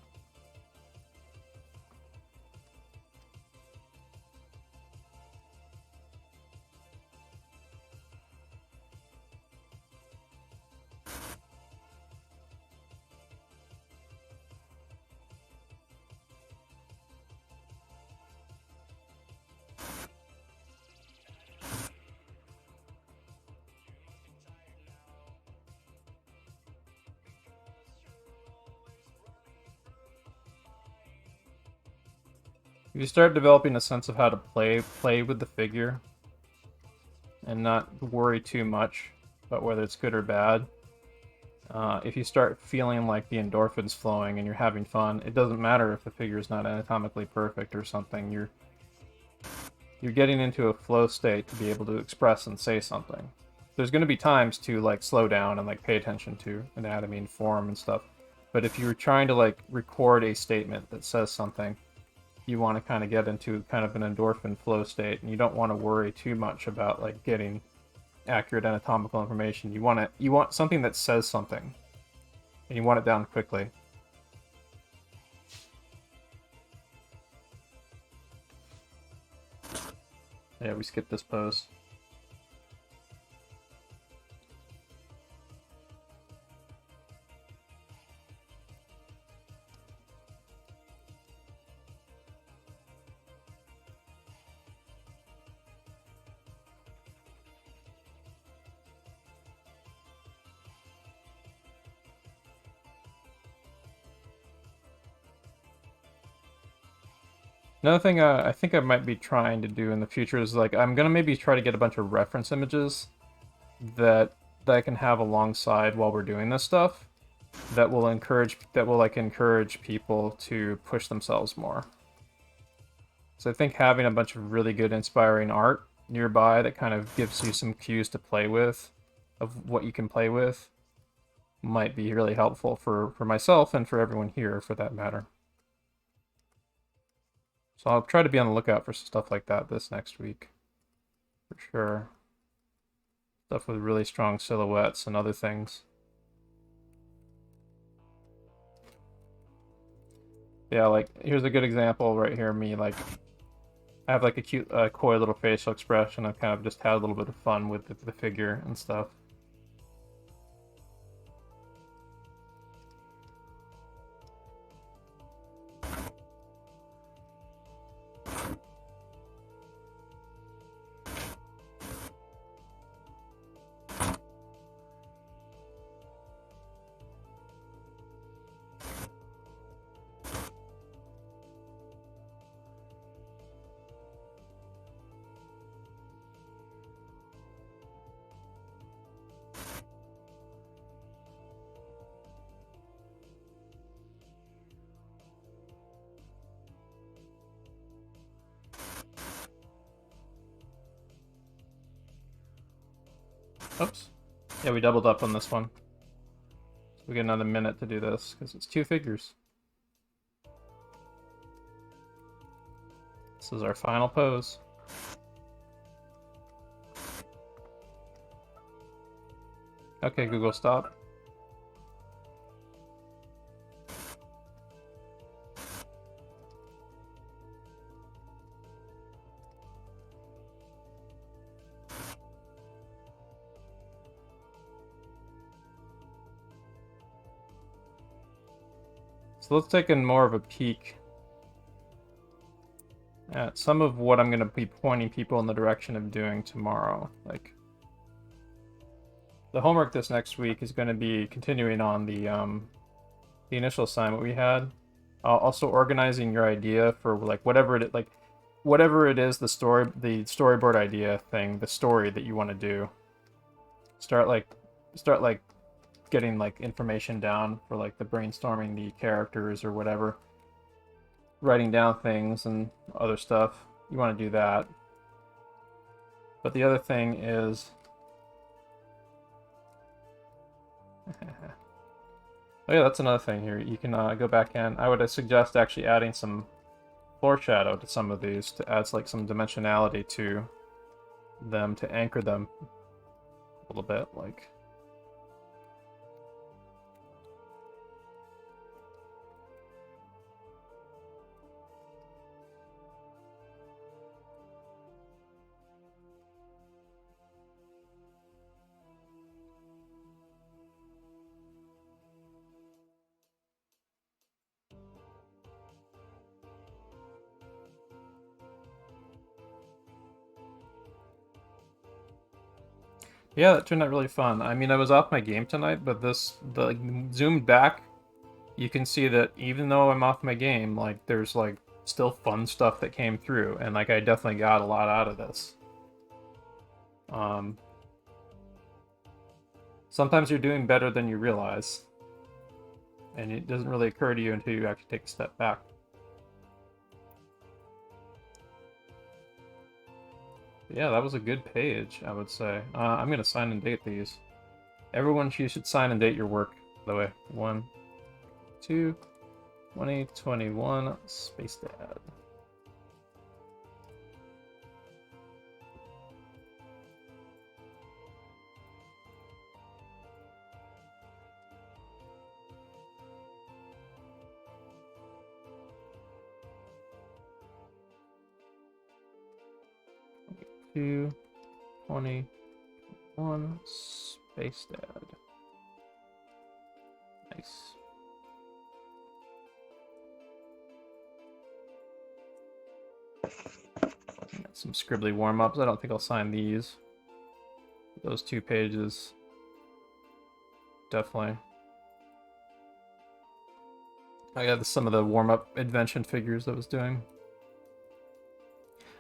If you start developing a sense of how to play with the figure, and not worry too much about whether it's good or bad, if you start feeling like the endorphins flowing and you're having fun, it doesn't matter if the figure is not anatomically perfect or something. You're getting into a flow state to be able to express and say something. There's going to be times to like slow down and like pay attention to anatomy and form and stuff. But if you're trying to like record a statement that says something, you want to kind of get into kind of an endorphin flow state, and you don't want to worry too much about like getting accurate anatomical information. You want something that says something, and you want it down quickly. Yeah, we skipped this pose. Another thing I think I might be trying to do in the future is like I'm gonna maybe try to get a bunch of reference images that I can have alongside while we're doing this stuff that will encourage people to push themselves more. So I think having a bunch of really good inspiring art nearby that kind of gives you some cues to play with of what you can play with might be really helpful for myself and for everyone here for that matter. So I'll try to be on the lookout for stuff like that this next week, for sure. Stuff with really strong silhouettes and other things. Yeah, like, here's a good example right here of me, like, I have like a cute, coy little facial expression. I've kind of just had a little bit of fun with the figure and stuff. Oops. Yeah, we doubled up on this one. So we get another minute to do this, because it's 2 figures. This is our final pose. Okay, Google, stop. So let's take in more of a peek at some of what I'm going to be pointing people in the direction of doing tomorrow. Like, the homework this next week is going to be continuing on the initial assignment we had. Also organizing your idea for like whatever it is, the storyboard idea thing, the story that you want to do. Start getting like information down for like the brainstorming the characters or whatever, writing down things and other stuff. You want to do that. But the other thing is oh yeah, that's another thing here. You can go back in. I would suggest actually adding some floor shadow to some of these to add like some dimensionality to them, to anchor them a little bit, like. Yeah, that turned out really fun. I mean, I was off my game tonight, but like, zoomed back, you can see that even though I'm off my game, like, there's, like, still fun stuff that came through, and, like, I definitely got a lot out of this. sometimes you're doing better than you realize. And it doesn't really occur to you until you actually take a step back. Yeah, that was a good page, I would say. I'm going to sign and date these. Everyone, you should sign and date your work, by the way. 1, 2, 2021, Spacedad. Two, 21, Spacedad. Nice. Got some scribbly warm-ups. I don't think I'll sign these. Those 2 pages. Definitely. I got some of the warm-up invention figures I was doing.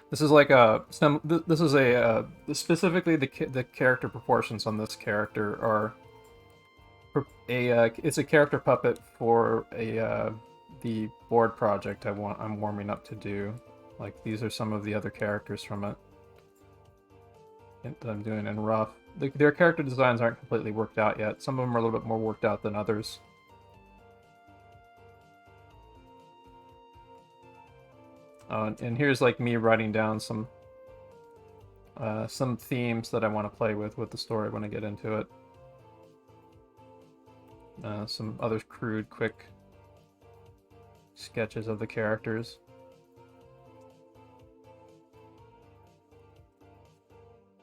This is like this is specifically the character proportions on this character are it's a character puppet for the board project I'm warming up to do. Like, these are some of the other characters from it that I'm doing in rough. Their character designs aren't completely worked out yet. Some of them are a little bit more worked out than others. And here's like me writing down some themes that I want to play with the story when I get into it. Some other crude, quick sketches of the characters.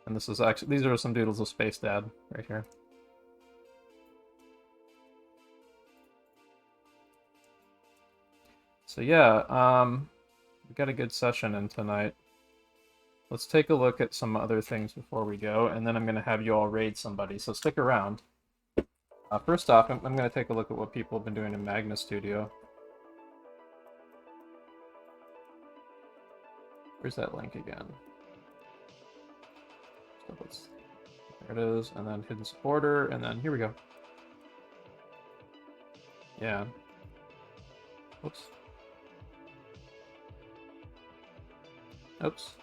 And this is actually, these are some doodles of Spacedad right here. So yeah, we got a good session in tonight. Let's take a look at some other things before we go, and then I'm going to have you all raid somebody, so stick around. First off, I'm going to take a look at what people have been doing in Magna Studio. Where's that link again? So there it is, and then hidden supporter, and then here we go. Yeah. Oops. Oops.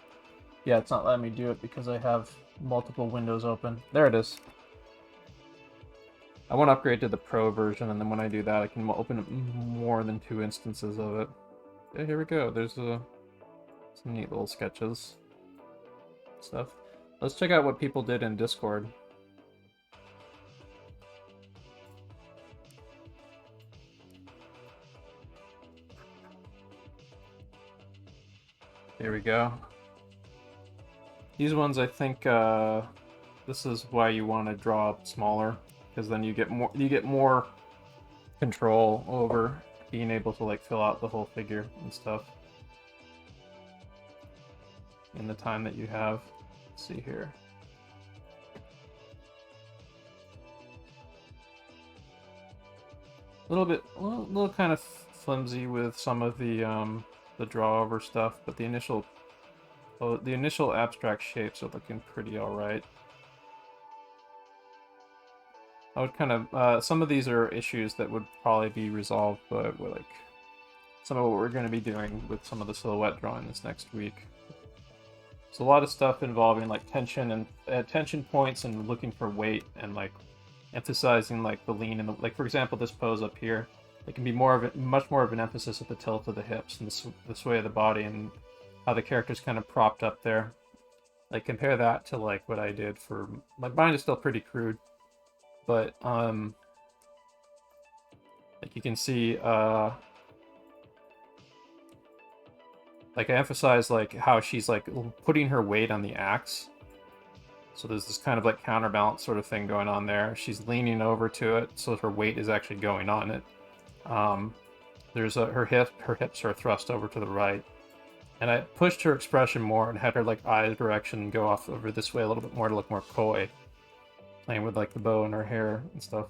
Yeah, it's not letting me do it because I have multiple windows open. There it is. I want to upgrade to the Pro version, and then when I do that, I can open more than 2 instances of it. Yeah, here we go. There's some neat little sketches. Stuff. Let's check out what people did in Discord. Here we go. These ones, I think, this is why you want to draw smaller, because then you get more control over being able to like fill out the whole figure and stuff in the time that you have. Let's see here. A little kind of flimsy with some of the draw over stuff, but the initial abstract shapes are looking pretty alright. I would kind of some of these are issues that would probably be resolved by like some of what we're going to be doing with some of the silhouette drawing this next week. So a lot of stuff involving like tension and tension points and looking for weight and like emphasizing like the lean and the, like for example this pose up here. It can be much more of an emphasis at the tilt of the hips and the sway of the body and how the character's kind of propped up there. Like compare that to like what I did for like mine is still pretty crude, but like you can see like I emphasize like how she's like putting her weight on the axe. So there's this kind of like counterbalance sort of thing going on there. She's leaning over to it, so her weight is actually going on it. There's her hips are thrust over to the right, and I pushed her expression more and had her like eye direction go off over this way a little bit more to look more coy, playing with like the bow in her hair and stuff.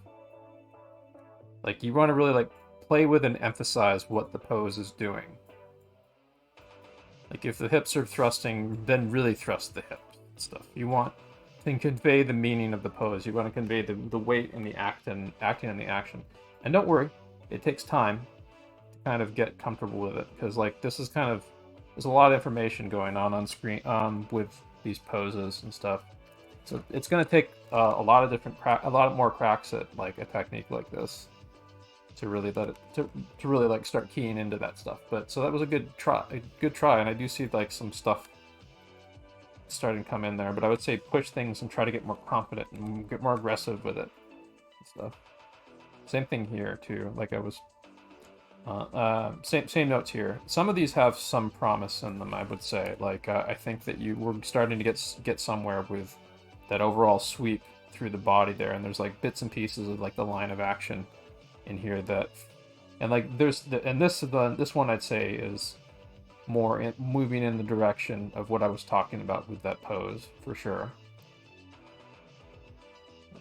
Like you want to really like play with and emphasize what the pose is doing. Like if the hips are thrusting, then really thrust the hips and stuff. You want to convey the meaning of the pose. You want to convey the weight and the acting on the action. And don't worry, it takes time to kind of get comfortable with it, because like this is kind of, there's a lot of information going on screen with these poses and stuff. So it's going to take a lot more cracks at like a technique like this to really let it to really like start keying into that stuff. But so that was a good try, and I do see like some stuff starting to come in there. But I would say push things and try to get more confident and get more aggressive with it and stuff. Same thing here too. Like I was same notes here. Some of these have some promise in them, I would say. Like I think that we're starting to get somewhere with that overall sweep through the body there, and there's like bits and pieces of like the line of action in here that, and like this one I'd say is more moving in the direction of what I was talking about with that pose for sure.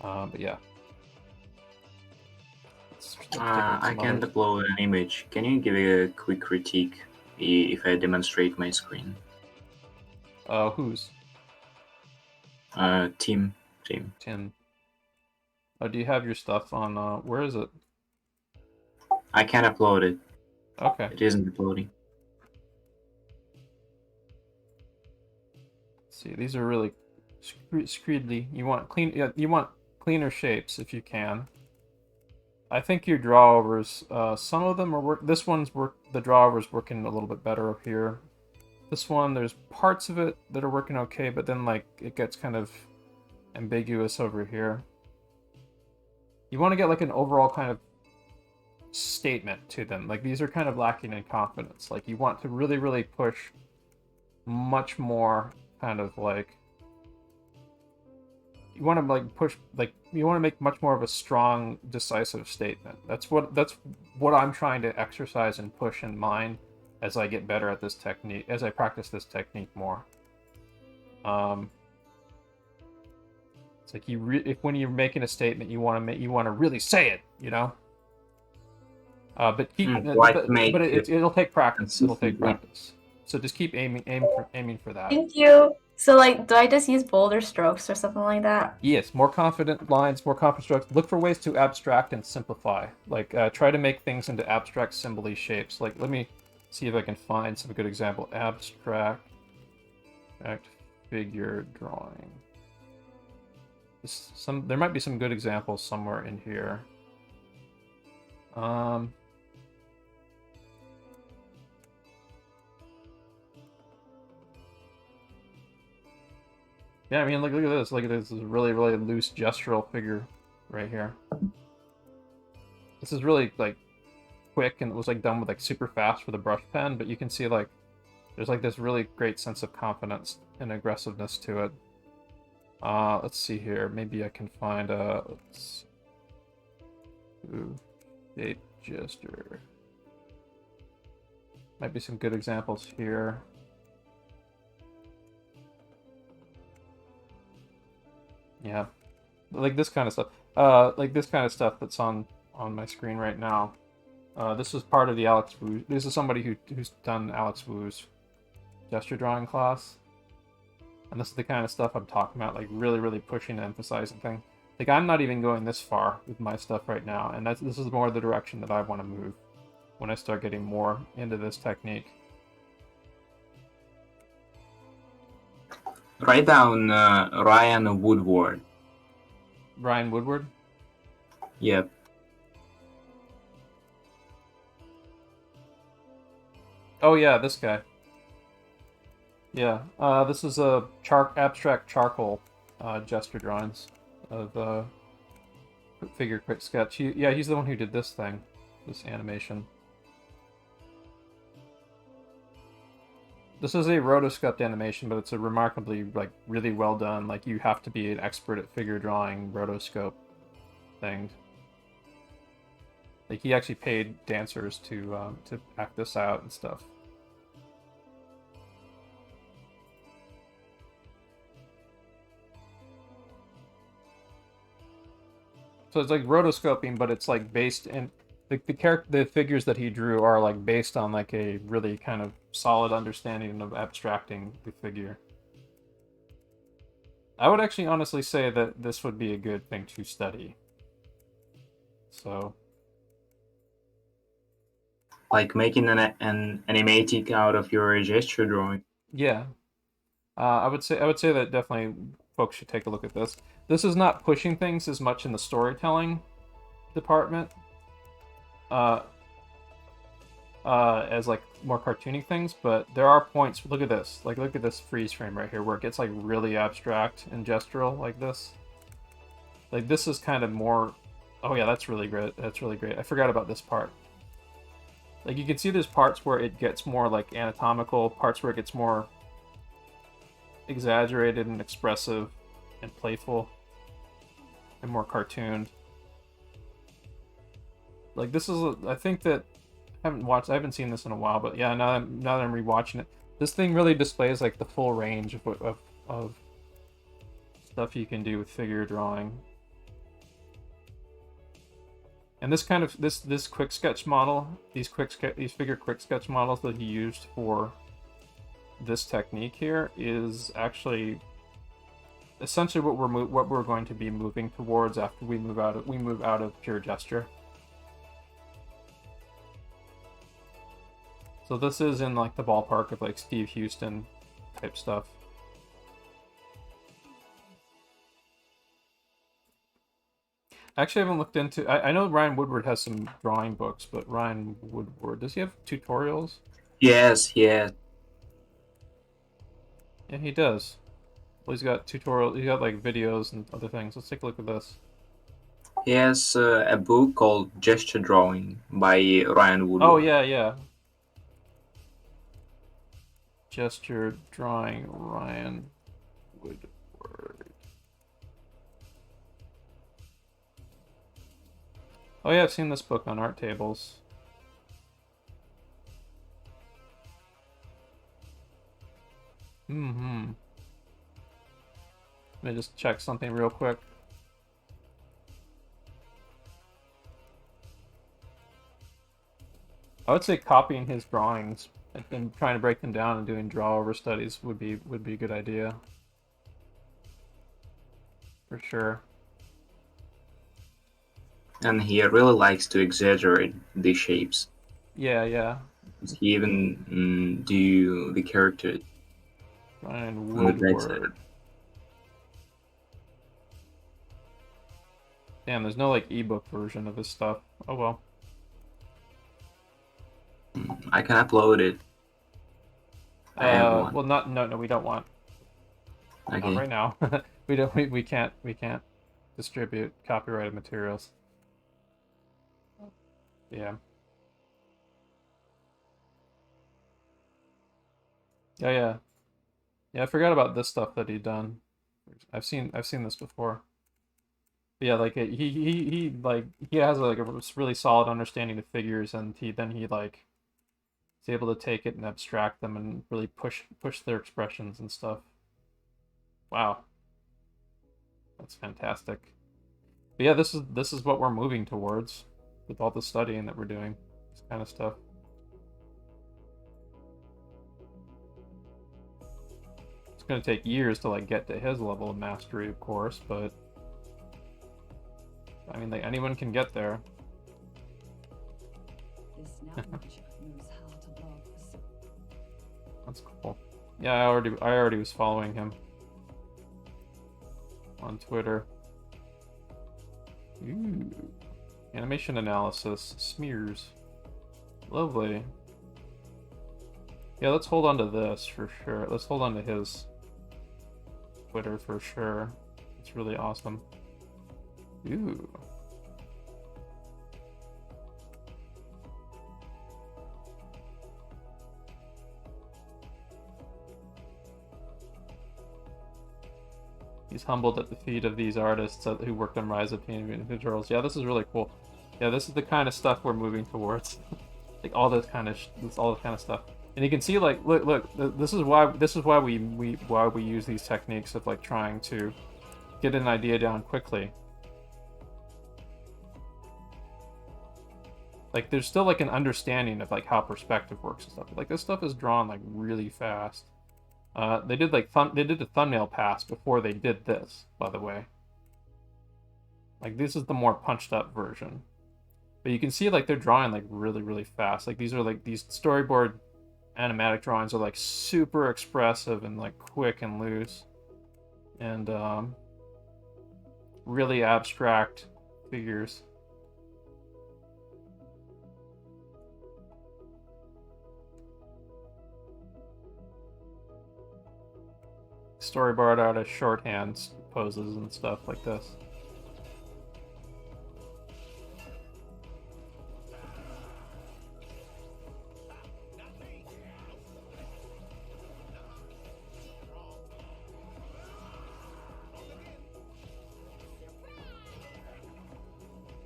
But yeah. I can't upload an image. Can you give a quick critique if I demonstrate my screen? Whose? Tim. Oh, do you have your stuff on, where is it? I can't upload it. Okay. It isn't uploading. Let's see, these are really screedly. You want cleaner shapes if you can. I think your drawovers, some of them are the drawover's working a little bit better up here. This one, there's parts of it that are working okay, but then like it gets kind of ambiguous over here. You want to get like an overall kind of statement to them. Like these are kind of lacking in confidence. Like you want to really, really push much more kind of like, you want to like push, like you want to make much more of a strong, decisive statement. That's what I'm trying to exercise and push in mind as I get better at this technique, as I practice this technique more. It's like when you're making a statement, you want to really say it, you know. But it'll take practice. It'll take practice. So just keep aiming for that. Thank you. So like, do I just use bolder strokes or something like that? Yes, more confident lines, more confident strokes. Look for ways to abstract and simplify. Like try to make things into abstract symbol-y shapes. Like let me see if I can find some good example. Abstract figure drawing. There might be some good examples somewhere in here. Yeah, I mean, look at this. Look at this. This is really, really loose gestural figure right here. This is really like quick, and it was like done with like super fast with a brush pen. But you can see like there's like this really great sense of confidence and aggressiveness to it. Let's see here. Maybe I can find shape gesture. Might be some good examples here. Yeah, like this kind of stuff. Like this kind of stuff that's on my screen right now. This is part of the Alex Wu. This is somebody who's done Alex Wu's gesture drawing class, and this is the kind of stuff I'm talking about. Like really, really pushing and emphasizing things. Like I'm not even going this far with my stuff right now, and this is more the direction that I want to move when I start getting more into this technique. Write down Ryan Woodward. Ryan Woodward? Yep. Oh yeah, this guy. Yeah, this is a abstract charcoal gesture drawings of figure quick sketch. He's the one who did this thing, this animation. This is a rotoscoped animation, but it's a remarkably, like, really well done. Like, you have to be an expert at figure drawing rotoscope things. Like, he actually paid dancers to act this out and stuff. So it's like rotoscoping, but it's like based in the figures that he drew are like based on like a really kind of solid understanding of abstracting the figure. I would actually honestly say that this would be a good thing to study. So. Like making an animatic out of your gesture drawing. Yeah. I would say that definitely folks should take a look at this. This is not pushing things as much in the storytelling department. As like more cartoony things, but there are points. Look at this. Like, look at this freeze frame right here, where it gets like really abstract and gestural, like this. Like, this is kind of more. Oh yeah, that's really great. That's really great. I forgot about this part. Like, you can see there's parts where it gets more like anatomical, parts where it gets more exaggerated and expressive and playful and more cartooned. Like, this is, I think that I haven't seen this in a while, but yeah, now that I'm rewatching it, this thing really displays like the full range of stuff you can do with figure drawing. And this kind of this quick sketch model, these figure quick sketch models that he used for this technique here is actually essentially what we're going to be moving towards after we move out of pure gesture. So this is in like the ballpark of like Steve Houston type stuff. Actually, I haven't looked into. I know Ryan Woodward has some drawing books, but Ryan Woodward, does he have tutorials? Yes, yeah. Yeah, he does. Well, he's got tutorials. He's got like videos and other things. Let's take a look at this. He has a book called Gesture Drawing by Ryan Woodward. Oh yeah, yeah. Gesture drawing, Ryan Woodward. Oh yeah, I've seen this book on art tables. Let me just check something real quick. I would say copying his drawings and trying to break them down and doing draw over studies would be a good idea. For sure. And he really likes to exaggerate the shapes. Yeah, yeah. He even do the character Ryan on the right side. Woodward. Damn, there's no like ebook version of his stuff. Oh well. I can upload it. I have one. Well, no, we don't want. Okay. Not right now. we can't distribute copyrighted materials. Yeah. Yeah. I forgot about this stuff that he'd done. I've seen this before. But yeah, like he has like a really solid understanding of figures, and he like is able to take it and abstract them and really push their expressions and stuff. Wow. That's fantastic. But yeah, this is what we're moving towards with all the studying that we're doing. This kind of stuff. It's going to take years to like get to his level of mastery, of course, but I mean, like, anyone can get there. That's cool. Yeah, I already was following him on Twitter. Ooh. Animation analysis, smears. Lovely. Yeah, let's hold on to this for sure. Let's hold on to his Twitter for sure. It's really awesome. Ooh. He's humbled at the feet of these artists who worked on Rise of Teenage Mutant Ninja Turtles. Yeah, this is really cool. Yeah, this is the kind of stuff we're moving towards. Like all this kind of stuff. And you can see, like, look. This is why we use these techniques of like trying to get an idea down quickly. Like, there's still like an understanding of like how perspective works and stuff. Like, this stuff is drawn like really fast. They did like they did a thumbnail pass before they did this, by the way. Like this is the more punched up version. But you can see like they're drawing like really, really fast. Like these are like these storyboard animatic drawings are like super expressive and like quick and loose. And really abstract figures. Storyboard out of shorthand poses and stuff like this.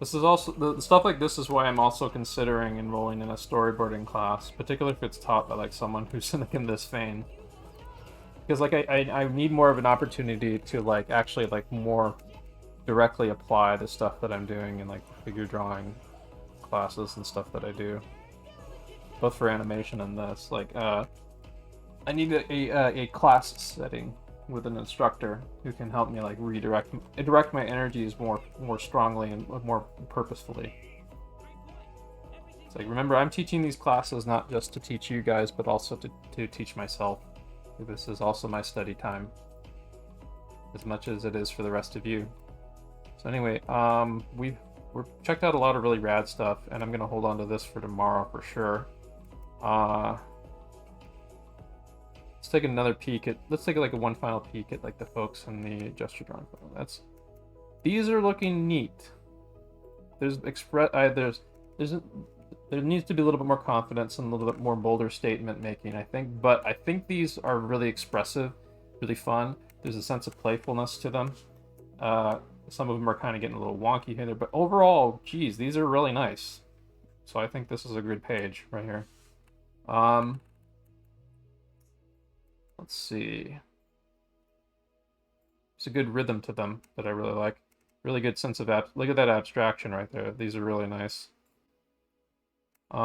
This is also, the stuff like this is why I'm also considering enrolling in a storyboarding class, particularly if it's taught by like someone who's in this vein. Because like I need more of an opportunity to like actually like more directly apply the stuff that I'm doing in like figure drawing classes and stuff that I do, both for animation and this. Like I need a class setting with an instructor who can help me like direct my energies more strongly and more purposefully. It's like, remember, I'm teaching these classes not just to teach you guys, but also to teach myself. This is also my study time, as much as it is for the rest of you. So anyway, we've checked out a lot of really rad stuff, and I'm gonna hold on to this for tomorrow for sure. Let's take another peek at. Let's take like one final peek at like the folks in the gesture drawing. These are looking neat. There needs to be a little bit more confidence and a little bit more bolder statement making, I think. But I think these are really expressive, really fun. There's a sense of playfulness to them. Some of them are kind of getting a little wonky here, but overall, geez, these are really nice. So I think this is a good page right here. Let's see. It's a good rhythm to them that I really like. Really good sense of look at that abstraction right there. These are really nice. This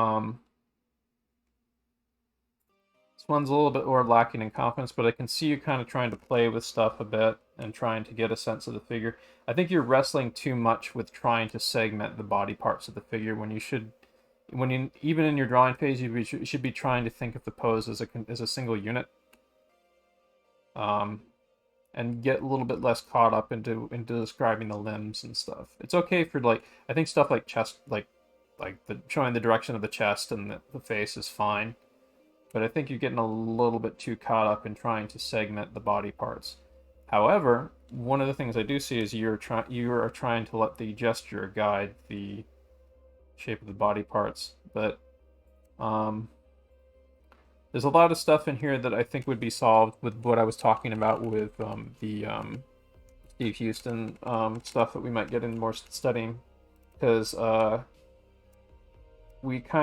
one's a little bit more lacking in confidence, but I can see you kind of trying to play with stuff a bit and trying to get a sense of the figure. I think you're wrestling too much with trying to segment the body parts of the figure when you should, even in your drawing phase, you should be trying to think of the pose as a single unit. And get a little bit less caught up into describing the limbs and stuff. It's okay for like, I think stuff like chest, like showing the direction of the chest and the face is fine. But I think you're getting a little bit too caught up in trying to segment the body parts. However, one of the things I do see is you are trying to let the gesture guide the shape of the body parts. But there's a lot of stuff in here that I think would be solved with what I was talking about with the Steve Houston stuff that we might get in more studying, because we're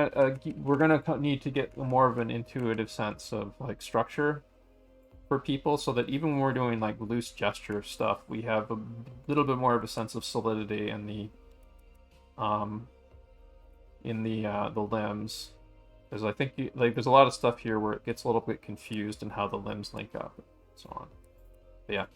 gonna need to get more of an intuitive sense of like structure for people, so that even when we're doing like loose gesture stuff, we have a little bit more of a sense of solidity in the limbs. Because I think there's a lot of stuff here where it gets a little bit confused in how the limbs link up and so on. But yeah.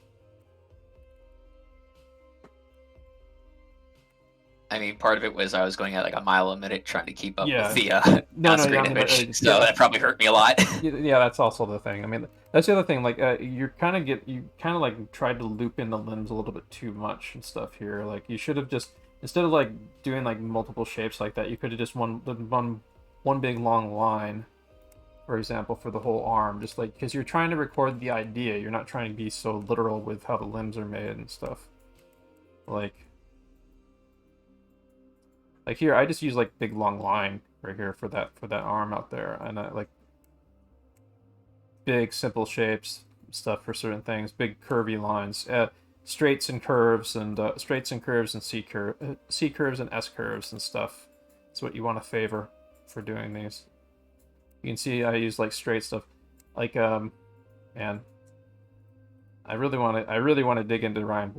I mean, part of it was I was going at like a mile a minute trying to keep up with the on-screen image, so that probably hurt me a lot. Yeah, that's also the thing. I mean, that's the other thing. Like, you kind of like tried to loop in the limbs a little bit too much and stuff here. Like, you should have just, instead of like doing like multiple shapes like that, you could have just one big long line, for example, for the whole arm. Just like, because you're trying to record the idea, you're not trying to be so literal with how the limbs are made and stuff. Like here, I just use like big long line right here for that arm out there, and like big simple shapes stuff for certain things, big curvy lines, straights and curves and C curves and S curves and stuff. That's what you want to favor for doing these. You can see I use like straight stuff, like man, I really want to dig into Ryan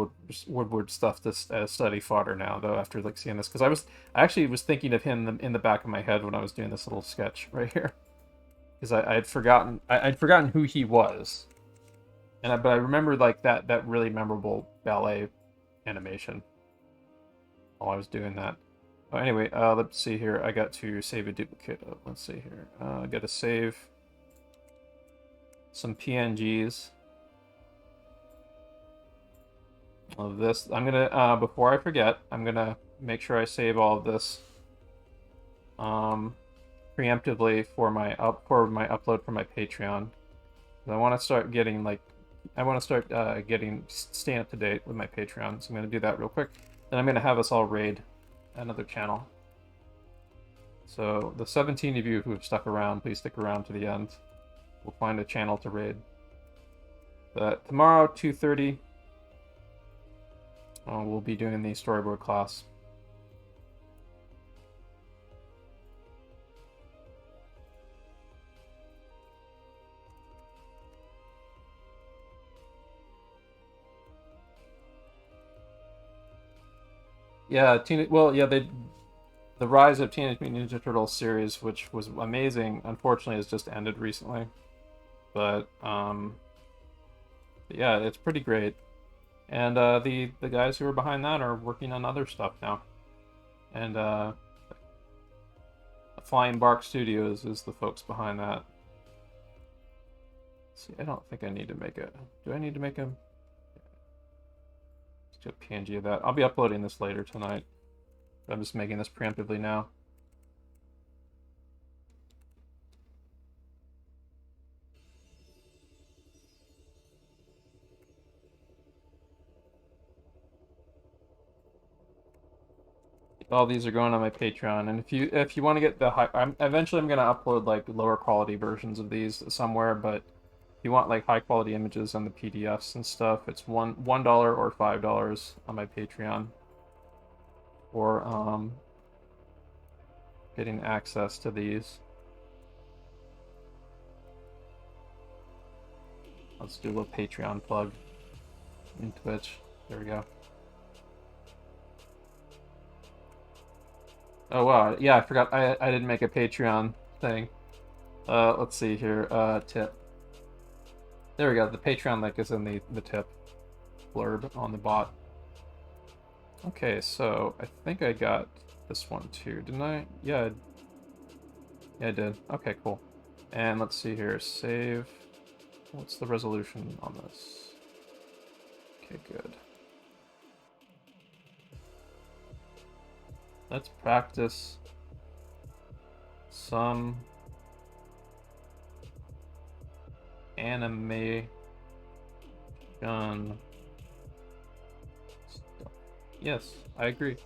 Woodward stuff as study fodder now, though, after like seeing this, because I actually was thinking of him in the back of my head when I was doing this little sketch right here. because I had forgotten I'd forgotten who he was, but I remember like that really memorable ballet animation while I was doing that. Oh, anyway, let's see here. I got to save a duplicate of. Let's see here. I got to save some PNGs of this. I'm gonna before I forget, I'm gonna make sure I save all of this preemptively for my upload for my Patreon. I want to start getting staying up to date with my Patreon. So I'm gonna do that real quick. Then I'm gonna have us all raid another channel. So the 17 of you who have stuck around, please stick around to the end. We'll find a channel to raid. But tomorrow, 2:30, we'll be doing the storyboard class. Yeah, the Rise of Teenage Mutant Ninja Turtles series, which was amazing, unfortunately has just ended recently. But yeah, it's pretty great. And the guys who are behind that are working on other stuff now. And Flying Bark Studios is the folks behind that. Let's see, I don't think I need to make a... Do I need to make a... Let's do a PNG of that. I'll be uploading this later tonight. But I'm just making this preemptively now. All these are going on my Patreon, and if you want to get the high, eventually I'm gonna upload like lower quality versions of these somewhere, but if you want like high quality images and the PDFs and stuff, it's $1 or $5 on my Patreon for getting access to these. Let's do a little Patreon plug in Twitch. There we go. Oh wow, yeah, I forgot I didn't make a Patreon thing. Let's see here, tip. There we go, the Patreon link is in the tip blurb on the bot. Okay, so I think I got this one too, didn't I? Yeah, I did. Okay, cool. And let's see here, save. What's the resolution on this? Okay, good. Let's practice some animation stuff. Yes, I agree.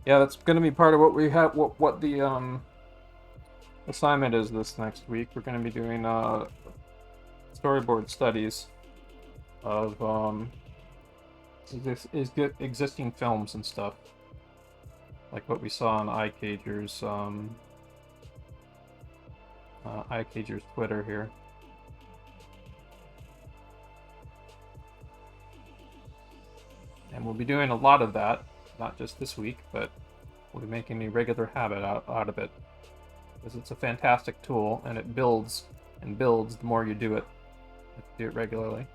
Yeah, that's going to be part of what we have. What the assignment is this next week. We're going to be doing storyboard studies of existing films and stuff, like what we saw on iCager's Twitter here. And we'll be doing a lot of that. Not just this week, but we'll be making a regular habit out of it, because it's a fantastic tool and it builds and builds the more you do it. If you do it regularly.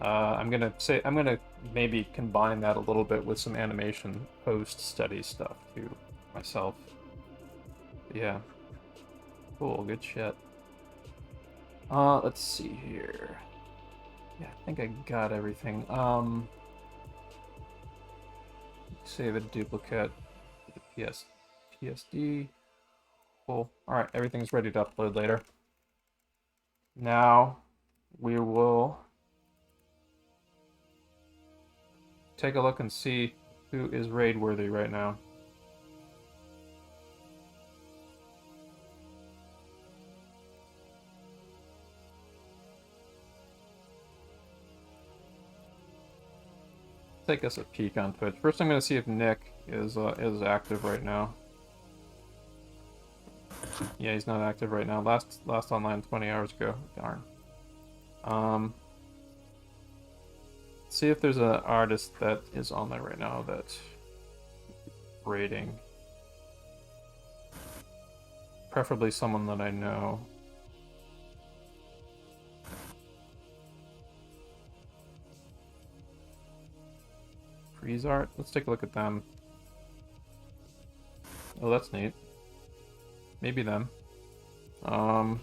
I'm gonna maybe combine that a little bit with some animation post-study stuff too myself. But yeah, cool, good shit. Let's see here. Yeah, I think I got everything. Save a duplicate with the PSD. Cool. Alright, everything's ready to upload later. Now we will take a look and see who is raid worthy right now. take us a peek on Twitch. First, I'm going to see if Nick is active right now. Yeah, he's not active right now. Last online 20 hours ago. Darn. See if there's an artist that is on there right now that's rating. Preferably someone that I know. Freeze art? Let's take a look at them. Oh, that's neat. Maybe them. I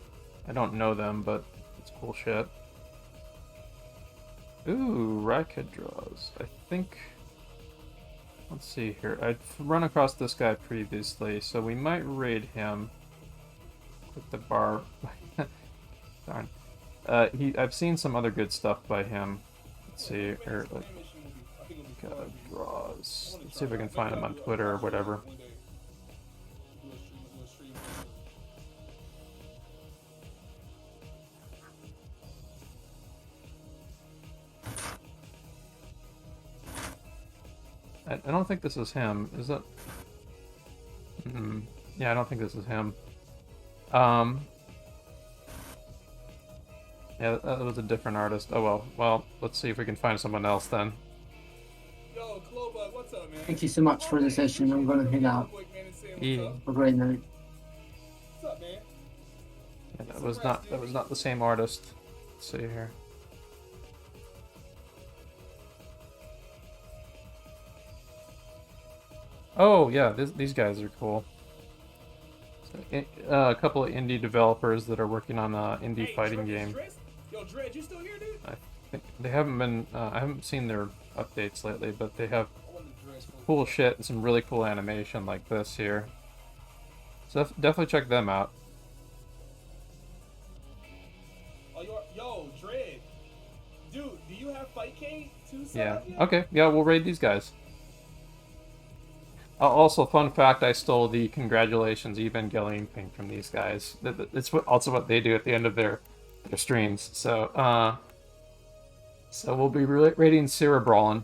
don't know them, but it's cool shit. Ooh, Rackhead draws. I think... Let's see here. I've run across this guy previously, so we might raid him. Click the bar. Darn. I've seen some other good stuff by him. Let's see here. Draws. Let's see if I can find him on Twitter or whatever. I don't think this is him. Is it? Yeah, I don't think this is him. Yeah, that was a different artist. Oh well. Well, let's see if we can find someone else then. Yo, Clobud, what's up, man? Thank you so much for the session. I'm gonna head out. Yeah. Have a great night. What's up, man? Yeah, that was not the same artist. Let's see here. Oh yeah, these guys are cool. So, a couple of indie developers that are working on an indie fighting game. Yo, Dred, you still here, dude? I think they haven't been. I haven't seen their updates lately, but they have some cool shit and some really cool animation like this here. So definitely check them out. Oh, yo, Dred. Dude, do you have Fight K 2 set Yeah. up yet? Okay. Yeah, we'll raid these guys. Also, fun fact: I stole the congratulations Evangelion thing from these guys. It's also what they do at the end of their streams. So, so we'll be raiding Cerebrolin.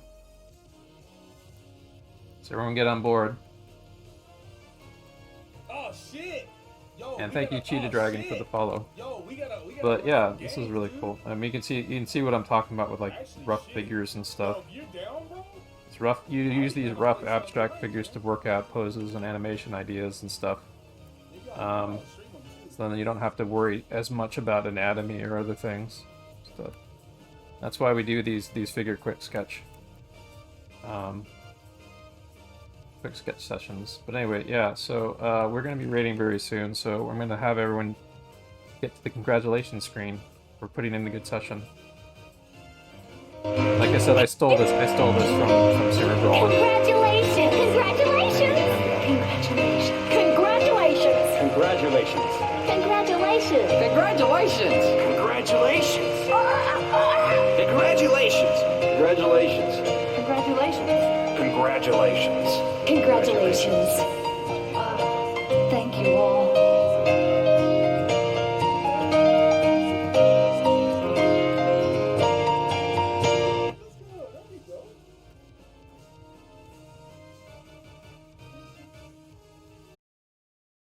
So everyone get on board. Oh shit! Yo, and thank you, Cheetah Dragon, for the follow. Yo, we gotta but yeah, this is really cool. I mean, you can see what I'm talking about with like rough figures and stuff. Yo, you down, bro? It's rough. You use these rough abstract figures to work out poses and animation ideas and stuff. So then you don't have to worry as much about anatomy or other things. So that's why we do these figure quick sketch sessions. But anyway, yeah. So we're gonna be raiding very soon. So I'm gonna have everyone get to the congratulations screen for putting in the good session. Like I said, I stole this from Cerebral. Congratulations! Congratulations! Congratulations! Congratulations! Congratulations! Congratulations! Congratulations! Congratulations! Congratulations! Congratulations! Congratulations! Congratulations!